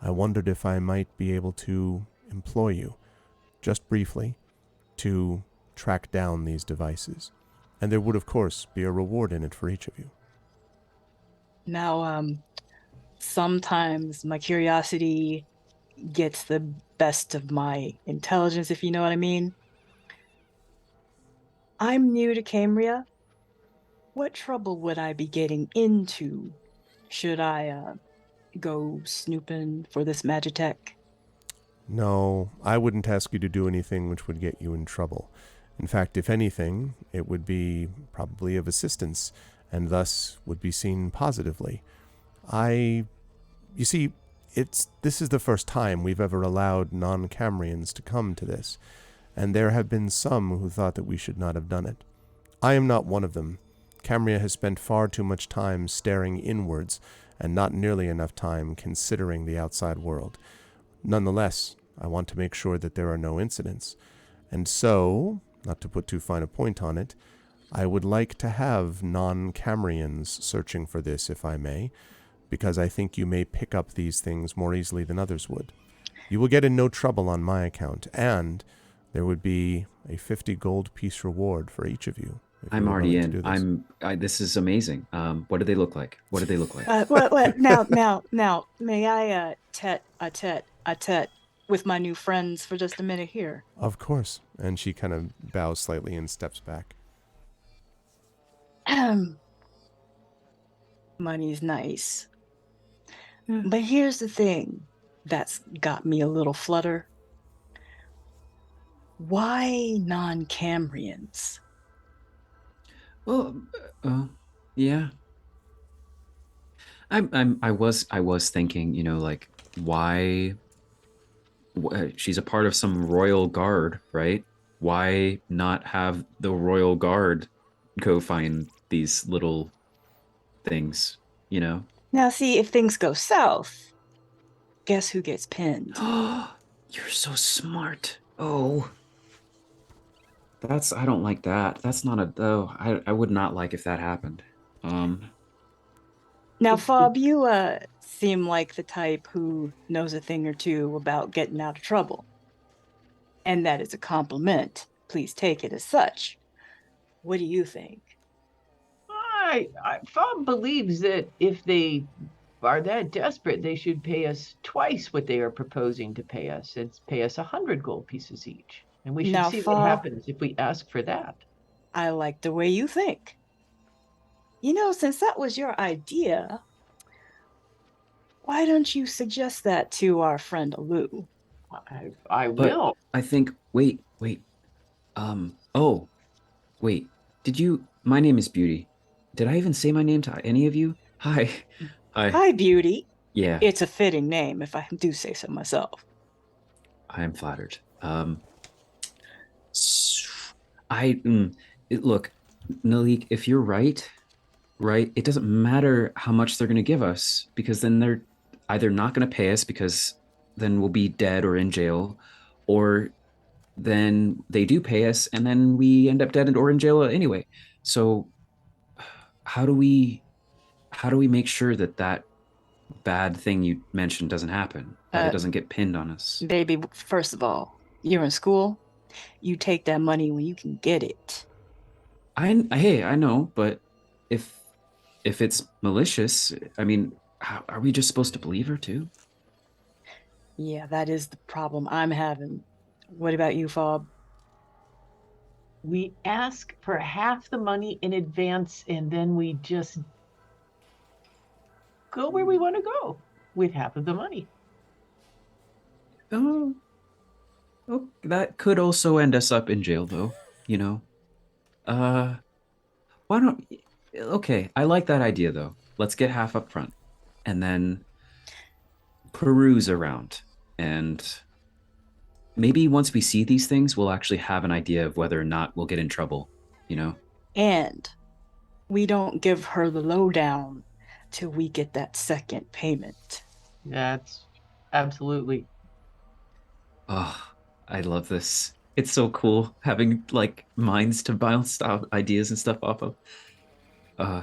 I wondered if I might be able to employ you, just briefly, to track down these devices. And there would, of course, be a reward in it for each of you. Now, sometimes my curiosity gets the best of my intelligence, if you know what I mean. I'm new to Camria. What trouble would I be getting into should I go snooping for this Magitech? No, I wouldn't ask you to do anything which would get you in trouble. In fact, if anything, it would be probably of assistance, and thus would be seen positively. You see, this is the first time we've ever allowed non-Camrians to come to this, and there have been some who thought that we should not have done it. I am not one of them. Camria has spent far too much time staring inwards, and not nearly enough time considering the outside world. Nonetheless, I want to make sure that there are no incidents. And so, not to put too fine a point on it, I would like to have non-Camrians searching for this, if I may, because I think you may pick up these things more easily than others would. You will get in no trouble on my account, and there would be a 50 gold piece reward for each of you. I'm already in. This is amazing. What do they look like? What do they look like? Now, may I tete with my new friends for just a minute here? Of course. And she kind of bows slightly and steps back. Money's nice. Hmm. But here's the thing that's got me a little flutter. Why non-Cambrians? Well, yeah. I was thinking, like why she's a part of some royal guard, right? Why not have the royal guard go find these little things, Now, see, if things go south, guess who gets pinned? You're so smart. Oh. I don't like that. That's not I would not like if that happened. Now, Fob, you seem like the type who knows a thing or two about getting out of trouble. And that is a compliment. Please take it as such. What do you think? Fob believes that if they are that desperate, they should pay us twice what they are proposing to pay us. It's pay us 100 gold pieces each. And we should Now, see Fob, what happens if we ask for that. I like the way you think. Since that was your idea, why don't you suggest that to our friend Alu? I But will. I think wait. Oh, wait. My name is Beauty. Did I even say my name to any of you? Hi. Hi, Beauty. Yeah. It's a fitting name, if I do say so myself. I am flattered. Look, Nalik, if you're right, it doesn't matter how much they're going to give us, because then they're either not going to pay us because then we'll be dead or in jail, or then they do pay us and then we end up dead or in jail anyway. So how do we make sure that bad thing you mentioned doesn't happen? That it doesn't get pinned on us? Baby, first of all, you're in school. You take that money when you can get it. Hey, I know, but if it's malicious, I mean, are we just supposed to believe her too? Yeah, that is the problem I'm having. What about you, Fob? We ask for half the money in advance and then we just go where we want to go with half of the money. Oh, oh, that could also end us up in jail, though. You know. Uh, why don't? Okay, I like that idea though. Let's get half up front, and then peruse around, and maybe once we see these things, we'll actually have an idea of whether or not we'll get in trouble. You know. And we don't give her the lowdown till we get that second payment. That's absolutely. Oh, I love this. It's so cool having like minds to bounce out ideas and stuff off of. Uh,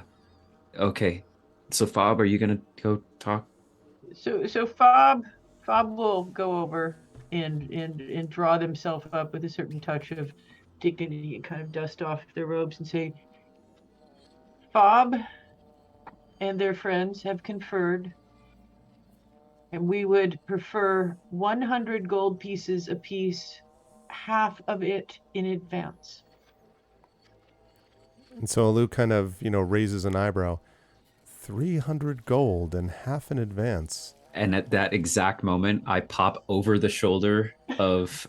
okay. So Fob, are you gonna go talk? So Fob will go over and draw themselves up with a certain touch of dignity and kind of dust off their robes and say, Fob and their friends have conferred, and we would prefer 100 gold pieces apiece, half of it in advance. And so Alou kind of, raises an eyebrow. 300 gold and half in advance. And at that exact moment, I pop over the shoulder of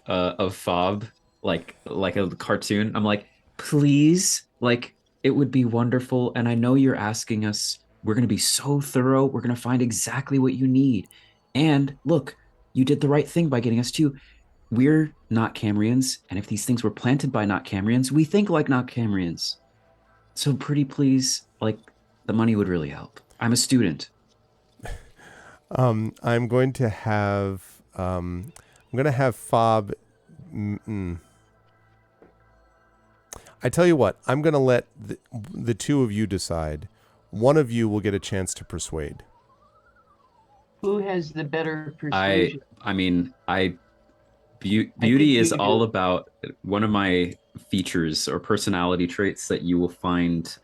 Fob like a cartoon. I'm like, please, like it would be wonderful. And I know you're asking us. We're gonna be so thorough. We're gonna find exactly what you need. And look, you did the right thing by getting us to. We're not Cambrians, and if these things were planted by not Cambrians, we think like not Cambrians. So pretty please, like the money would really help. I'm a student. I'm going to have Fob. I tell you what, I'm going to let the two of you decide. One of you will get a chance to persuade. Who has the better persuasion? Beauty is you all do. about one of my features or personality traits that you will find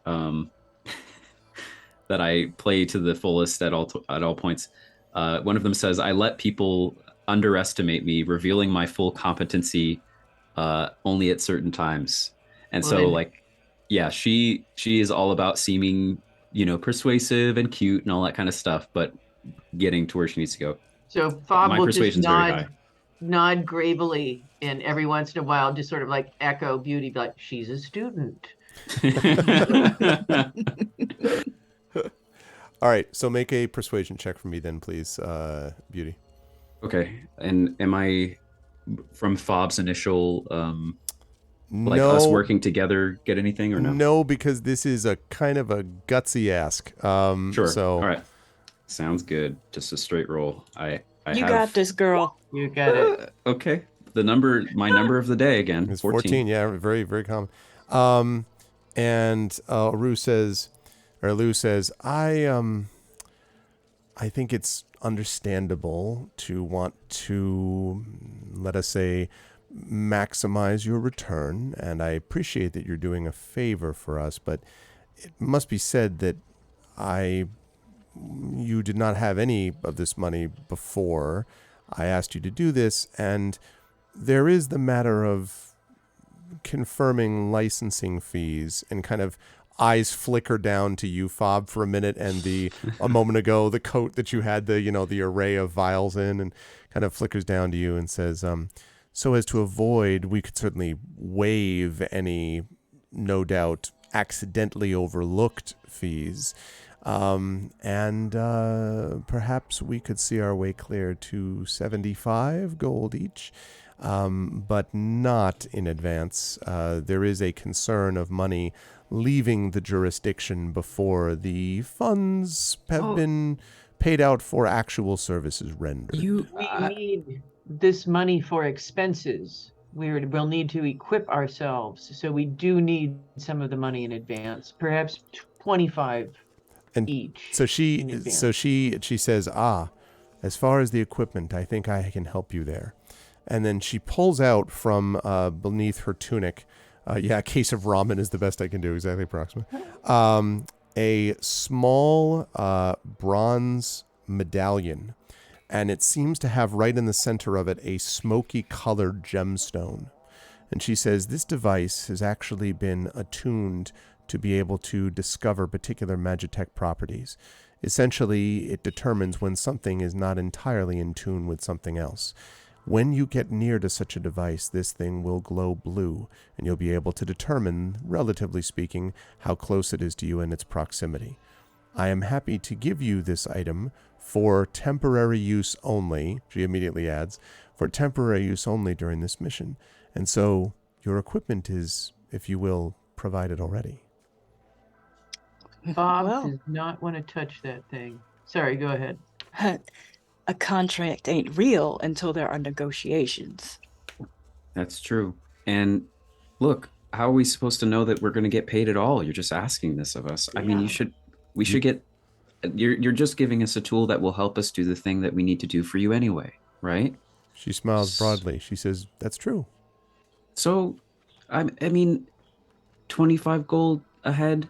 that I play to the fullest at all points. One of them says, "I let people underestimate me, revealing my full competency only at certain times." And Well, so, then- like, yeah, she is all about seeming, persuasive and cute and all that kind of stuff, but getting to where she needs to go. So Fob My will just persuasion's very high. nod gravely, and every once in a while, just sort of like echo Beauty, be like, she's a student. All right, so make a persuasion check for me then, please, Beauty. Okay, and am I from Fob's initial like no, us working together get anything or no? No, because this is a kind of a gutsy ask. Sure. So, all right, sounds good. Just a straight roll. I You have, got this, girl. You get it. Okay, my number of the day again. It's 14. Yeah, very, very common. And Lou says, I think it's understandable to want to, let us say, maximize your return, and I appreciate that you're doing a favor for us, but it must be said that you did not have any of this money before I asked you to do this, and there is the matter of confirming licensing fees, and kind of eyes flicker down to you, Fob, for a minute, and a moment ago, the coat that you had the array of vials in, and kind of flickers down to you and says, so as to avoid, we could certainly waive any, no doubt, accidentally overlooked fees. And perhaps we could see our way clear to 75 gold each, but not in advance. There is a concern of money leaving the jurisdiction before the funds have been paid out for actual services rendered. You, We need this money for expenses. We'll need to equip ourselves, so we do need some of the money in advance, perhaps 25 each. So she in advance. she says, as far as the equipment, I think I can help you there. And then she pulls out from beneath her tunic Yeah, a case of ramen is the best I can do. Exactly, Proxima. A small bronze medallion, and it seems to have right in the center of it a smoky colored gemstone. And she says this device has actually been attuned to be able to discover particular Magitech properties. Essentially, it determines when something is not entirely in tune with something else. When you get near to such a device, this thing will glow blue, and you'll be able to determine, relatively speaking, how close it is to you in its proximity. I am happy to give you this item for temporary use only, she immediately adds, for temporary use only during this mission. And so your equipment is, if you will, provided already. Bob Well. does not want to touch that thing. Sorry, go ahead. A contract ain't real until there are negotiations. That's true. And look, how are we supposed to know that we're going to get paid at all? You're just asking this of us. I mean, Yeah. we should get, you're just giving us a tool that will help us do the thing that we need to do for you anyway, right? She smiles broadly. She says, that's true. So, I mean, 25 gold ahead,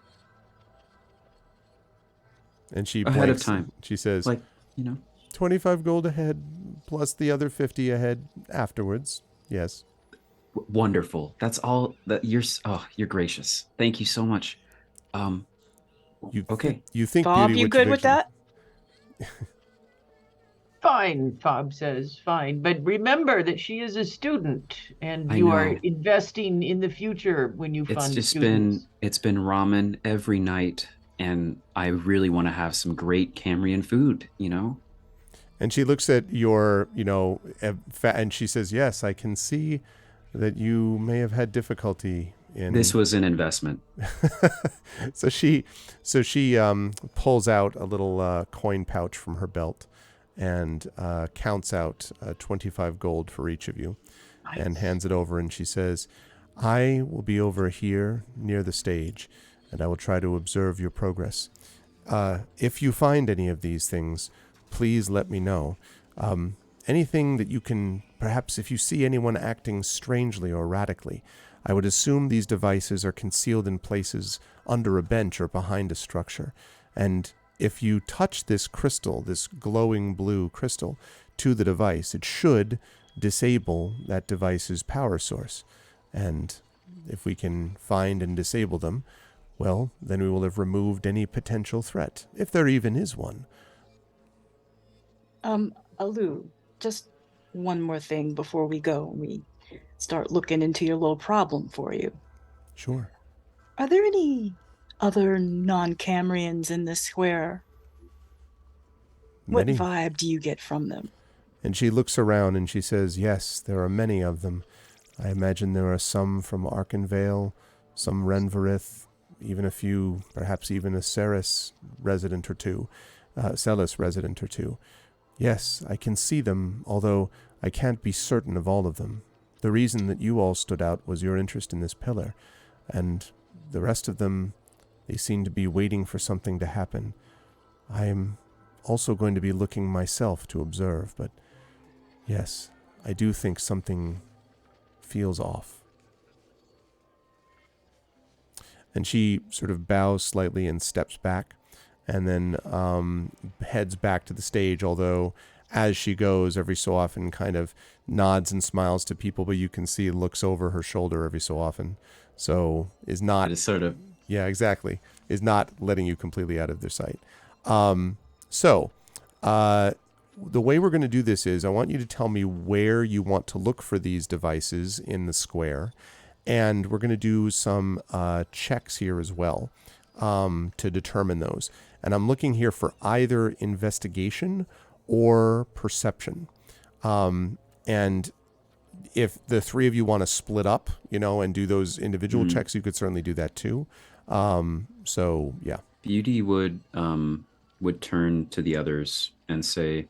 And she Ahead of blinks. time. She says, like, you know, 25 gold ahead, plus the other 50 ahead afterwards. Yes. wonderful. That's all that you're gracious. Thank you so much. You Okay. You think Bob, beauty you which good with eviction- that? Fine, Bob says, fine. But remember that she is a student and I you are know. investing in the future when you It's fund just students. it's been ramen every night, and I really want to have some great Cambrian food, you know? And she looks at your, and she says, yes, I can see that you may have had difficulty in This was an investment. so she pulls out a little coin pouch from her belt and counts out 25 gold for each of you and Nice. hands it over, and she says, I will be over here near the stage and I will try to observe your progress. If you find any of these things, please let me know. Anything that you can, perhaps if you see anyone acting strangely or erratically, I would assume these devices are concealed in places under a bench or behind a structure. And if you touch this crystal, this glowing blue crystal, to the device, it should disable that device's power source. And if we can find and disable them, well, then we will have removed any potential threat, if there even is one. Alu, just one more thing before we go and we start looking into your little problem for you. Sure. Are there any other non-Cambrians in this square? What Many. vibe do you get from them? And she looks around and she says, yes, there are many of them. I imagine there are some from Arkenvale, some Renvarith, even a few, perhaps even a Ceres resident or two, Celis resident or two. Yes, I can see them, although I can't be certain of all of them. The reason that you all stood out was your interest in this pillar, and the rest of them, they seem to be waiting for something to happen. I am also going to be looking myself to observe, but yes, I do think something feels off. And she sort of bows slightly and steps back, and then heads back to the stage, although as she goes, every so often kind of nods and smiles to people, but you can see looks over her shoulder every so often. So is not... It is sort of Yeah, exactly. Is not letting you completely out of their sight. The way we're going to do this is I want you to tell me where you want to look for these devices in the square. And we're going to do some checks here as well to determine those. And I'm looking here for either investigation or perception. And if the three of you want to split up, and do those individual checks, you could certainly do that too. So yeah. Beauty would turn to the others and say,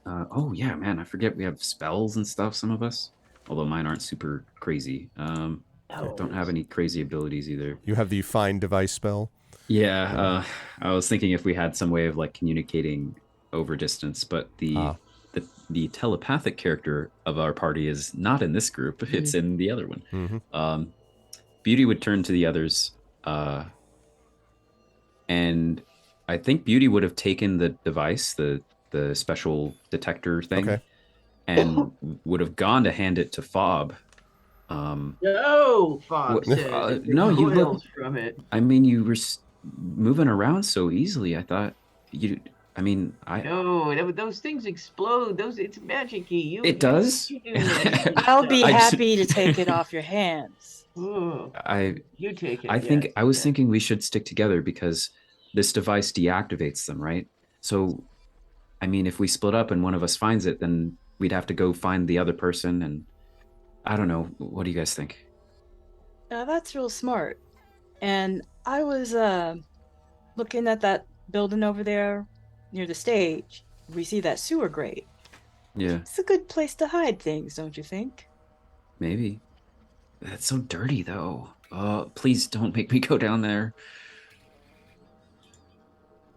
oh yeah, man, I forget we have spells and stuff, some of us. Although mine aren't super crazy. I don't have any crazy abilities either. You have the find device spell. Yeah, I was thinking if we had some way of like communicating over distance, but the telepathic character of our party is not in this group. It's in the other one. Mm-hmm. Beauty would turn to the others, and I think Beauty would have taken the device, the special detector thing, Okay. and would have gone to hand it to Fob. No, Fob What- said. uh, It no, you look- recoils from it. I mean, you were moving around so easily. I thought you. I mean, No, those things explode. It's magic-y. It does? You do nasty I'll be stuff. I just- happy to take it off your hands. Ooh, you take it. I think yes, I was yes. thinking we should stick together because this device deactivates them, right? So, I mean, if we split up and one of us finds it, then we'd have to go find the other person. And I don't know. What do you guys think? Now that's real smart. And I was looking at that building over there near the stage. We see that sewer grate. Yeah, It's a good place to hide things, don't you think? maybe. That's so dirty, though. Please don't make me go down there.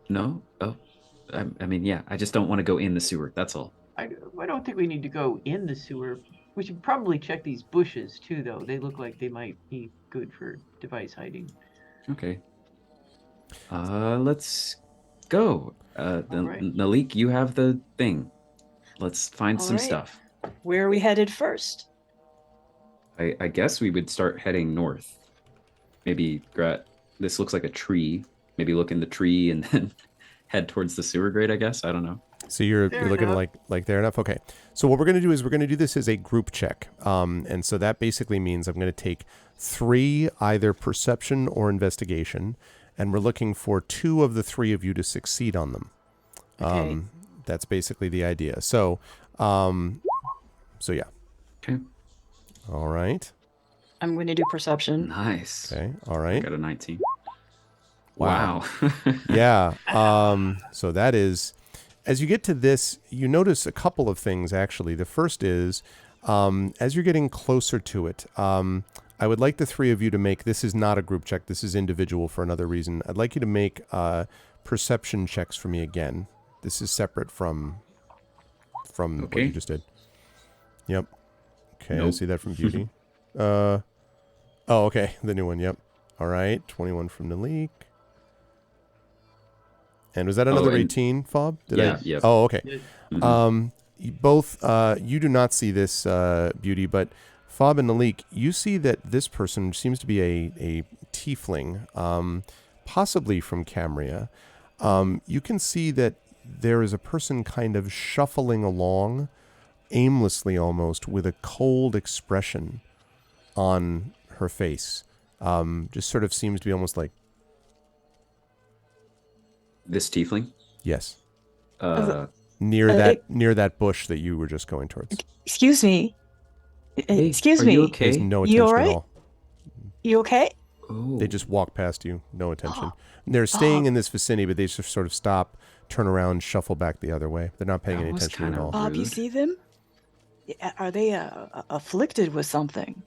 No? Oh, I mean, yeah. I just don't want to go in the sewer. That's all. I don't think we need to go in the sewer. We should probably check these bushes too, though. They look like they might be good for device hiding. Okay. Let's go. right. Nalik, you have the thing. Let's find All some right. stuff. Where are we headed first? I guess we would start heading north. Maybe this looks like a tree. Maybe look in the tree and then head towards the sewer grate, I guess. I don't know. So you're Fair looking enough. like there enough. Okay. So what we're going to do is we're going to do this as a group check. And so that basically means I'm going to take 3 either perception or investigation, and we're looking for 2 of the 3 of you to succeed on them. Okay. That's basically the idea. So yeah. Okay. All right. I'm going to do perception. Nice. Okay. All I right. got a 19. Wow. Wow. Yeah. So that is, as you get to this, you notice a couple of things actually. The first is, as you're getting closer to it, I would like the 3 of you to make, this is not a group check, this is individual for another reason. I'd like you to make perception checks for me again. This is separate from what Okay. you just did. Yep. Okay, I Nope. see that from Beauty. Oh, okay, the new one, yep. All right, 21 from Nalik. And was that another and- 18, Fob? Yeah, yep. Oh, okay. Yes. Mhm. You do not see this, Beauty, but Fob and Nalik, you see that this person seems to be a tiefling, possibly from Camria. You can see that there is a person kind of shuffling along, aimlessly almost, with a cold expression on her face. Just sort of seems to be almost like, This tiefling. yes, Uh, near Uh, near that bush that you were just going towards. Excuse me. hey, Excuse are me. you okay? There's no You attention alright? at all. You okay? Oh. They just walk past you, no attention. They're staying in this vicinity, but they just sort of stop, turn around, shuffle back the other way. They're not paying That any was attention at kinda all. Bob, you Rude. see them? Are they afflicted with something?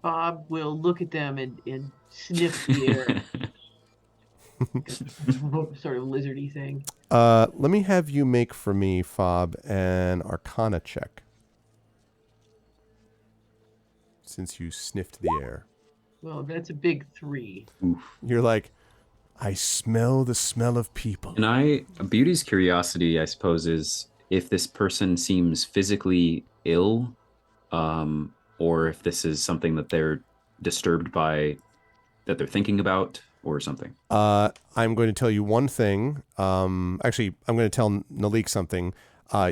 Bob will look at them and sniff the air. Sort of lizardy thing. Let me have you make for me, Fob, an Arcana check. Since you sniffed the air. Well, that's a big 3. You're like, I smell the smell of people. And Beauty's curiosity, I suppose, is if this person seems physically ill, or if this is something that they're disturbed by, that they're thinking about, or something. I'm going to tell you one thing. Actually, I'm going to tell Nalik something.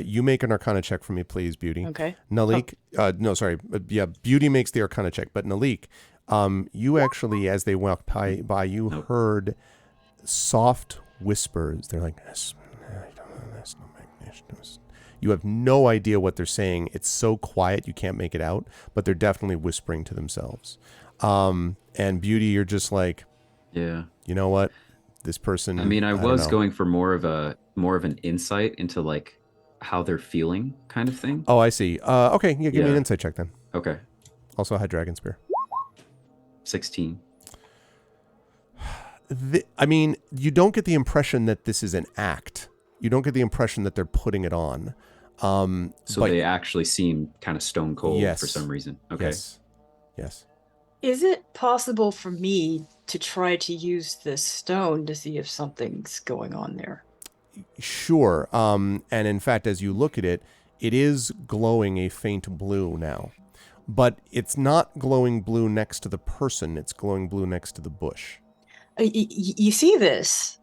You make an Arcana check for me, please, Beauty. Okay. Nalik, no, sorry. Yeah, Beauty makes the Arcana check, but Nalik, you actually, as they walk by you Nope. heard soft whispers. They're like, you have no idea what they're saying. It's so quiet you can't make it out, but they're definitely whispering to themselves. And Beauty, you're just like, Yeah. you know what? This person. I mean, I don't was know. going for more of an insight into like how they're feeling, kind of thing. Oh, I see. Okay, yeah, give me an Yeah. insight check then. Okay. Also, I had Dragon Spear. 16. I mean, you don't get the impression that this is an act. You don't get the impression that they're putting it on. So but they actually seem kind of stone cold Yes. for some reason. Okay. yes, yes. Is it possible for me to try to use this stone to see if something's going on there? Sure. And in fact, as you look at it, it is glowing a faint blue now. But it's not glowing blue next to the person. It's glowing blue next to the bush. You see this?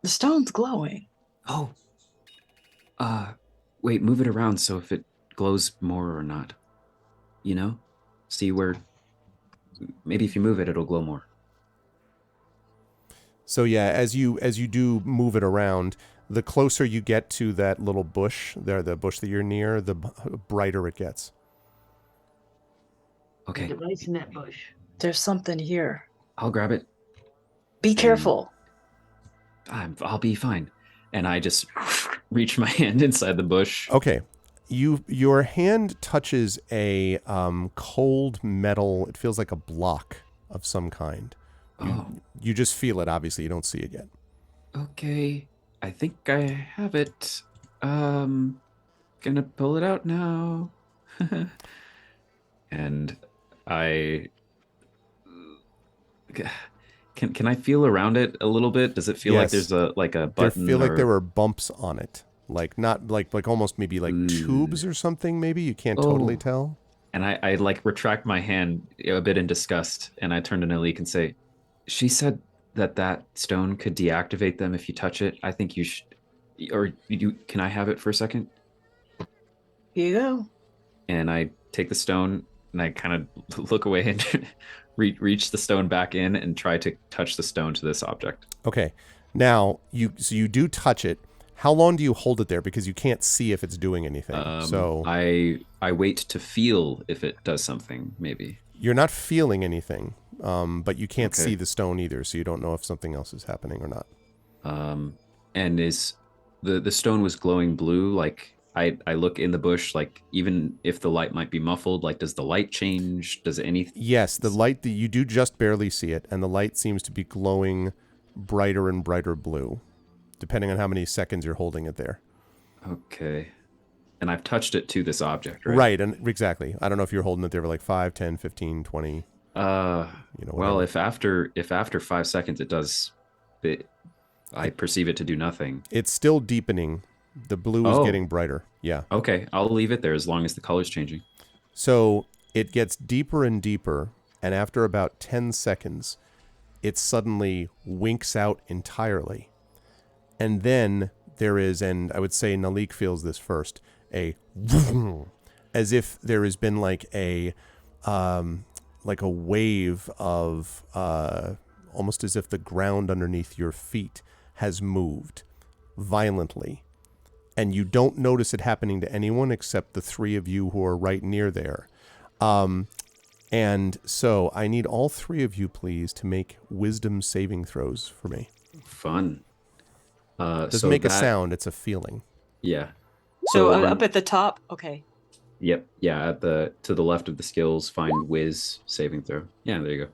The stone's glowing. Oh. Wait, move it around so if it glows more or not. You know? See where maybe if you move it it'll glow more. So yeah, as you do move it around, the closer you get to that little bush there, the bush that you're near, the brighter it gets. Okay. The device in that bush. There's something here. I'll grab it. Be careful. I'll be fine. And I just reach my hand inside the bush. Okay. Your hand touches a cold metal. It feels like a block of some kind. You just feel it. Obviously, you don't see it yet. Okay. I think I have it. Gonna pull it out now. And I can I feel around it a little bit? Does it feel like Yes. there's a button? I feel like there were bumps on it, like not like almost maybe like tubes or something. Maybe you can't totally Oh. tell. And I like retract my hand a bit in disgust, and I turn to Nalik and say, "She said that stone could deactivate them if you touch it. I think you should, or you can I have it for a second?" Here you go. And I take the stone and I kind of look away and reach the stone back in and try to touch the stone to this object. Okay. Now you do touch it. How long do you hold it there? Because you can't see if it's doing anything. So I wait to feel if it does something. Maybe you're not feeling anything, but you can't Okay. see the stone either. So you don't know if something else is happening or not. And is the stone was glowing blue? Like I look in the bush, like even if the light might be muffled, like does the light change? Does anything? Yes, the light you do just barely see it, and the light seems to be glowing brighter and brighter blue, depending on how many seconds you're holding it there. Okay. And I've touched it to this object, right? Right, and exactly. I don't know if you're holding it there for like 5, 10, 15, 20. Well, whatever. if after 5 seconds I perceive it to do nothing. It's still deepening. The blue is Oh. getting brighter. Yeah. Okay, I'll leave it there as long as the color's changing. So it gets deeper and deeper, and after about 10 seconds, it suddenly winks out entirely. And then there is, and I would say Nalik feels this first, a as if there has been like a wave of almost as if the ground underneath your feet has moved violently. And you don't notice it happening to anyone except the three of you who are right near there. And so I need all three of you, please, to make wisdom saving throws for me. Fun. Doesn't So make a that- sound, it's a feeling. Yeah. So rem- up at the top. Okay. Yep. Yeah. To the left of the skills, find whiz saving throw. Yeah. There you go.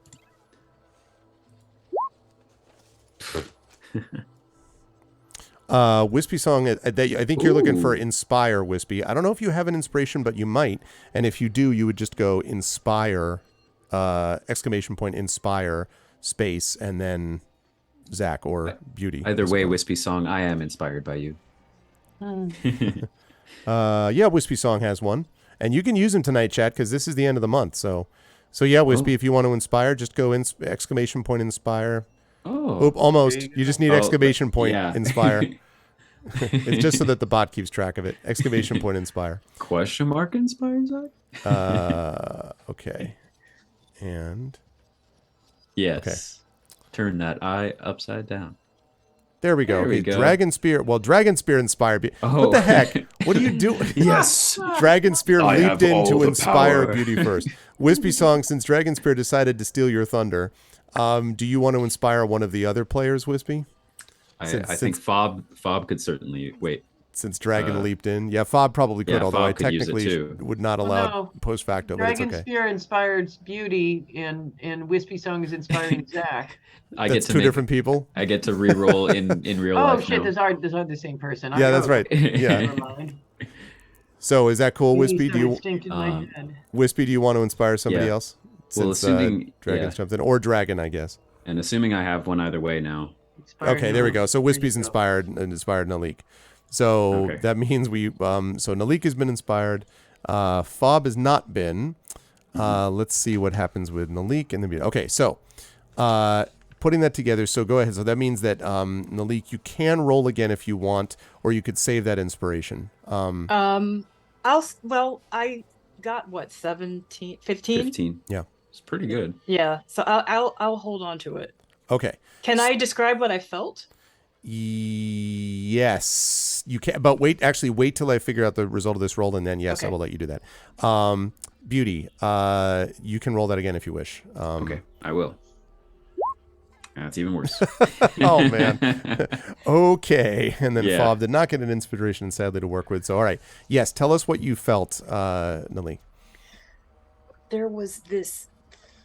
Wispy Song, I think you're looking for Ooh. Inspire, Wispy. I don't know if you have an inspiration, but you might. And if you do, you would just go Inspire, exclamation point, Inspire, space, and then Zach or Beauty. Either I way, suppose. Wispy Song, I am inspired by you. Yeah, Wispy Song has one. And you can use him tonight, chat, because this is the end of the month. So yeah, Wispy, if you want to inspire, just go exclamation point, Inspire. Oh. Oop, almost. You just need Oh, exclamation point, yeah. Inspire. It's just so that the bot keeps track of it. Exclamation point, Inspire. Question mark inspired Zach? Okay. And Yes. Turn that eye upside down. there we go. There we Okay, go. Dragon Spear. Well, Dragon Spear inspired. Oh. What the heck? What are you doing? Yes. Dragon Spear I leaped have in all to the inspire power. Beauty first. Wispy Song, since Dragon Spear decided to steal your thunder, do you want to inspire one of the other players, Wispy? I Since- think Fob could certainly wait. Since Dragon leaped in. Yeah, Fob probably could, yeah, although Fob I could use it technically too. would not Well, allow no. post facto, but it's Dragon okay. Spear inspired Beauty, and Wispy Song is inspiring Zach. I That's get to two make, different people. I get to re-roll in real Oh life shit! now. Those are the same person. Yeah, that's right. Yeah. Never mind. So is that cool, Wispy? Maybe Do you something distinct in my um, head. Wispy, do you want to inspire somebody Yeah. else? since assuming Dragon's jumped in, or Dragon, I guess. and assuming I have one either way now. Expired Okay, there we now. go. So There you Wispy's go. inspired Nalik. So Okay. that means we so Nalik has been inspired. Fob has not been. Let's see what happens with Nalik and then okay. So putting that together. So go ahead. So that means that Nalik, you can roll again if you want, or you could save that inspiration. I got what 15? 15. Yeah. It's pretty good. Yeah, so I'll hold on to it. Okay. Can I describe what I felt? Yes, you can. But wait till I figure out the result of this roll, and then yes, I Okay. will let you do that. Beauty, you can roll that again if you wish. Okay, I will. That's even worse. Oh man. Okay, and then Yeah. Fob did not get an inspiration, sadly, to work with. So all right, yes, tell us what you felt, Nali. There was this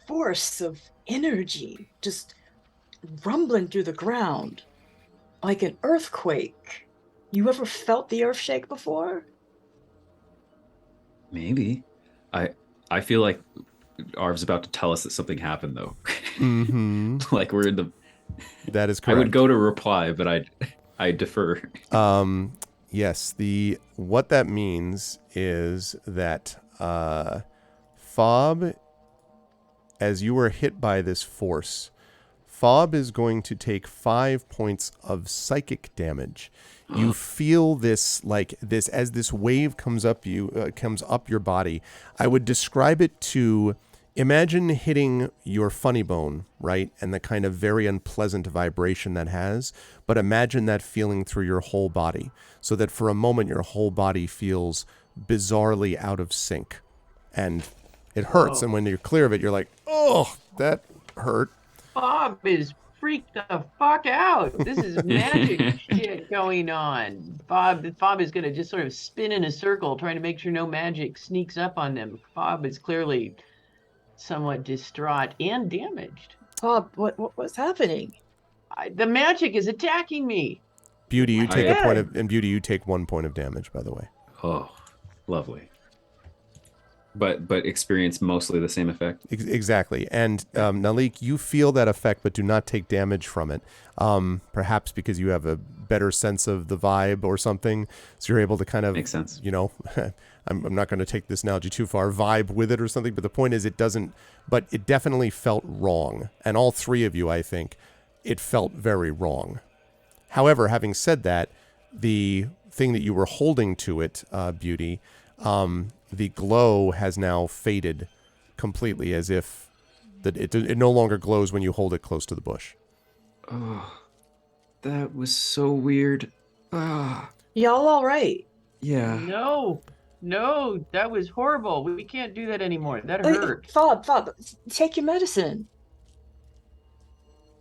force of energy just rumbling through the ground like an earthquake. You ever felt the earth shake before? Maybe. I feel like Arv's about to tell us that something happened though. Mm-hmm. Like we're in the. That is I correct. would go to reply, but I defer. Yes, what that means is that Fob, as you were hit by this force, Fob is going to take 5 points of psychic damage. You feel this as this wave comes up your body. I would describe it to imagine hitting your funny bone, right? And the kind of very unpleasant vibration that has, but imagine that feeling through your whole body, so that for a moment your whole body feels bizarrely out of sync. And it hurts, and when you're clear of it, you're like, oh, that hurt. Bob is freaked the fuck out. This is magic shit going on. Bob is going to just sort of spin in a circle trying to make sure no magic sneaks up on them. Bob is clearly somewhat distraught and damaged. Bob, what's happening? The magic is attacking me. Beauty, you take Yeah. a point of, and Beauty, you take 1 point of damage, by the way. Oh, lovely. But experience mostly the same effect. Exactly. And Nalik, you feel that effect, but do not take damage from it. Perhaps because you have a better sense of the vibe or something, so you're able to kind of Makes sense. I'm not going to take this analogy too far, vibe with it or something. But the point is, it doesn't. But it definitely felt wrong, and all three of you, I think, it felt very wrong. However, having said that, the thing that you were holding to it, Beauty, the glow has now faded completely, as if that it no longer glows when you hold it close to the bush. Oh, that was so weird. Ah, Y'all all right? yeah. No, that was horrible. We can't do that anymore. That Hey, hurt. Fob, take your medicine.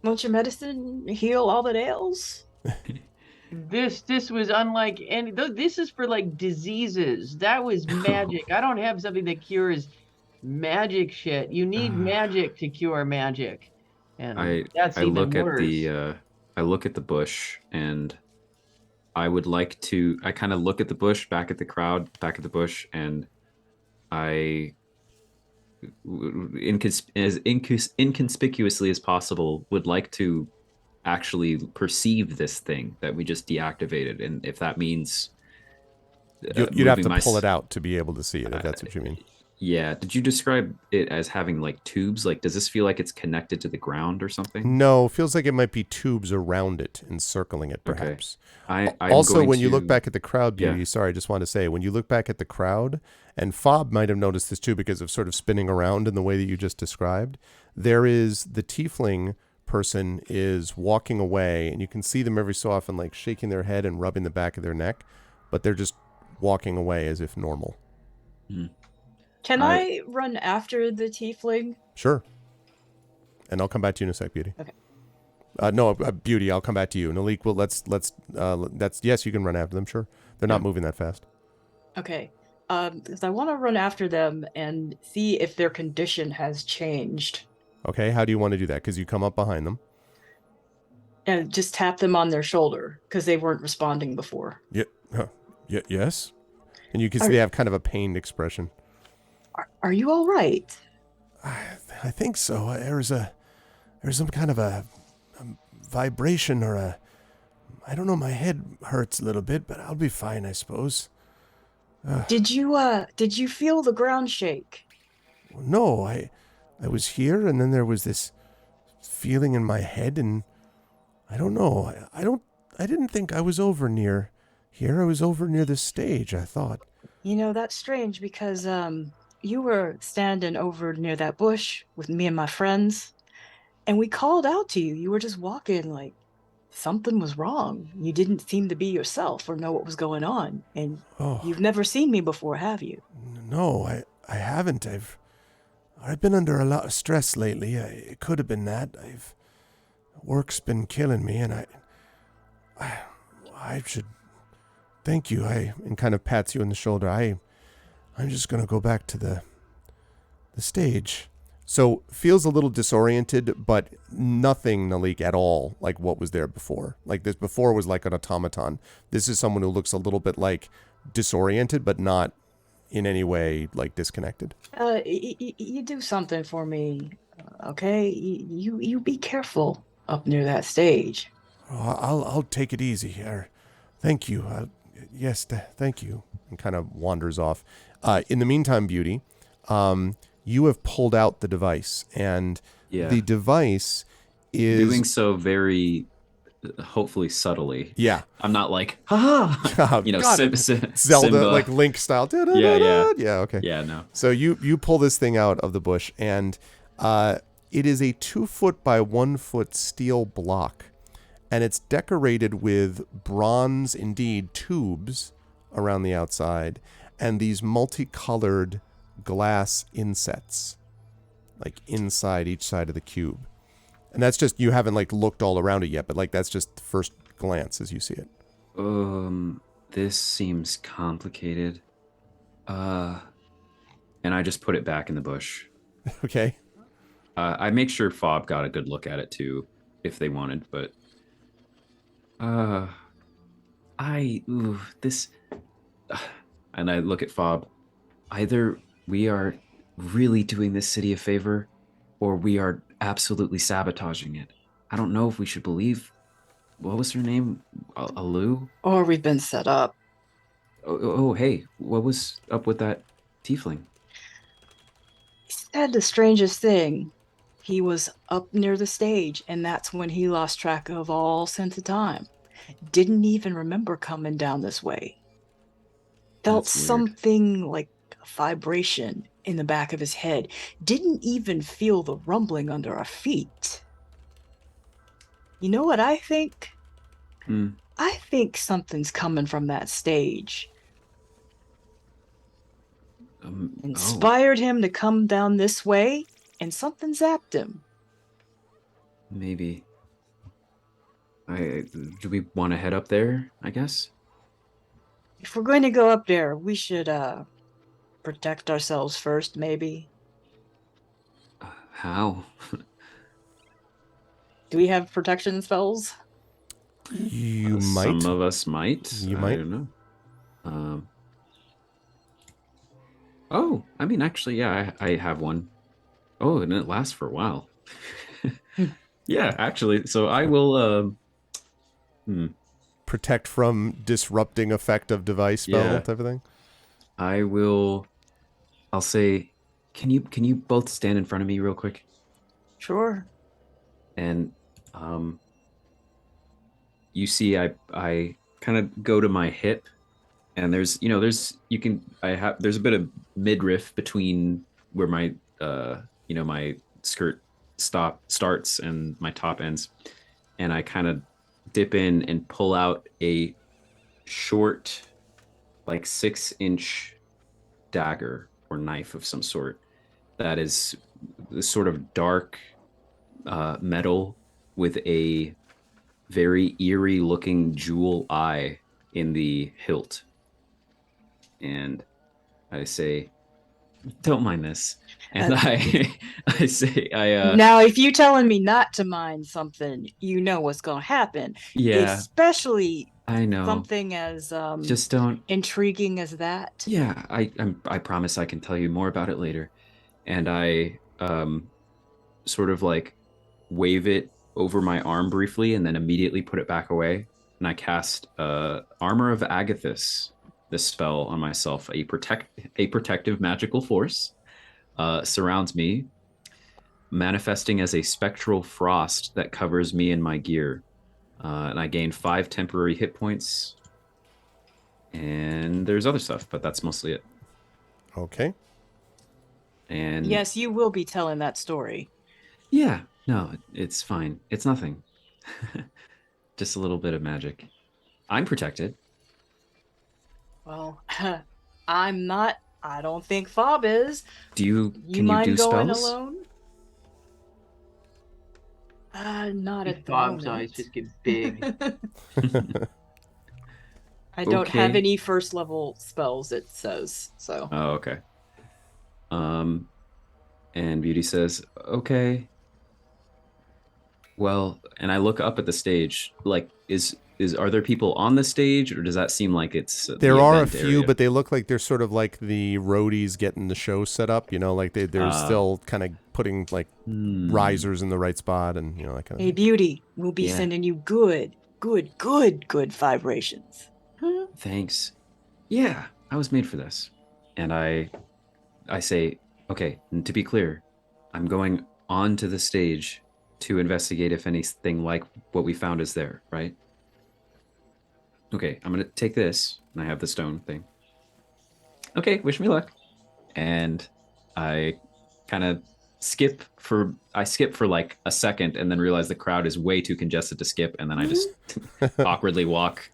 Won't your medicine heal all that ails? This was unlike any. This is for like diseases. That was magic. I don't have something that cures magic shit. You need magic to cure magic, and that's I even look worse. I look at the bush, and I would like to. I kind of look at the bush, back at the crowd, back at the bush, and I, as inconspicuously as possible, would like to actually perceive this thing that we just deactivated, and if that means You'd have moving to pull it out to be able to see it, if that's what you mean. Yeah. Did you describe it as having like tubes? Like, does this feel like it's connected to the ground or something? No, feels like it might be tubes around it, encircling it, perhaps. I'm Also, going when you to- look back at the crowd, Beauty, Yeah. sorry, I just want to say, when you look back at the crowd, and Fob might have noticed this too because of sort of spinning around in the way that you just described, there is the tiefling person is walking away, and you can see them every so often like shaking their head and rubbing the back of their neck, but they're just walking away as if normal. Can I- I run after the tiefling? Sure. And I'll come back to you in a sec, Beauty. Okay. No, Beauty, I'll come back to you. Nalik, well, yes, you can run after them, sure. They're not Yeah. moving that fast. Okay. Because I want to run after them and see if their condition has changed. Okay, how do you want to do that? Because you come up behind them. And just tap them on their shoulder because they weren't responding before. Yes. And you can see Are- they have kind of a pained expression. Are you all right? I think so. There's some kind of a vibration or I don't know. My head hurts a little bit, but I'll be fine, I suppose. Did you feel the ground shake? No, I was here, and then there was this feeling in my head, and I don't know. I didn't think I was over near here. I was over near the stage, I thought. You know, that's strange because you were standing over near that bush with me and my friends, and we called out to you. You were just walking like something was wrong. You didn't seem to be yourself or know what was going on. And Oh, you've never seen me before, have you? no, I haven't. I've been under a lot of stress lately. It could have been that. Work's been killing me, and I should thank you. And kind of pats you on the shoulder. I'm just gonna go back to the stage. So feels a little disoriented, but nothing, Nalik, at all like what was there before. Like this before was like an automaton. This is someone who looks a little bit like disoriented, but not in any way like disconnected. You do something for me, okay? You be careful up near that stage. Oh, I'll take it easy here. Thank you. Yes, thank you. And kind of wanders off. In the meantime, Beauty, you have pulled out the device, and Yeah. the device is Doing so very, hopefully subtly. yeah. I'm not like, haha, you know, Got it. Zelda, Zelda, like Link style. Yeah. Yeah, okay. Yeah, no. So you pull this thing out of the bush, and it is a 2 foot by 1 foot steel block, and it's decorated with bronze, indeed, tubes around the outside, and these multicolored glass insets, like inside each side of the cube. And that's just, you haven't like looked all around it yet, but like that's just the first glance as you see it. This seems complicated. And I just put it back in the bush. Okay. I make sure Fob got a good look at it too, if they wanted, but this, and I look at Fob. Either we are really doing this city a favor, or we are absolutely sabotaging it. I don't know if we should believe. What was her name? Alu? Or we've been set up. Oh, hey, what was up with that tiefling? He said the strangest thing. He was up near the stage, and that's when he lost track of all sense of time. Didn't even remember coming down this way. Felt That's weird. something like a vibration in the back of his head. Didn't even feel the rumbling under our feet. You know what I think? I think something's coming from that stage. Inspired him to come down this way, and something zapped him. Maybe. Do we want to head up there, I guess? If we're going to go up there, we should protect ourselves first, maybe. How? Do we have protection spells? You might. Some of us might. You I might. don't know. Oh, I mean, actually, yeah, I have one. Oh, and it lasts for a while. Yeah, actually, so I will. Protect from disrupting effect of device spell Yeah. type of thing. I will. I'll say, can you both stand in front of me real quick? Sure. And you see, I kind of go to my hip, and there's a bit of midriff between where my my skirt starts and my top ends, and I kind of dip in and pull out a short, like 6-inch dagger or knife of some sort that is this sort of dark metal with a very eerie looking jewel eye in the hilt. And I say, don't mind this. And I say, now, if you're telling me not to mind something, you know what's going to happen. yeah, Especially I know. something as Just don't. intriguing as that. Yeah, I promise I can tell you more about it later. And I sort of like wave it over my arm briefly and then immediately put it back away. And I cast Armor of Agathis, this spell on myself. A protective magical force surrounds me, manifesting as a spectral frost that covers me and my gear. And I gain 5 temporary hit points. And there's other stuff, but that's mostly it. Okay. And Yes, you will be telling that story. yeah, no, it's fine. It's nothing. Just a little bit of magic. I'm protected. Well, I'm not. I don't think Fob is. Do you? You Can mind you do going spells? alone? Not His at the Bob's moment. eyes just get big. I don't have Okay. any first level spells, it says. So Oh, okay. And Beauty says, "Okay." Well, and I look up at the stage. Like, are there people on the stage, or does that seem like it's There the are a event few, area? but they look like they're sort of like the roadies getting the show set up. You know, like they're still kind of putting like risers in the right spot, and you know that kind of hey, thing. Beauty, we'll be Yeah. sending you good vibrations. Thanks. Yeah, I was made for this. And I say, okay, and to be clear, I'm going onto the stage to investigate if anything like what we found is there, right? Okay, I'm gonna take this, and I have the stone thing. Okay, wish me luck. And I kind of skip for like a second and then realize the crowd is way too congested to skip, and then I just awkwardly walk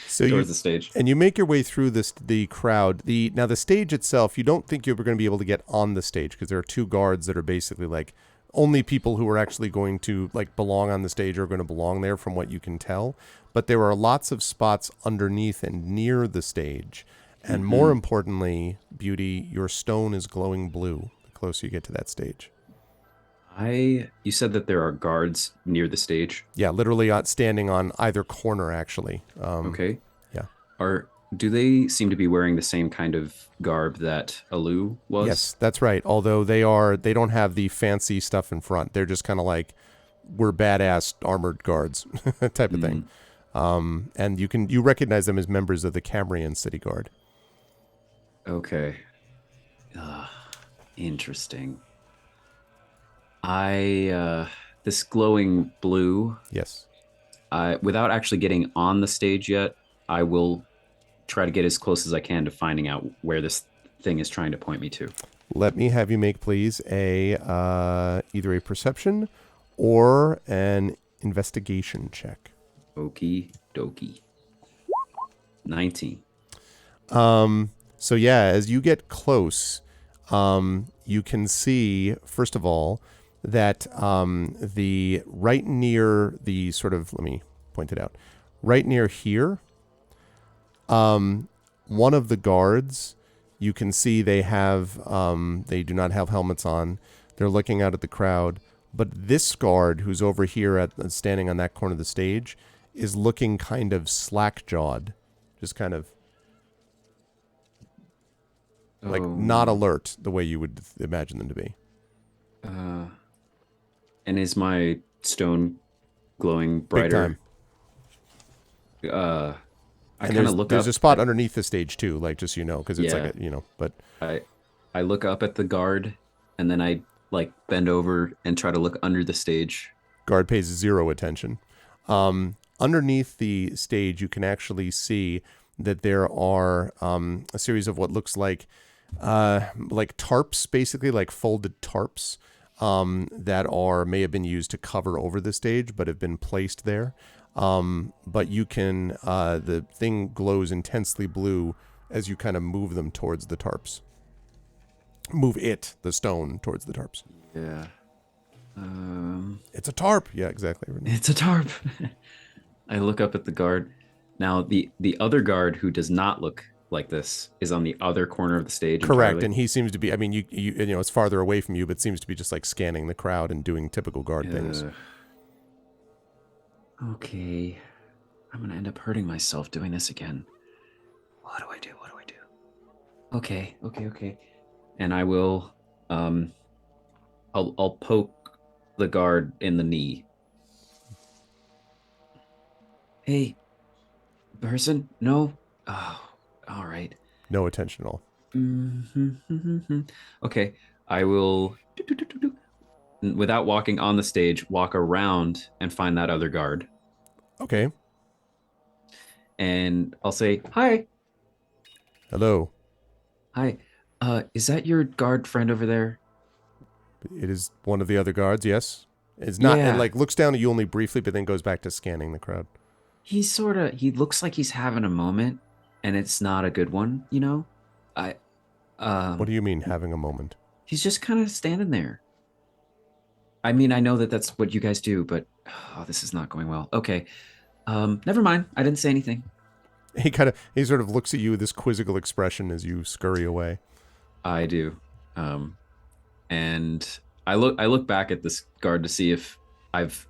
So towards the stage. And you make your way through the crowd. Now the stage itself, you don't think you're going to be able to get on the stage because there are 2 guards that are basically like only people who are actually going to like belong on the stage are going to belong there from what you can tell. But there are lots of spots underneath and near the stage. And more importantly, Beauty, your stone is glowing blue the closer you get to that stage. You said that there are guards near the stage. Yeah, literally standing on either corner, actually. Okay. Yeah. Do they seem to be wearing the same kind of garb that Alu was? Yes, that's right. Although they don't have the fancy stuff in front. They're just kind of like, we're badass armored guards type of thing. And you recognize them as members of the Cambrian City Guard. Okay. Interesting. This glowing blue, Yes. without actually getting on the stage yet, I will try to get as close as I can to finding out where this thing is trying to point me to. Let me have you make, please, either a perception or an investigation check. Okie dokie. 19. So yeah, as you get close, you can see, first of all, that the right near the sort of, let me point it out, right near here, one of the guards, you can see they do not have helmets on. They're looking out at the crowd. But this guard, who's over here standing on that corner of the stage, is looking kind of slack-jawed, just kind of like not alert the way you would imagine them to be. And is my stone glowing brighter? Big time. I And kind of look there's up. a spot underneath the stage too, like just so you know, because it's Yeah. like but I look up at the guard, and then I like bend over and try to look under the stage. guard pays 0 attention. Underneath the stage, you can actually see that there are a series of what looks like tarps, basically like folded tarps that may have been used to cover over the stage, but have been placed there. But you can the thing glows intensely blue as you kind of move them towards the tarps. Move the stone towards the tarps. Yeah. It's a tarp. Yeah, exactly. It's a tarp. I look up at the guard. Now, the other guard who does not look like this is on the other corner of the stage. Correct, entirely. and he seems to be. I mean, you it's farther away from you, but seems to be just like scanning the crowd and doing typical guard things. Okay, I'm gonna end up hurting myself doing this again. What do I do? Okay. And I will I'll poke the guard in the knee. Hey, person? No? Oh, all right. No attention at all. Okay, I will, without walking on the stage, walk around and find that other guard. Okay. And I'll say, hi. Hello. Hi. Is that your guard friend over there? It is one of the other guards, yes. It's not, Yeah. and like looks down at you only briefly, but then goes back to scanning the crowd. He looks like he's having a moment, and it's not a good one, you know? What do you mean, having a moment? He's just kind of standing there. I mean, I know that that's what you guys do, but this is not going well. Okay. Never mind. I didn't say anything. He sort of looks at you with this quizzical expression as you scurry away. I do. And I look back at this guard to see if I've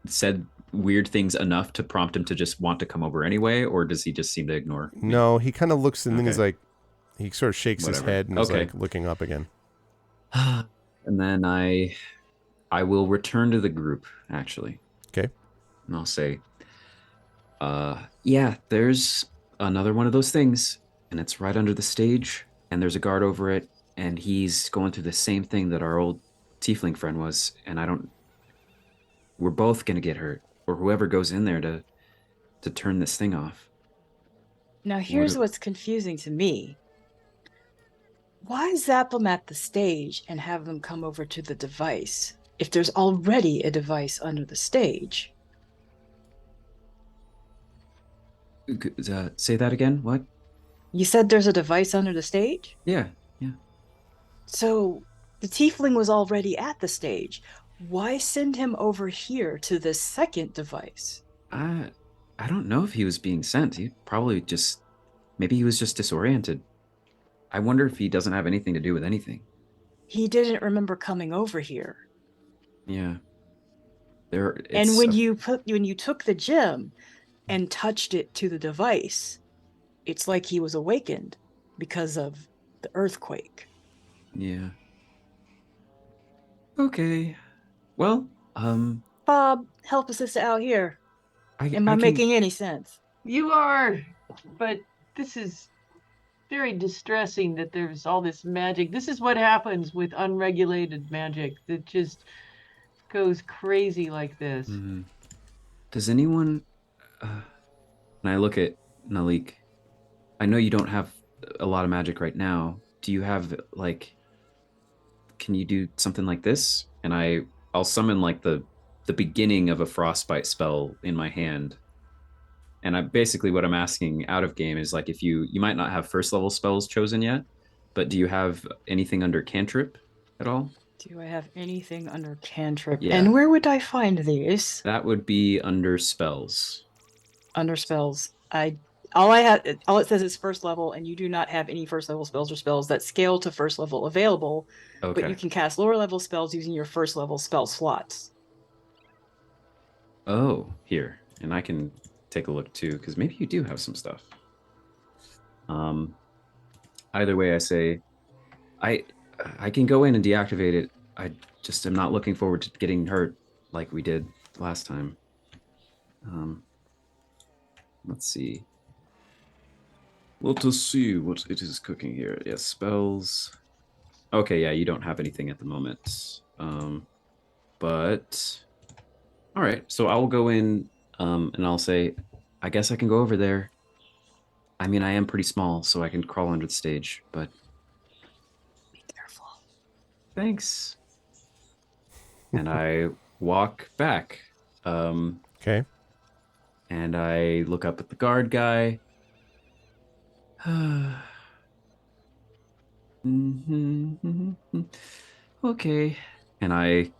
said weird things enough to prompt him to just want to come over anyway, or does he just seem to ignore me? No, he kind of looks and then he's Okay. like, he sort of shakes his Whatever. head and is Okay. like looking up again. And then I will return to the group, actually. Okay. And I'll say, yeah, there's another one of those things, and it's right under the stage, and there's a guard over it, and he's going through the same thing that our old tiefling friend was, and we're both gonna get hurt, or whoever goes in there to turn this thing off. Now, here's do- what's confusing to me. Why zap them at the stage and have them come over to the device if there's already a device under the stage? Say that again? What? You said there's a device under the stage? Yeah. So the tiefling was already at the stage. Why send him over here to this second device? I don't know if he was being sent. Maybe he was just disoriented. I wonder if he doesn't have anything to do with anything. He didn't remember coming over here. Yeah. And when you took the gem and touched it to the device, it's like he was awakened because of the earthquake. Yeah. Okay. Well, Bob, help a sister out here. Am I can- making any sense? You are, but this is very distressing that there's all this magic. This is what happens with unregulated magic that just goes crazy like this. Mhm. Does anyone? When I look at Nalik, I know you don't have a lot of magic right now. Do you have Can you do something like this? And I'll summon like the beginning of a frostbite spell in my hand. And basically what I'm asking out of game is like if you might not have first level spells chosen yet, but do you have anything under cantrip at all? Do I have anything under cantrip? Yeah. And where would I find these? That would be under spells. Under spells. All it says is first level, and you do not have any first level spells or spells that scale to first level available, Okay. but you can cast lower level spells using your first level spell slots. Oh, here. And I can take a look too, because maybe you do have some stuff. Either way, I say I can go in and deactivate it. I just am not looking forward to getting hurt like we did last time. Let's see. Let us see what it is cooking here. Yes, spells. Okay, yeah, you don't have anything at the moment. But all right, so I will go in and I'll say, I guess I can go over there. I mean, I am pretty small, so I can crawl under the stage, but Be careful. thanks. And I walk back. Okay. And I look up at the guard guy. Okay. And I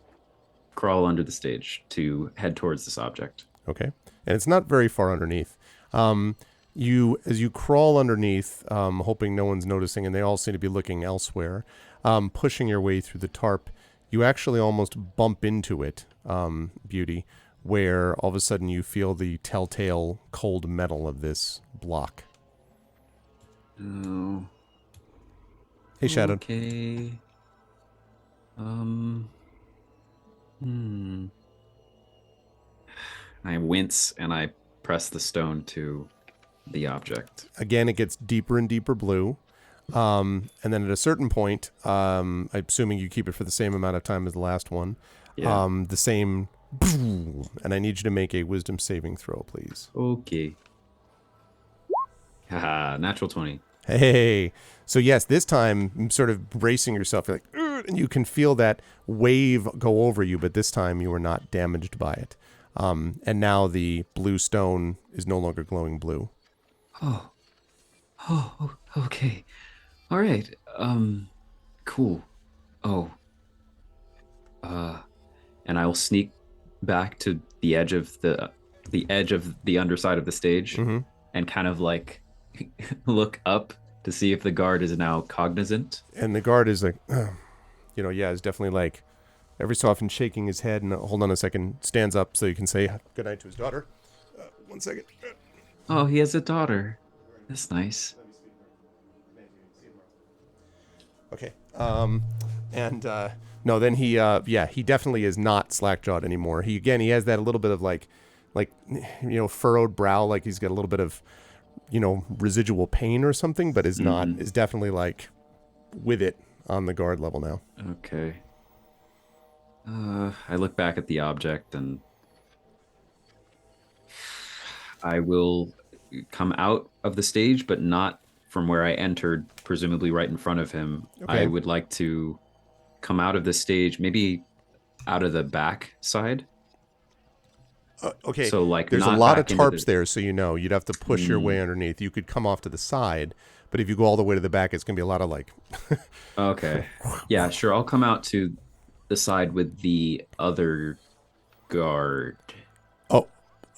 crawl under the stage to head towards this object. Okay. And it's not very far underneath. As you crawl underneath, hoping no one's noticing, and they all seem to be looking elsewhere, pushing your way through the tarp, you actually almost bump into it, Beauty, where all of a sudden you feel the telltale cold metal of this block. Oh. Hey, Shadow. Okay. Hmm. I wince and I press the stone to the object. Again, it gets deeper and deeper blue. And then at a certain point, I'm assuming you keep it for the same amount of time as the last one. Yeah. The same, and I need you to make a wisdom saving throw, please. Okay. Haha, natural 20. Hey, so yes, this time sort of bracing yourself, you're like, "Ugh," and you can feel that wave go over you, but this time you were not damaged by it. And now the blue stone is no longer glowing blue. Oh. Oh, okay. All right. Cool. Oh. And I'll sneak back to the edge of the underside of the stage Mhm. and kind of like look up to see if the guard is now cognizant. And the guard is like, is definitely like every so often shaking his head and hold on a second, stands up so you can say goodnight to his daughter. 1 second. Oh, he has a daughter. That's nice. Okay. No, then he definitely is not slack-jawed anymore. He has that a little bit of like, furrowed brow, like he's got a little bit of, residual pain or something, but is definitely like with it on the guard level now. Okay. I look back at the object and I will come out of the stage, but not from where I entered, presumably right in front of him. Okay. I would like to come out of the stage, maybe out of the back side. Okay. So like There's a not lot of back into tarps there, so you'd have to push your way underneath. You could come off to the side, but if you go all the way to the back, it's gonna be a lot of like. Okay. Yeah, sure. I'll come out to the side with the other guard. Oh,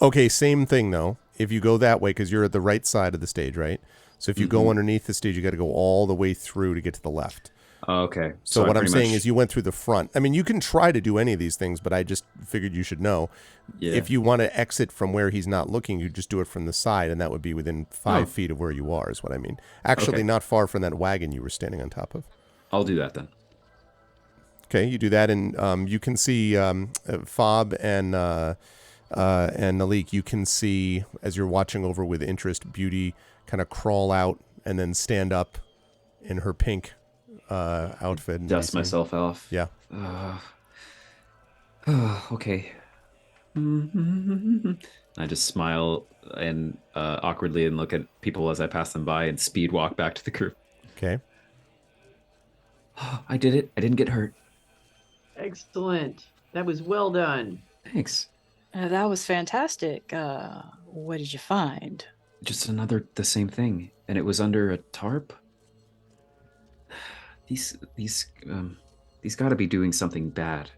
okay. Same thing though. If you go that way, because you're at the right side of the stage, right? So if you go underneath the stage, you got to go all the way through to get to the left. Okay. So I what I'm pretty saying much- is you went through the front. I mean, you can try to do any of these things, but I just figured you should know. Yeah. If you want to exit from where he's not looking, you just do it from the side, and that would be within 5 Oh. feet of where you are, is what I mean. Actually, Okay. not far from that wagon you were standing on top of. I'll do that then. Okay, you do that, and you can see Fob and Nalik. You can see, as you're watching over with interest, Beauty kind of crawl out and then stand up in her pink outfit. and Dust you see- myself off. Yeah. Okay. I just smile and awkwardly and look at people as I pass them by and speed walk back to the group. Okay. I did it. I didn't get hurt. Excellent. That was well done. Thanks. That was fantastic. What did you find? Just the same thing, and it was under a tarp. These got to be doing something bad.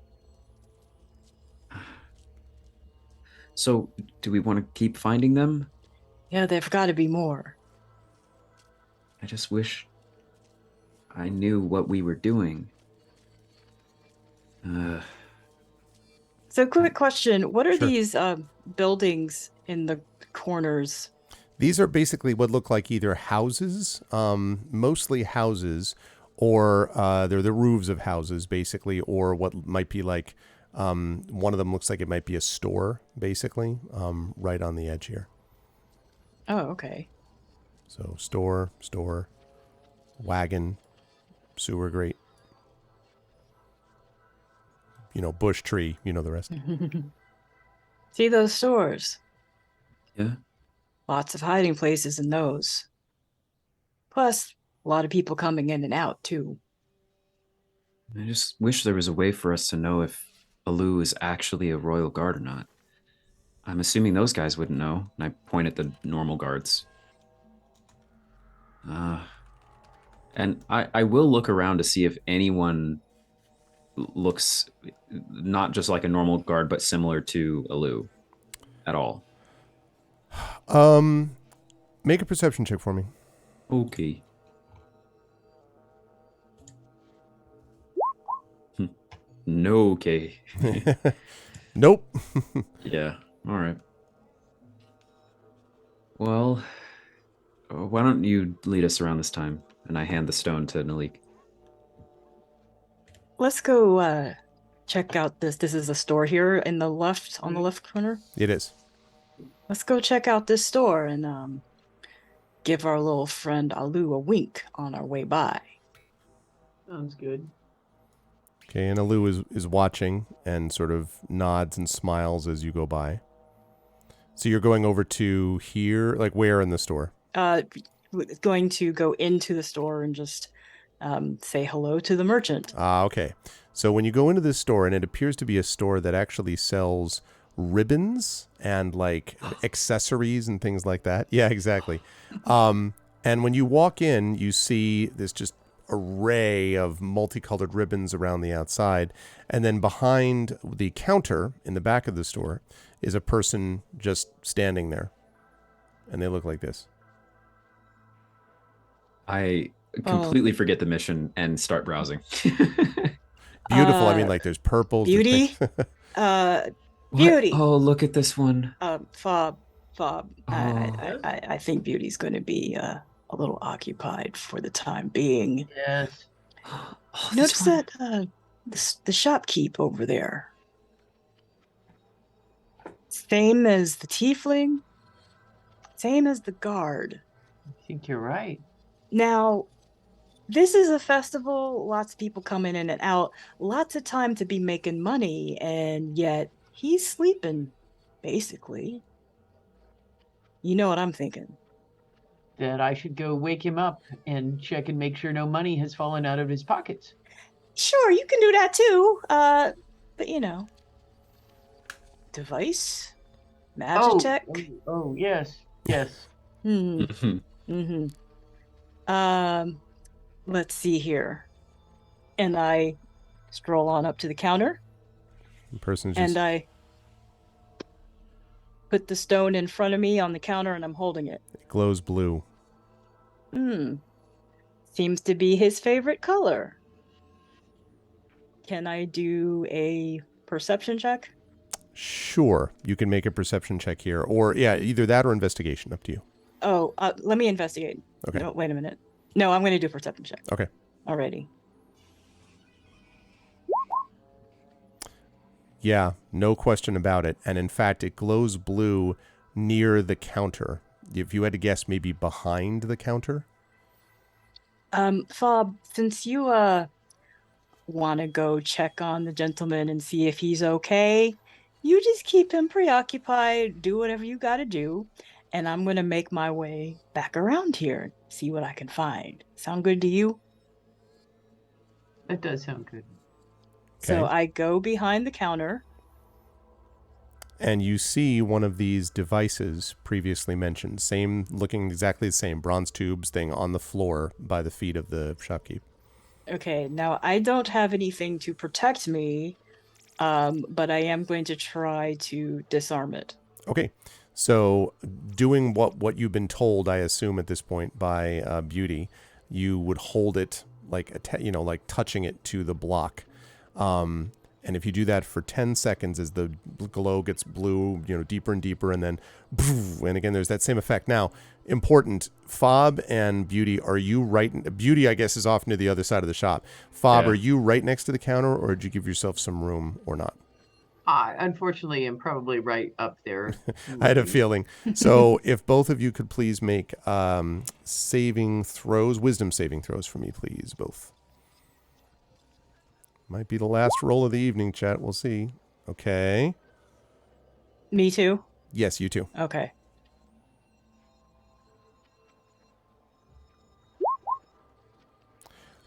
So, do we want to keep finding them? Yeah, there've got to be more. I just wish I knew what we were doing. So, quick question: what are Sure. these buildings in the corners? These are basically what look like either houses, mostly houses, or they're the roofs of houses, basically, or what might be like one of them looks like it might be a store, basically, right on the edge here. Oh, okay. So store, wagon, sewer grate, bush tree, the rest. See those stores? Yeah. Lots of hiding places in those. Plus, a lot of people coming in and out, too. I just wish there was a way for us to know if Alu is actually a royal guard or not. I'm assuming those guys wouldn't know, and I point at the normal guards. And I will look around to see if anyone looks not just like a normal guard, but similar to Alu at all. Make a perception check for me. Okay. No, okay. Nope. Yeah. All right. Well, why don't you lead us around this time? And I hand the stone to Nalik. Let's go check out this. This is a store here in the left, on the left corner. It is. Let's go check out this store and give our little friend Alu a wink on our way by. Sounds good. Okay, and Alu is watching and sort of nods and smiles as you go by. So you're going over to here, like where in the store? Going to go into the store and just say hello to the merchant. Ah, okay. So when you go into this store, and it appears to be a store that actually sells ribbons and like accessories and things like that. Yeah, exactly. And when you walk in, you see this just array of multicolored ribbons around the outside. And then behind the counter in the back of the store is a person just standing there. And they look like this. I completely forget the mission and start browsing. Beautiful. I mean, like there's purples. there's Beauty. things- What? Beauty. Oh, look at this one. Fob. Oh. I think Beauty's going to be a little occupied for the time being. Yes. Oh, this Notice one. that the shopkeep over there. Same as the tiefling. Same as the guard. I think you're right. Now, this is a festival. Lots of people come in and out. Lots of time to be making money, and yet he's sleeping, basically. You know what I'm thinking. That I should go wake him up and check and make sure no money has fallen out of his pockets. Sure, you can do that too. But you know, device, Magitech. Oh, yes. Yes. Hmm. Mm-hmm. Let's see here. And I stroll on up to the counter, The person's just and I put the stone in front of me on the counter, and I'm holding it. glows blue. Seems to be his favorite color. Can I do a perception check? Sure, you can make a perception check here, or yeah, either that or investigation. Up to you. Oh, let me investigate. Okay. No, wait a minute. No, I'm going to do a perception check. Okay. Already. Yeah, no question about it. And in fact, it glows blue near the counter. If you had to guess, maybe behind the counter. Fob, since you want to go check on the gentleman and see if he's okay, you just keep him preoccupied, do whatever you got to do, and I'm going to make my way back around here, see what I can find. Sound good to you? That does sound good. So Okay. I go behind the counter. And you see one of these devices previously mentioned, same, looking exactly the same, bronze tubes thing on the floor by the feet of the shopkeep. Okay, now I don't have anything to protect me, but I am going to try to disarm it. Okay, so doing what you've been told, I assume at this point by Beauty, you would hold it like like touching it to the block, and if you do that for 10 seconds, as the glow gets blue, deeper and deeper, and then, and again, there's that same effect. Now, important, Fob and Beauty, are you right? Beauty, I guess, is off to the other side of the shop. Fob, Yeah. are you right next to the counter, or did you give yourself some room or not? I, unfortunately, am probably right up there. I had a feeling. So if both of you could please make saving throws, wisdom saving throws for me, please, both. Might be the last roll of the evening, chat. We'll see. Okay. Me too? Yes, you too. Okay.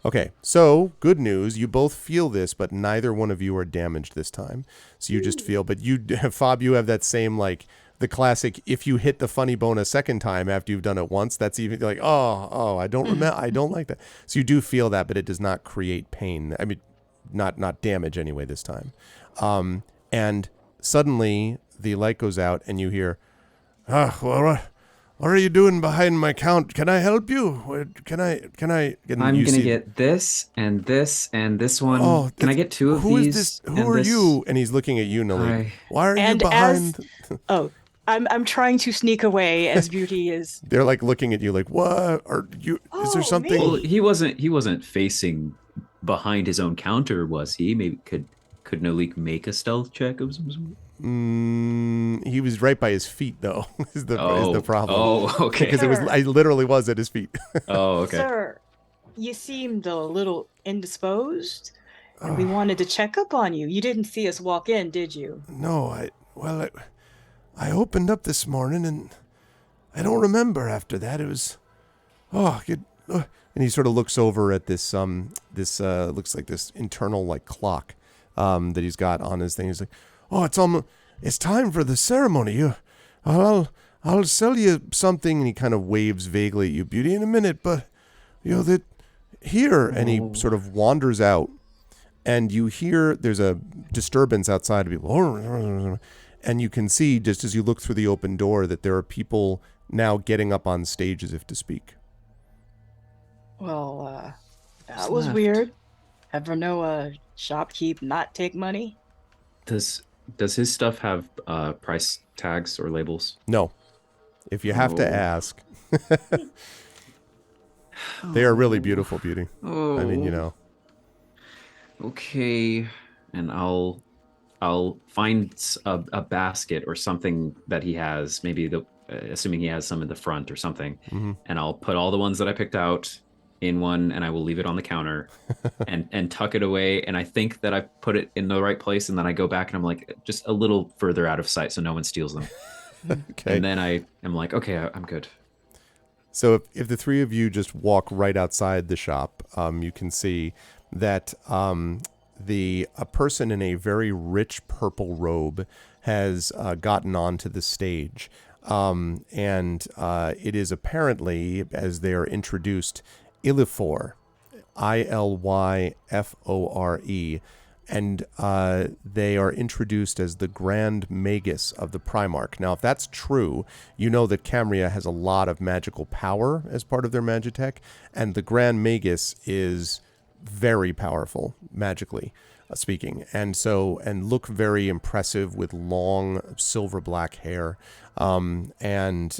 Okay, so good news. You both feel this, but neither one of you are damaged this time. So you just feel, but you, Fob, you have that same, like, the classic, if you hit the funny bone a second time after you've done it once, that's even like, oh, I don't remember, I don't like that. So you do feel that, but it does not create pain. I mean, not damage anyway this time. And suddenly the light goes out and you hear, well, what are you doing behind my count? Can I help you? Can I? And I'm you gonna see- get this and this and this one. Oh, Can I that's- get two of Who these? is this? and Who are this? you? And he's looking at you, Nali. Hi. Why are you And behind? Oh, I'm trying to sneak away as Beauty is. They're like looking at you, like, what are you? Is there Oh, something? Well, he wasn't facing behind his own counter, was he? Maybe could Could Nolik make a stealth check of some sort? He was right by his feet, though. is the problem? Oh, okay. Because Sure. I literally was at his feet. Oh, okay. Sir, you seemed a little indisposed, and we wanted to check up on you. You didn't see us walk in, did you? No, I opened up this morning and I don't remember after that. It was, and he sort of looks over at this looks like this internal like clock, that he's got on his thing. He's like, oh, it's time for the ceremony. I'll sell you something. And he kind of waves vaguely at you, Beauty, in a minute, but that here. And he sort of wanders out. And you hear there's a disturbance outside of people. And you can see, just as you look through the open door, that there are people now getting up on stage as if to speak. Well, that Who's was left? weird. Ever know a shopkeep not take money? Does his stuff have price tags or labels? No. If you have to Oh. ask. They are really beautiful, Beauty. Oh. I mean, Okay, and I'll find a basket or something that he has. Maybe assuming he has some in the front or something, and I'll put all the ones that I picked out in one, and I will leave it on the counter, and tuck it away. And I think that I put it in the right place, and then I go back and I'm like just a little further out of sight so no one steals them. Okay. And then I am like, okay, I'm good. So if the three of you just walk right outside the shop, you can see that a person in a very rich purple robe has gotten onto the stage. And it is apparently, as they are introduced, Illifor, Illyfore. And they are introduced as the Grand Magus of the Primarch. Now, if that's true, you know that Camria has a lot of magical power as part of their Magitech, and the Grand Magus is very powerful, magically speaking, and look very impressive with long silver black hair. And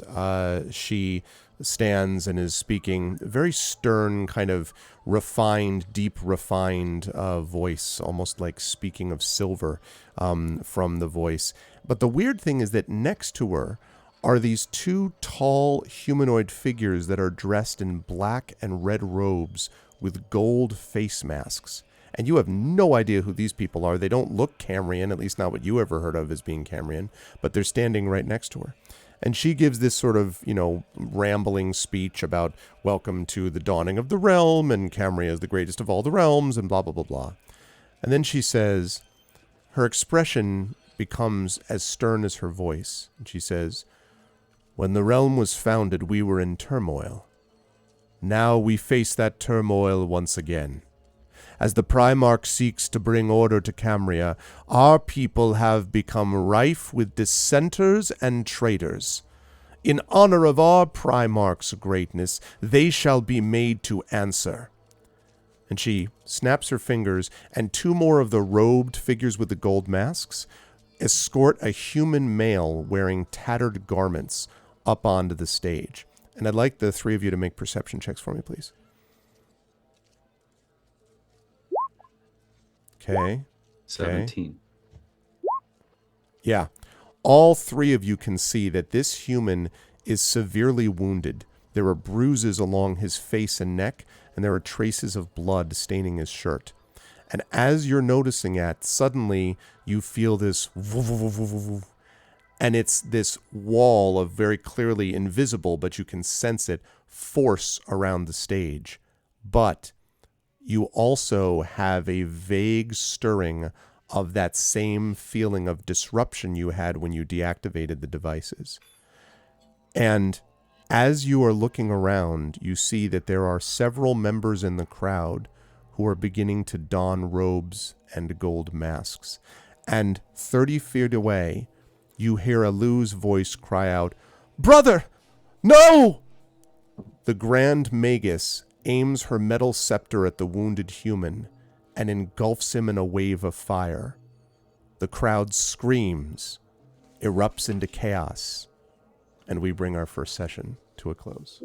she stands and is speaking very stern, kind of refined, deep refined voice, almost like speaking of silver from the voice. But the weird thing is that next to her are these two tall humanoid figures that are dressed in black and red robes with gold face masks. And you have no idea who these people are. They don't look Cambrian, at least not what you ever heard of as being Cambrian, but they're standing right next to her. And she gives this sort of, rambling speech about welcome to the dawning of the realm, and Camria is the greatest of all the realms, and blah, blah, blah, blah. And then she says, her expression becomes as stern as her voice. And she says, when the realm was founded, we were in turmoil. Now we face that turmoil once again. As the Primarch seeks to bring order to Camria, our people have become rife with dissenters and traitors. In honor of our Primarch's greatness, they shall be made to answer. And she snaps her fingers, and two more of the robed figures with the gold masks escort a human male wearing tattered garments up onto the stage. And I'd like the three of you to make perception checks for me, please. Okay. 17. Yeah. All three of you can see that this human is severely wounded. There are bruises along his face and neck, and there are traces of blood staining his shirt. And as you're noticing it, suddenly you feel this and it's this wall of very clearly invisible, but you can sense it, force around the stage. But you also have a vague stirring of that same feeling of disruption you had when you deactivated the devices. And as you are looking around, you see that there are several members in the crowd who are beginning to don robes and gold masks. And 30 feet away, you hear Alu's voice cry out, "Brother, no!" The Grand Magus aims her metal scepter at the wounded human and engulfs him in a wave of fire. The crowd screams, erupts into chaos, and we bring our first session to a close.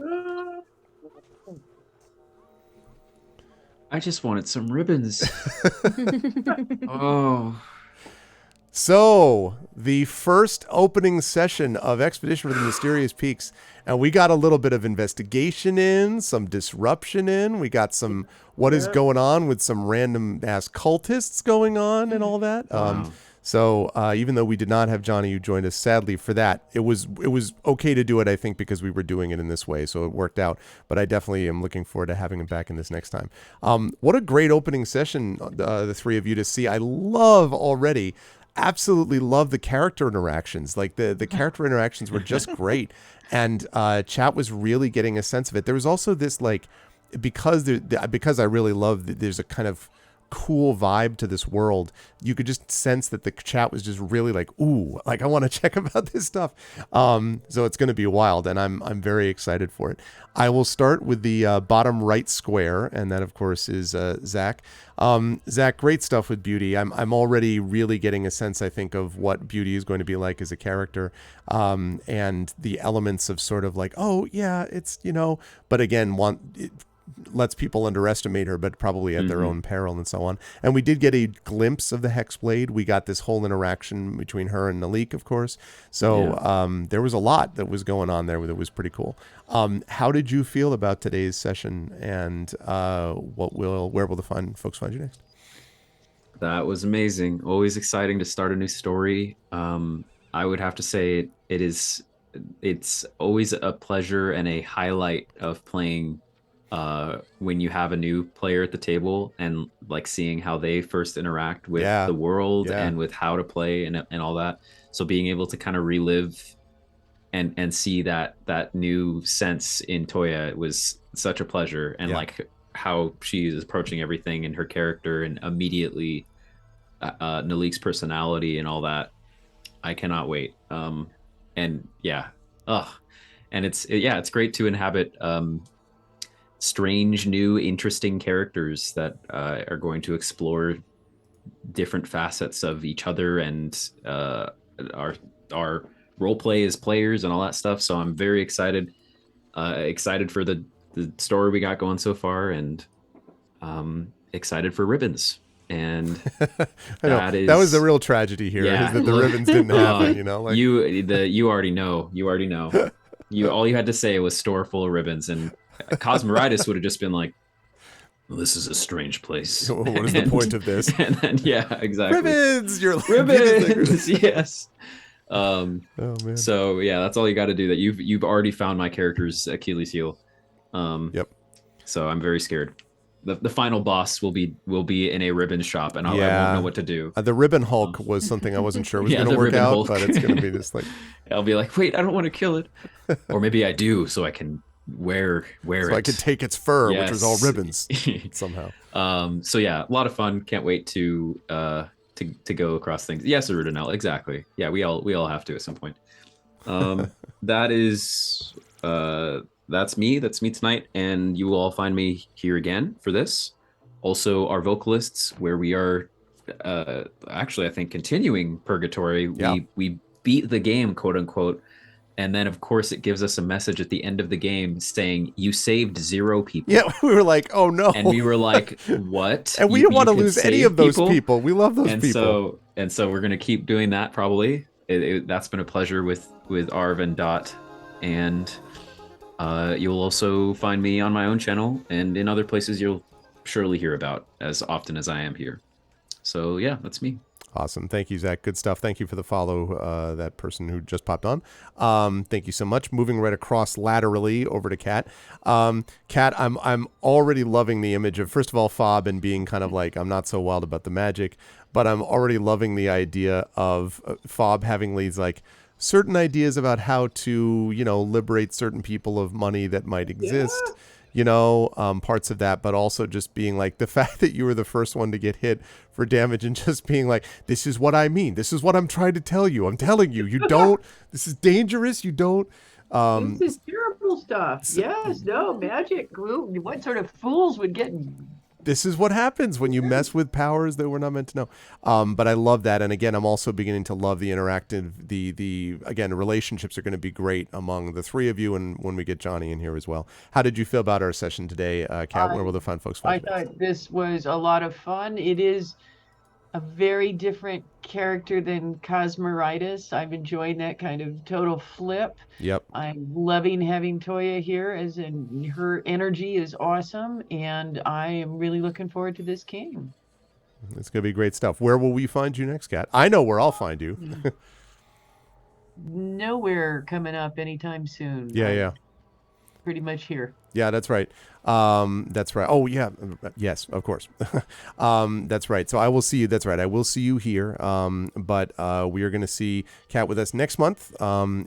I just wanted some ribbons. Oh, So, the first opening session of Expedition for the Mysterious Peaks, and we got a little bit of investigation in, some disruption in. We got some what is going on with some random ass cultists going on and all that. wow. So even though we did not have Johnny who joined us, sadly for that, it was okay to do it, I think, because we were doing it in this way, so it worked out. But I definitely am looking forward to having him back in this next time. What a great opening session, the three of you to see. I absolutely love the character interactions. Like the character interactions were just great, and chat was really getting a sense of it. There was also this like because I really love that there's a kind of cool vibe to this world. You could just sense that the chat was just really like, ooh, like I want to check about this stuff. So it's going to be wild, and I'm very excited for it. I will start with the bottom right square, and that of course is Zach. Zach, great stuff with Beauty. I'm already really getting a sense, I think, of what Beauty is going to be like as a character, and the elements of sort of like, oh yeah, it's but again, lets people underestimate her, but probably at their own peril and so on. And we did get a glimpse of the Hexblade. We got this whole interaction between her and Nalik, of course. So there was a lot that was going on there that was pretty cool. How did you feel about today's session, and where will the folks find you next? That was amazing. Always exciting to start a new story. I would have to say it's always a pleasure and a highlight of playing when you have a new player at the table, and like seeing how they first interact with the world and with how to play and all that. So being able to kind of relive and see that new sense in Toya was such a pleasure. And like how she is approaching everything in her character, and immediately Nalik's personality and all that. I cannot wait. And it's great to inhabit strange, new, interesting characters that are going to explore different facets of each other and our role play as players and all that stuff. So I'm very excited for the story we got going so far, and excited for ribbons. And that was the real tragedy here, is that the ribbons didn't happen. You already know. All you had to say was store full of ribbons, and Cosmeritis would have just been like, well, this is a strange place. What is the point of this? And then, exactly. Ribbons! You're like, ribbons! Yes. Oh man. So that's all you got to do. That you've already found my character's Achilles heel. Yep. So I'm very scared. The final boss will be in a ribbon shop, and I won't know what to do. The Ribbon Hulk was something I wasn't sure was going to work out, Hulk. But it's going to be just like I'll be like, wait, I don't want to kill it, or maybe I do, so I can wear it. So I could take its fur, which was all ribbons somehow. So a lot of fun. Can't wait to go across things. Yes, Arudinel, exactly. Yeah, we all have to at some point. That's me tonight, and you will all find me here again for this. Also, our vocalists, where we are actually, I think, continuing Purgatory. We beat the game, quote unquote, and then of course it gives us a message at the end of the game saying you saved 0 people. Yeah, we were like, oh no, and we were like, what? And we don't want to lose any of those people. We love those people. So we're gonna keep doing that probably. That's been a pleasure with Arv and Dot, and you'll also find me on my own channel and in other places you'll surely hear about as often as I am here. So that's me. Awesome. Thank you, Zach. Good stuff. Thank you for the follow, that person who just popped on. Thank you so much. Moving right across laterally over to Kat. Kat, I'm already loving the image of, first of all, Fob and being kind of like, I'm not so wild about the magic, but I'm already loving the idea of Fob having these like certain ideas about how to, liberate certain people of money that might exist. Parts of that, but also just being like the fact that you were the first one to get hit for damage, and just being like, this is what I mean. This is what I'm trying to tell you. I'm telling you, you don't, this is dangerous. You don't. This is terrible stuff. Yes, no, magic. What sort of fools would get this is what happens when you mess with powers that we're not meant to know. But I love that, and again, I'm also beginning to love the interactive. The again, relationships are going to be great among the three of you, and when we get Johnny in here as well. How did you feel about our session today, Kat? Where will the fine folks I find you next? thought this was a lot of fun. It is a very different character than Cosmeritis. I'm enjoying that kind of total flip. Yep. I'm loving having Toya here, as in her energy is awesome, and I am really looking forward to this game. It's going to be great stuff. Where will we find you next, Kat? I know where I'll find you. Nowhere coming up anytime soon. Yeah, I'm yeah. pretty much here. Yeah, that's right. That's right. Oh, yeah. Yes, of course. That's right. So I will see you. That's right. I will see you here. But we are going to see Kat with us next month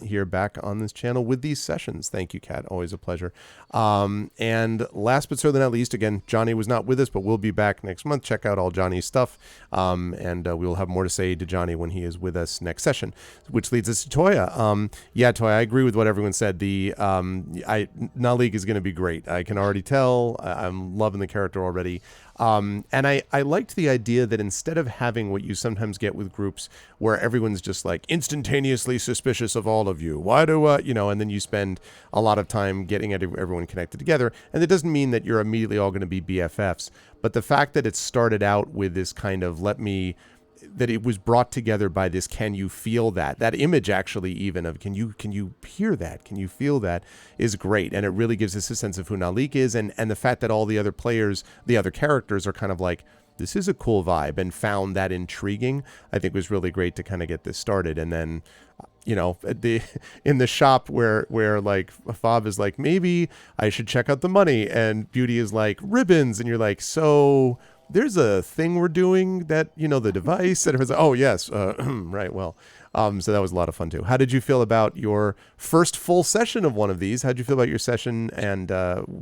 here back on this channel with these sessions. Thank you, Kat. Always a pleasure. And last but certainly not least, again, Johnny was not with us, but we'll be back next month. Check out all Johnny's stuff. And we will have more to say to Johnny when he is with us next session, which leads us to Toya. Yeah, Toya, I agree with what everyone said. Nalik is going to be great. I can already tell. I'm loving the character already. And I liked the idea that instead of having what you sometimes get with groups where everyone's just like instantaneously suspicious of all of you, why do and then you spend a lot of time getting everyone connected together. And that doesn't mean that you're immediately all going to be BFFs, but the fact that it started out with this kind of that it was brought together by this, can you feel that image actually, even of can you hear that, can you feel that, is great. And it really gives us a sense of who Nalik is, and the fact that all the other players, the other characters are kind of like, this is a cool vibe, and found that intriguing, I think was really great to kind of get this started. And then in the shop where like Fob is like, maybe I should check out the money, and Beauty is like, ribbons, and you're like, so there's a thing we're doing that, the device, and everyone's like, oh yes, right, well, so that was a lot of fun too. How did you feel about your first full session of one of these? How did you feel about your session, and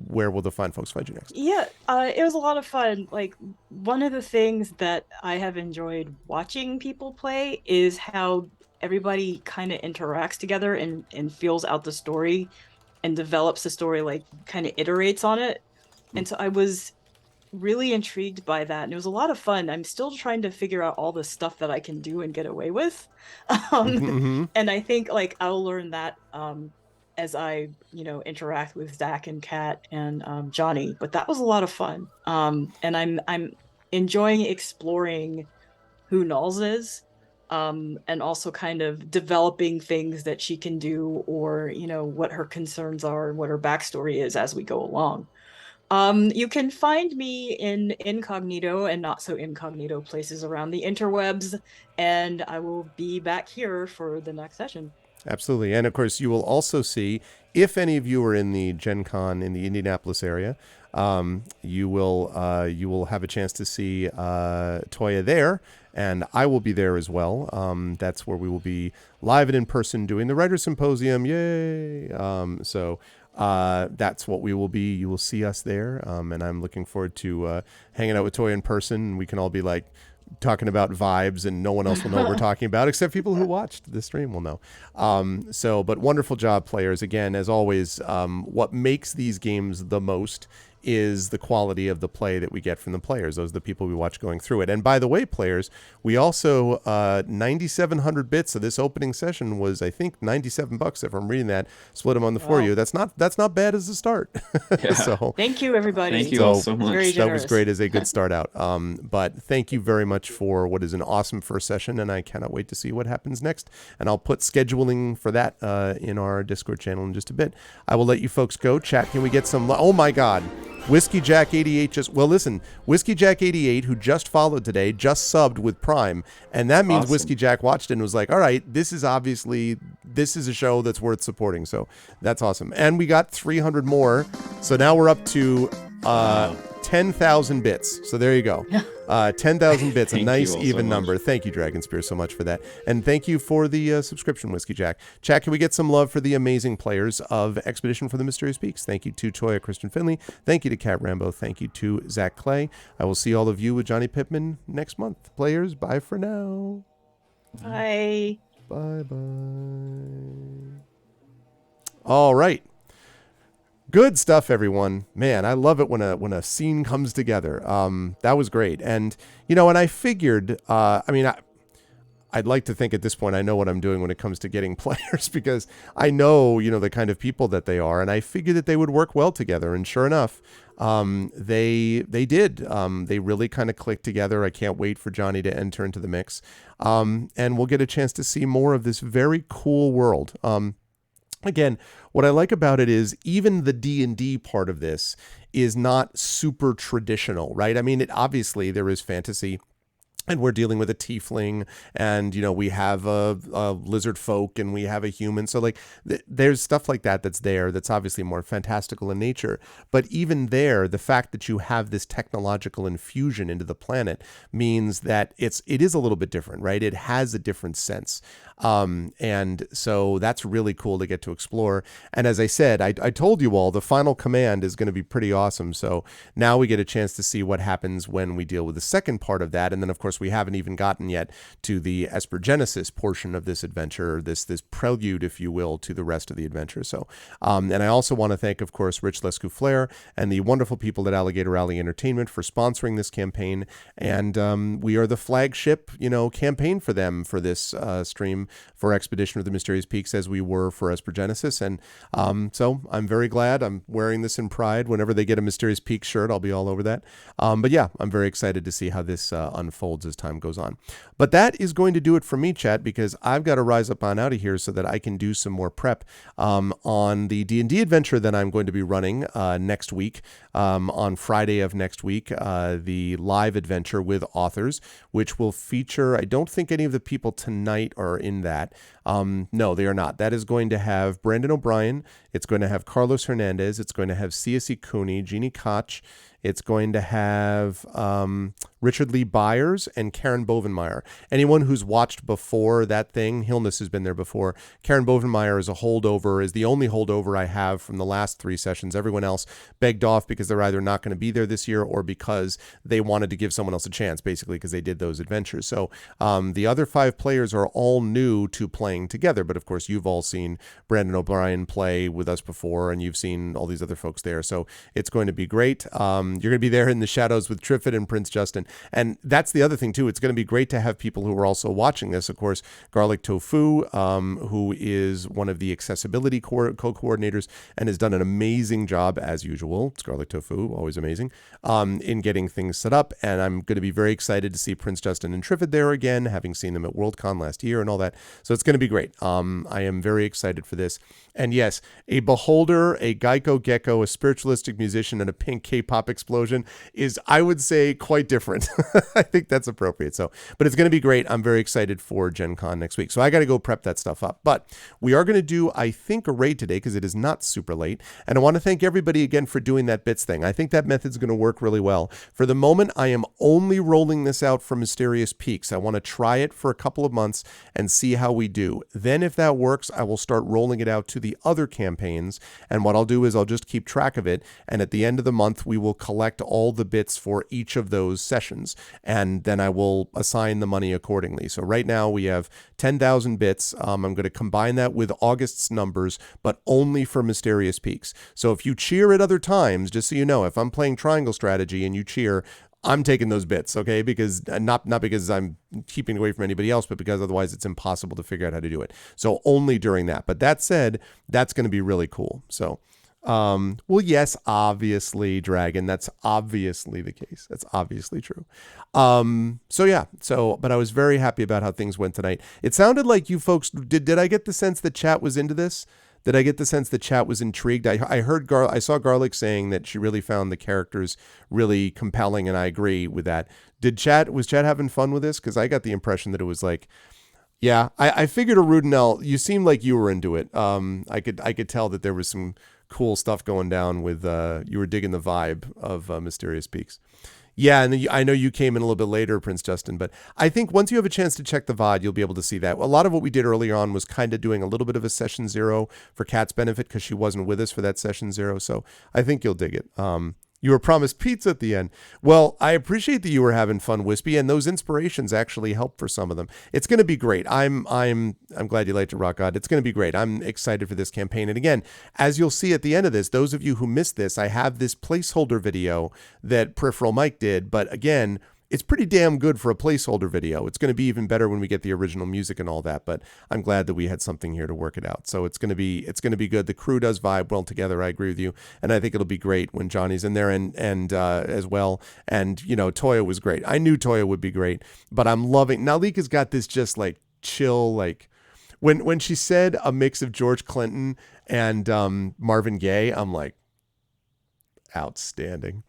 where will the fine folks find you next? Yeah, it was a lot of fun. Like, one of the things that I have enjoyed watching people play is how everybody kind of interacts together and feels out the story and develops the story, like kind of iterates on it. And so I was really intrigued by that, and it was a lot of fun. I'm still trying to figure out all the stuff that I can do and get away with. And I think like I'll learn that as I interact with Zach and Kat and Johnny. But that was a lot of fun, and I'm enjoying exploring who Nulls is, and also kind of developing things that she can do, or what her concerns are and what her backstory is as we go along. You can find me in incognito and not so incognito places around the interwebs, and I will be back here for the next session. Absolutely. And of course, you will also see, if any of you are in the Gen Con in the Indianapolis area, you will have a chance to see Toya there, and I will be there as well. That's where we will be live and in person doing the Writers Symposium. Yay! That's what we will be. You will see us there, and I'm looking forward to hanging out with Toya in person. We can all be like talking about vibes, and no one else will know what we're talking about except people who watched the stream will know. But wonderful job, players. Again, as always, what makes these games the most is the quality of the play that we get from the players. Those are the people we watch going through it. And by the way, players, we also 9,700 bits. So this opening session was, I think, $97 if I'm reading that. Split them on the for you. That's not bad as a start. Yeah. So thank you, everybody. Thank you all so much. Very that was generous. great as a good start out. But thank you very much for what is an awesome first session, and I cannot wait to see what happens next. And I'll put scheduling for that in our Discord channel in just a bit. I will let you folks go. Chat, can we get some... Oh my God. Whiskey Jack 88 Whiskey Jack 88, who just followed today, just subbed with Prime, and that means Awesome. Whiskey Jack watched it and was like, all right, this is a show that's worth supporting. So that's awesome. And we got 300 more, so now we're up to 10,000 bits. So there you go. 10,000 bits, a Thank nice you all so even much. number. Thank you, Dragon Spear, so much for that. And thank you for the subscription, Whiskey Jack. Chat, can we get some love for the amazing players of Expedition for the Mysterious Peaks? Thank you to Toya Christian Finley. Thank you to Kat Rambo. Thank you to Zach Clay. I will see all of you with Johnny Pittman next month. Players, bye for now. Bye. Bye-bye. All right. Good stuff, everyone. Man, I love it when a scene comes together. That was great. And, and I figured, I'd like to think at this point I know what I'm doing when it comes to getting players, because I know, the kind of people that they are, and I figured that they would work well together. And sure enough, they did. They really kind of clicked together. I can't wait for Johnny to enter into the mix. And we'll get a chance to see more of this very cool world. Again, what I like about it is even the D&D part of this is not super traditional, right? I mean, obviously there is fantasy, and we're dealing with a tiefling, and, we have a lizard folk, and we have a human. So like there's stuff like that that's there that's obviously more fantastical in nature. But even there, the fact that you have this technological infusion into the planet means that it is a little bit different, right? It has a different sense. And so that's really cool to get to explore. And as I said, I told you all the final command is going to be pretty awesome. So now we get a chance to see what happens when we deal with the second part of that. And then, of course, we haven't even gotten yet to the Espergenesis portion of this adventure, this prelude, if you will, to the rest of the adventure. So, and I also want to thank, of course, Rich Lescouflair and the wonderful people at Alligator Alley Entertainment for sponsoring this campaign. And we are the flagship, campaign for them for this stream for Expedition of the Mysterious Peaks, as we were for Espergenesis. And so I'm very glad. I'm wearing this in pride. Whenever they get a Mysterious Peaks shirt, I'll be all over that. But yeah, I'm very excited to see how this unfolds as time goes on. But that is going to do it for me, chat, because I've got to rise up on out of here so that I can do some more prep on the D&D adventure that I'm going to be running next week, on Friday of next week, the live adventure with authors, which will feature, I don't think any of the people tonight are in that. No, they are not. That is going to have Brandon O'Brien. It's going to have Carlos Hernandez. It's going to have C.S.E. Cooney, Jeannie Koch. It's going to have Richard Lee Byers and Karen Bovenmeyer. Anyone who's watched before that thing, Hillness has been there before. Karen Bovenmeyer is the only holdover I have from the last 3 sessions. Everyone else begged off because they're either not going to be there this year or because they wanted to give someone else a chance, basically, because they did those adventures. So the other 5 players are all new to playing together. But of course, you've all seen Brandon O'Brien play with us before, and you've seen all these other folks there. So it's going to be great. You're going to be there in the shadows with Triffid and Prince Justin. And that's the other thing, too. It's going to be great to have people who are also watching this. Of course, Garlic Tofu, who is one of the accessibility co-coordinators and has done an amazing job, as usual. It's Garlic Tofu, always amazing, in getting things set up. And I'm going to be very excited to see Prince Justin and Triffid there again, having seen them at Worldcon last year and all that. So it's going to be great. I am very excited for this. And yes, a beholder, a Geico Gecko, a spiritualistic musician, and a pink K-pop explosion is, I would say, quite different. I think that's appropriate. So, but it's going to be great. I'm very excited for Gen Con next week. So I got to go prep that stuff up. But we are going to do, I think, a raid today because it is not super late. And I want to thank everybody again for doing that bits thing. I think that method's going to work really well. For the moment, I am only rolling this out for Mysterious Peaks. I want to try it for a couple of months and see how we do. Then if that works, I will start rolling it out to the other campaigns. And what I'll do is I'll just keep track of it. And at the end of the month, we will collect all the bits for each of those sessions. And then I will assign the money accordingly. So right now we have 10,000 bits. I'm going to combine that with August's numbers, but only for Mysterious Peaks. So if you cheer at other times, just so you know, if I'm playing Triangle Strategy and you cheer, I'm taking those bits, okay? Because not because I'm keeping away from anybody else, but because otherwise it's impossible to figure out how to do it. So only during that. But that said, that's going to be really cool. So, well, yes, obviously, Dragon. That's obviously the case. That's obviously true. So yeah. So, but I was very happy about how things went tonight. It sounded like you folks did. Did I get the sense that chat was into this? Did I get the sense that chat was intrigued? I saw Garlic saying that she really found the characters really compelling, and I agree with that. Was chat having fun with this? Because I got the impression that it was like, yeah, I figured a Rudinell, you seemed like you were into it. I could tell that there was some cool stuff going down with, you were digging the vibe of Mysterious Peaks. Yeah, and I know you came in a little bit later, Prince Justin, but I think once you have a chance to check the VOD, you'll be able to see that. A lot of what we did earlier on was kind of doing a little bit of a session 0 for Kat's benefit because she wasn't with us for that session 0, so I think you'll dig it. You were promised pizza at the end. Well, I appreciate that you were having fun, Wispy, and those inspirations actually help for some of them. It's going to be great. I'm glad you liked it, Rock God. It's going to be great. I'm excited for this campaign. And again, as you'll see at the end of this, those of you who missed this, I have this placeholder video that Peripheral Mike did. But again, it's pretty damn good for a placeholder video. It's going to be even better when we get the original music and all that, but I'm glad that we had something here to work it out. So it's going to be good. The crew does vibe well together. I agree with you. And I think it'll be great when Johnny's in there and as well. And, you know, Toya was great. I knew Toya would be great, but I'm loving, Nalik has got this just like chill, like when she said a mix of George Clinton and Marvin Gaye, I'm like, outstanding.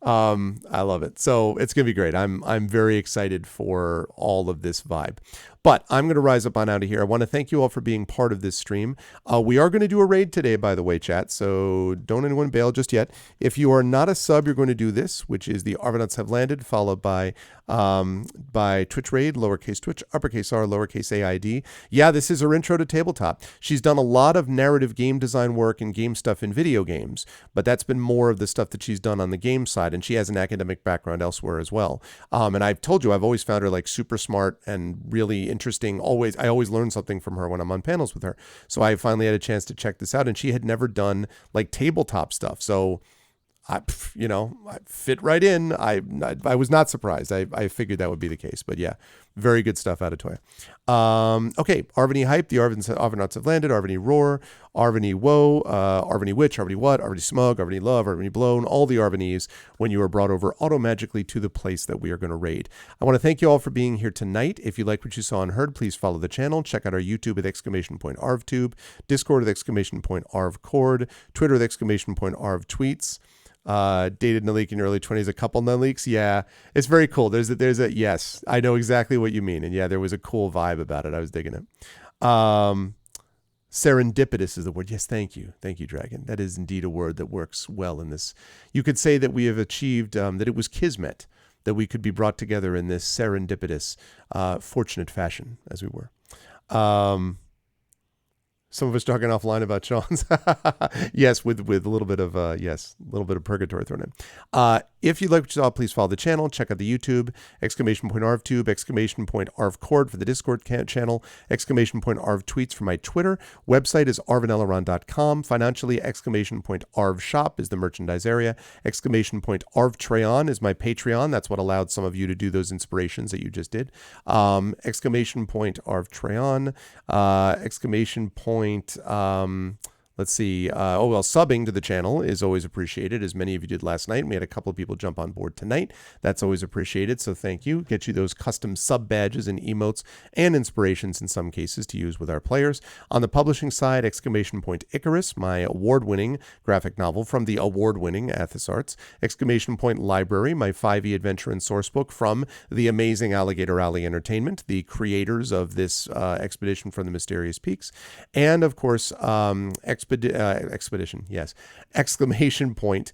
I love it. So it's going to be great. I'm very excited for all of this vibe. But I'm going to rise up on out of here. I want to thank you all for being part of this stream. We are going to do a raid today, by the way, chat. So don't anyone bail just yet. If you are not a sub, you're going to do this, which is the Arvanauts Have Landed, followed by Twitch raid, lowercase Twitch, uppercase R, lowercase AID. Yeah, this is her intro to tabletop. She's done a lot of narrative game design work and game stuff in video games, but that's been more of the stuff that she's done on the game side. And she has an academic background elsewhere as well. And I've told you, I've always found her like super smart and really interesting. I always learn something from her when I'm on panels with her. So I finally had a chance to check this out, and she had never done like tabletop stuff. So I fit right in. I was not surprised. I figured that would be the case, but yeah, very good stuff out of Toya. Okay, Arvany Hype, the Arvanauts Have Landed, Arvany Roar, Arvany Woe, Arvany Witch, Arvany What, Arvany Smug, Arvany Love, Arvany Blown, all the Arvanys when you are brought over auto-magically to the place that we are going to raid. I want to thank you all for being here tonight. If you like what you saw and heard, please follow the channel. Check out our YouTube with !ArvTube, Discord with !ArvCord, Twitter with !ArvTweets. Dated Nalik in your early 20s, a couple Naliks. Yeah, it's very cool. There's a yes, I know exactly what you mean. And yeah, there was a cool vibe about it. I was digging it. Serendipitous is the word. Yes, thank you. Thank you, Dragon. That is indeed a word that works well in this. You could say that we have achieved, that it was kismet, that we could be brought together in this serendipitous, fortunate fashion, as we were. Some of us talking offline about Sean's. Yes, with a little bit of a little bit of purgatory thrown in. If you like what you saw, please follow the channel. Check out the YouTube, !ArvTube, !ArvCord for the Discord channel, !ArvTweets for my Twitter. Website is arvanelleron.com. Financially, !ArvShop is the merchandise area. !ArvTrayon is my Patreon. That's what allowed some of you to do those inspirations that you just did. !ArvTrayon, let's see. Subbing to the channel is always appreciated, as many of you did last night. We had a couple of people jump on board tonight. That's always appreciated, so thank you. Get you those custom sub badges and emotes and inspirations in some cases to use with our players. On the publishing side, Icarus, my award-winning graphic novel from the award-winning Athos Arts. Library, my 5e adventure and sourcebook from the amazing Alligator Alley Entertainment, the creators of this expedition from the Mysterious Peaks. And, of course, Expedition, yes. Greyshade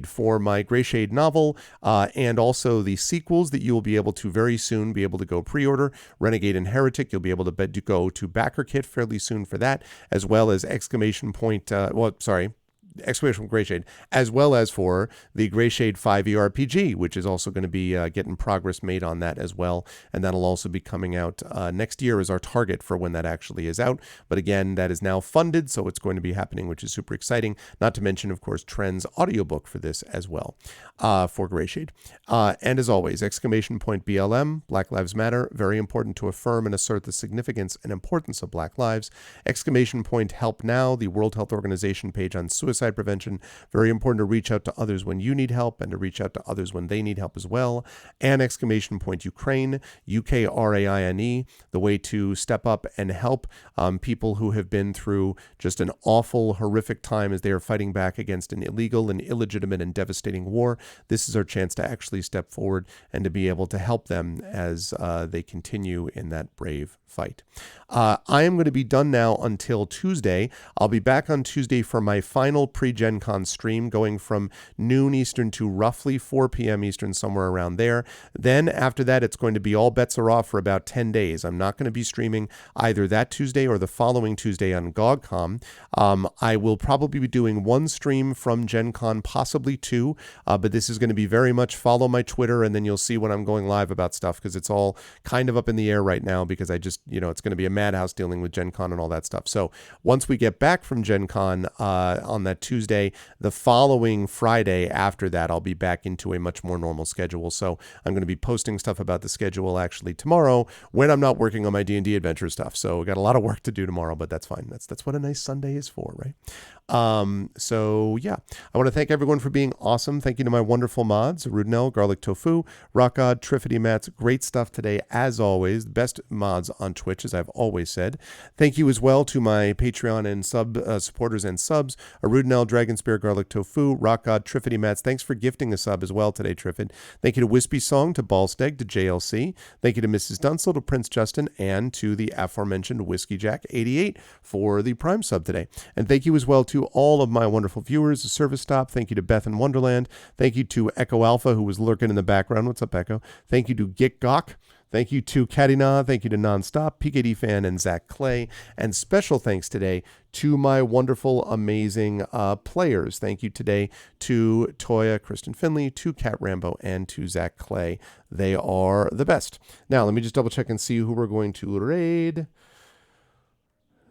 for my Greyshade novel, and also the sequels that you will be able to very soon be able to go pre-order. Renegade and Heretic, you'll be able to go to backer kit fairly soon for that, as well as Greyshade, as well as for the Greyshade 5e RPG, which is also going to be getting progress made on that as well. And that'll also be coming out next year as our target for when that actually is out. But again, that is now funded, so it's going to be happening, which is super exciting. Not to mention, of course, Trend's audiobook for this as well, for Greyshade. And as always, BLM, Black Lives Matter, very important to affirm and assert the significance and importance of Black lives. Help Now, the World Health Organization page on suicide prevention. Very important to reach out to others when you need help and to reach out to others when they need help as well. And Ukraine, UKRAINE, the way to step up and help people who have been through just an awful, horrific time as they are fighting back against an illegal and illegitimate and devastating war. This is our chance to actually step forward and to be able to help them as they continue in that brave fight. I am going to be done now until Tuesday. I'll be back on Tuesday for my final pre-Gen Con stream going from noon Eastern to roughly 4 p.m. Eastern, somewhere around there. Then after that, it's going to be all bets are off for about 10 days. I'm not going to be streaming either that Tuesday or the following Tuesday on GOGCOM. I will probably be doing one stream from Gen Con, possibly two, but this is going to be very much follow my Twitter, and then you'll see when I'm going live about stuff, because it's all kind of up in the air right now, because I just, it's going to be a madhouse dealing with Gen Con and all that stuff. So once we get back from Gen Con on that Tuesday, the following Friday after that, I'll be back into a much more normal schedule. So I'm going to be posting stuff about the schedule actually tomorrow when I'm not working on my D&D adventure stuff. So we got a lot of work to do tomorrow, but that's fine. That's what a nice Sunday is for, right? So yeah, I want to thank everyone for being awesome. Thank you to my wonderful mods, Rudnell, Garlic Tofu, Rockod, Triffity Mats. Great stuff today, as always. Best mods on Twitch, as I've always said. Thank you as well to my Patreon and supporters and subs, Rudnell, Dragon Spear, Garlic Tofu, Rockod, Triffity Mats. Thanks for gifting a sub as well today, Triffid. Thank you to Wispy Song, to Ballsteg, to JLC. Thank you to Mrs. Dunsel, to Prince Justin, and to the aforementioned Whiskey Jack 88 for the Prime sub today. And thank you as well to all of my wonderful viewers, the Service Stop. Thank you to Beth in Wonderland. Thank you to Echo Alpha, who was lurking in the background. What's up, Echo? Thank you to Gik Gok. Thank you to Katina. Thank you to Nonstop, PKD Fan, and Zach Clay. And special thanks today to my wonderful, amazing players. Thank you today to Toya, Kristen Finley, to Cat Rambo, and to Zach Clay. They are the best. Now, let me just double check and see who we're going to raid.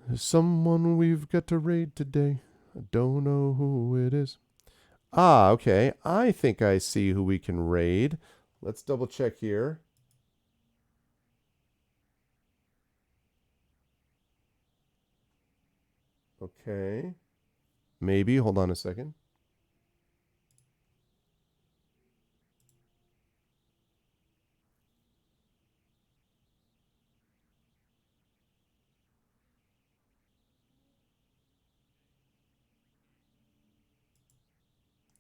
There's someone we've got to raid today. I don't know who it is. Okay. I think I see who we can raid. Let's double check here. Okay. Maybe. Hold on a second.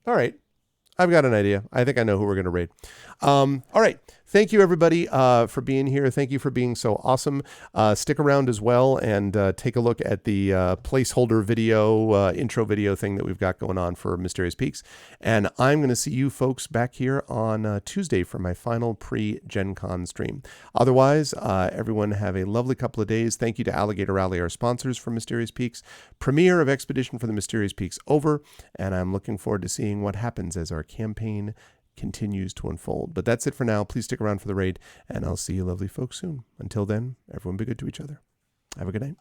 All right. I've got an idea. I think I know who we're going to raid. All right. Thank you, everybody, for being here. Thank you for being so awesome. Stick around as well and take a look at the placeholder video, intro video thing that we've got going on for Mysterious Peaks. And I'm going to see you folks back here on Tuesday for my final pre-Gen Con stream. Otherwise, everyone have a lovely couple of days. Thank you to Alligator Alley, our sponsors for Mysterious Peaks. Premiere of Expedition for the Mysterious Peaks over, and I'm looking forward to seeing what happens as our campaign continues to unfold. But that's it for now. Please stick around for the raid, and I'll see you lovely folks soon. Until then, everyone be good to each other. Have a good night.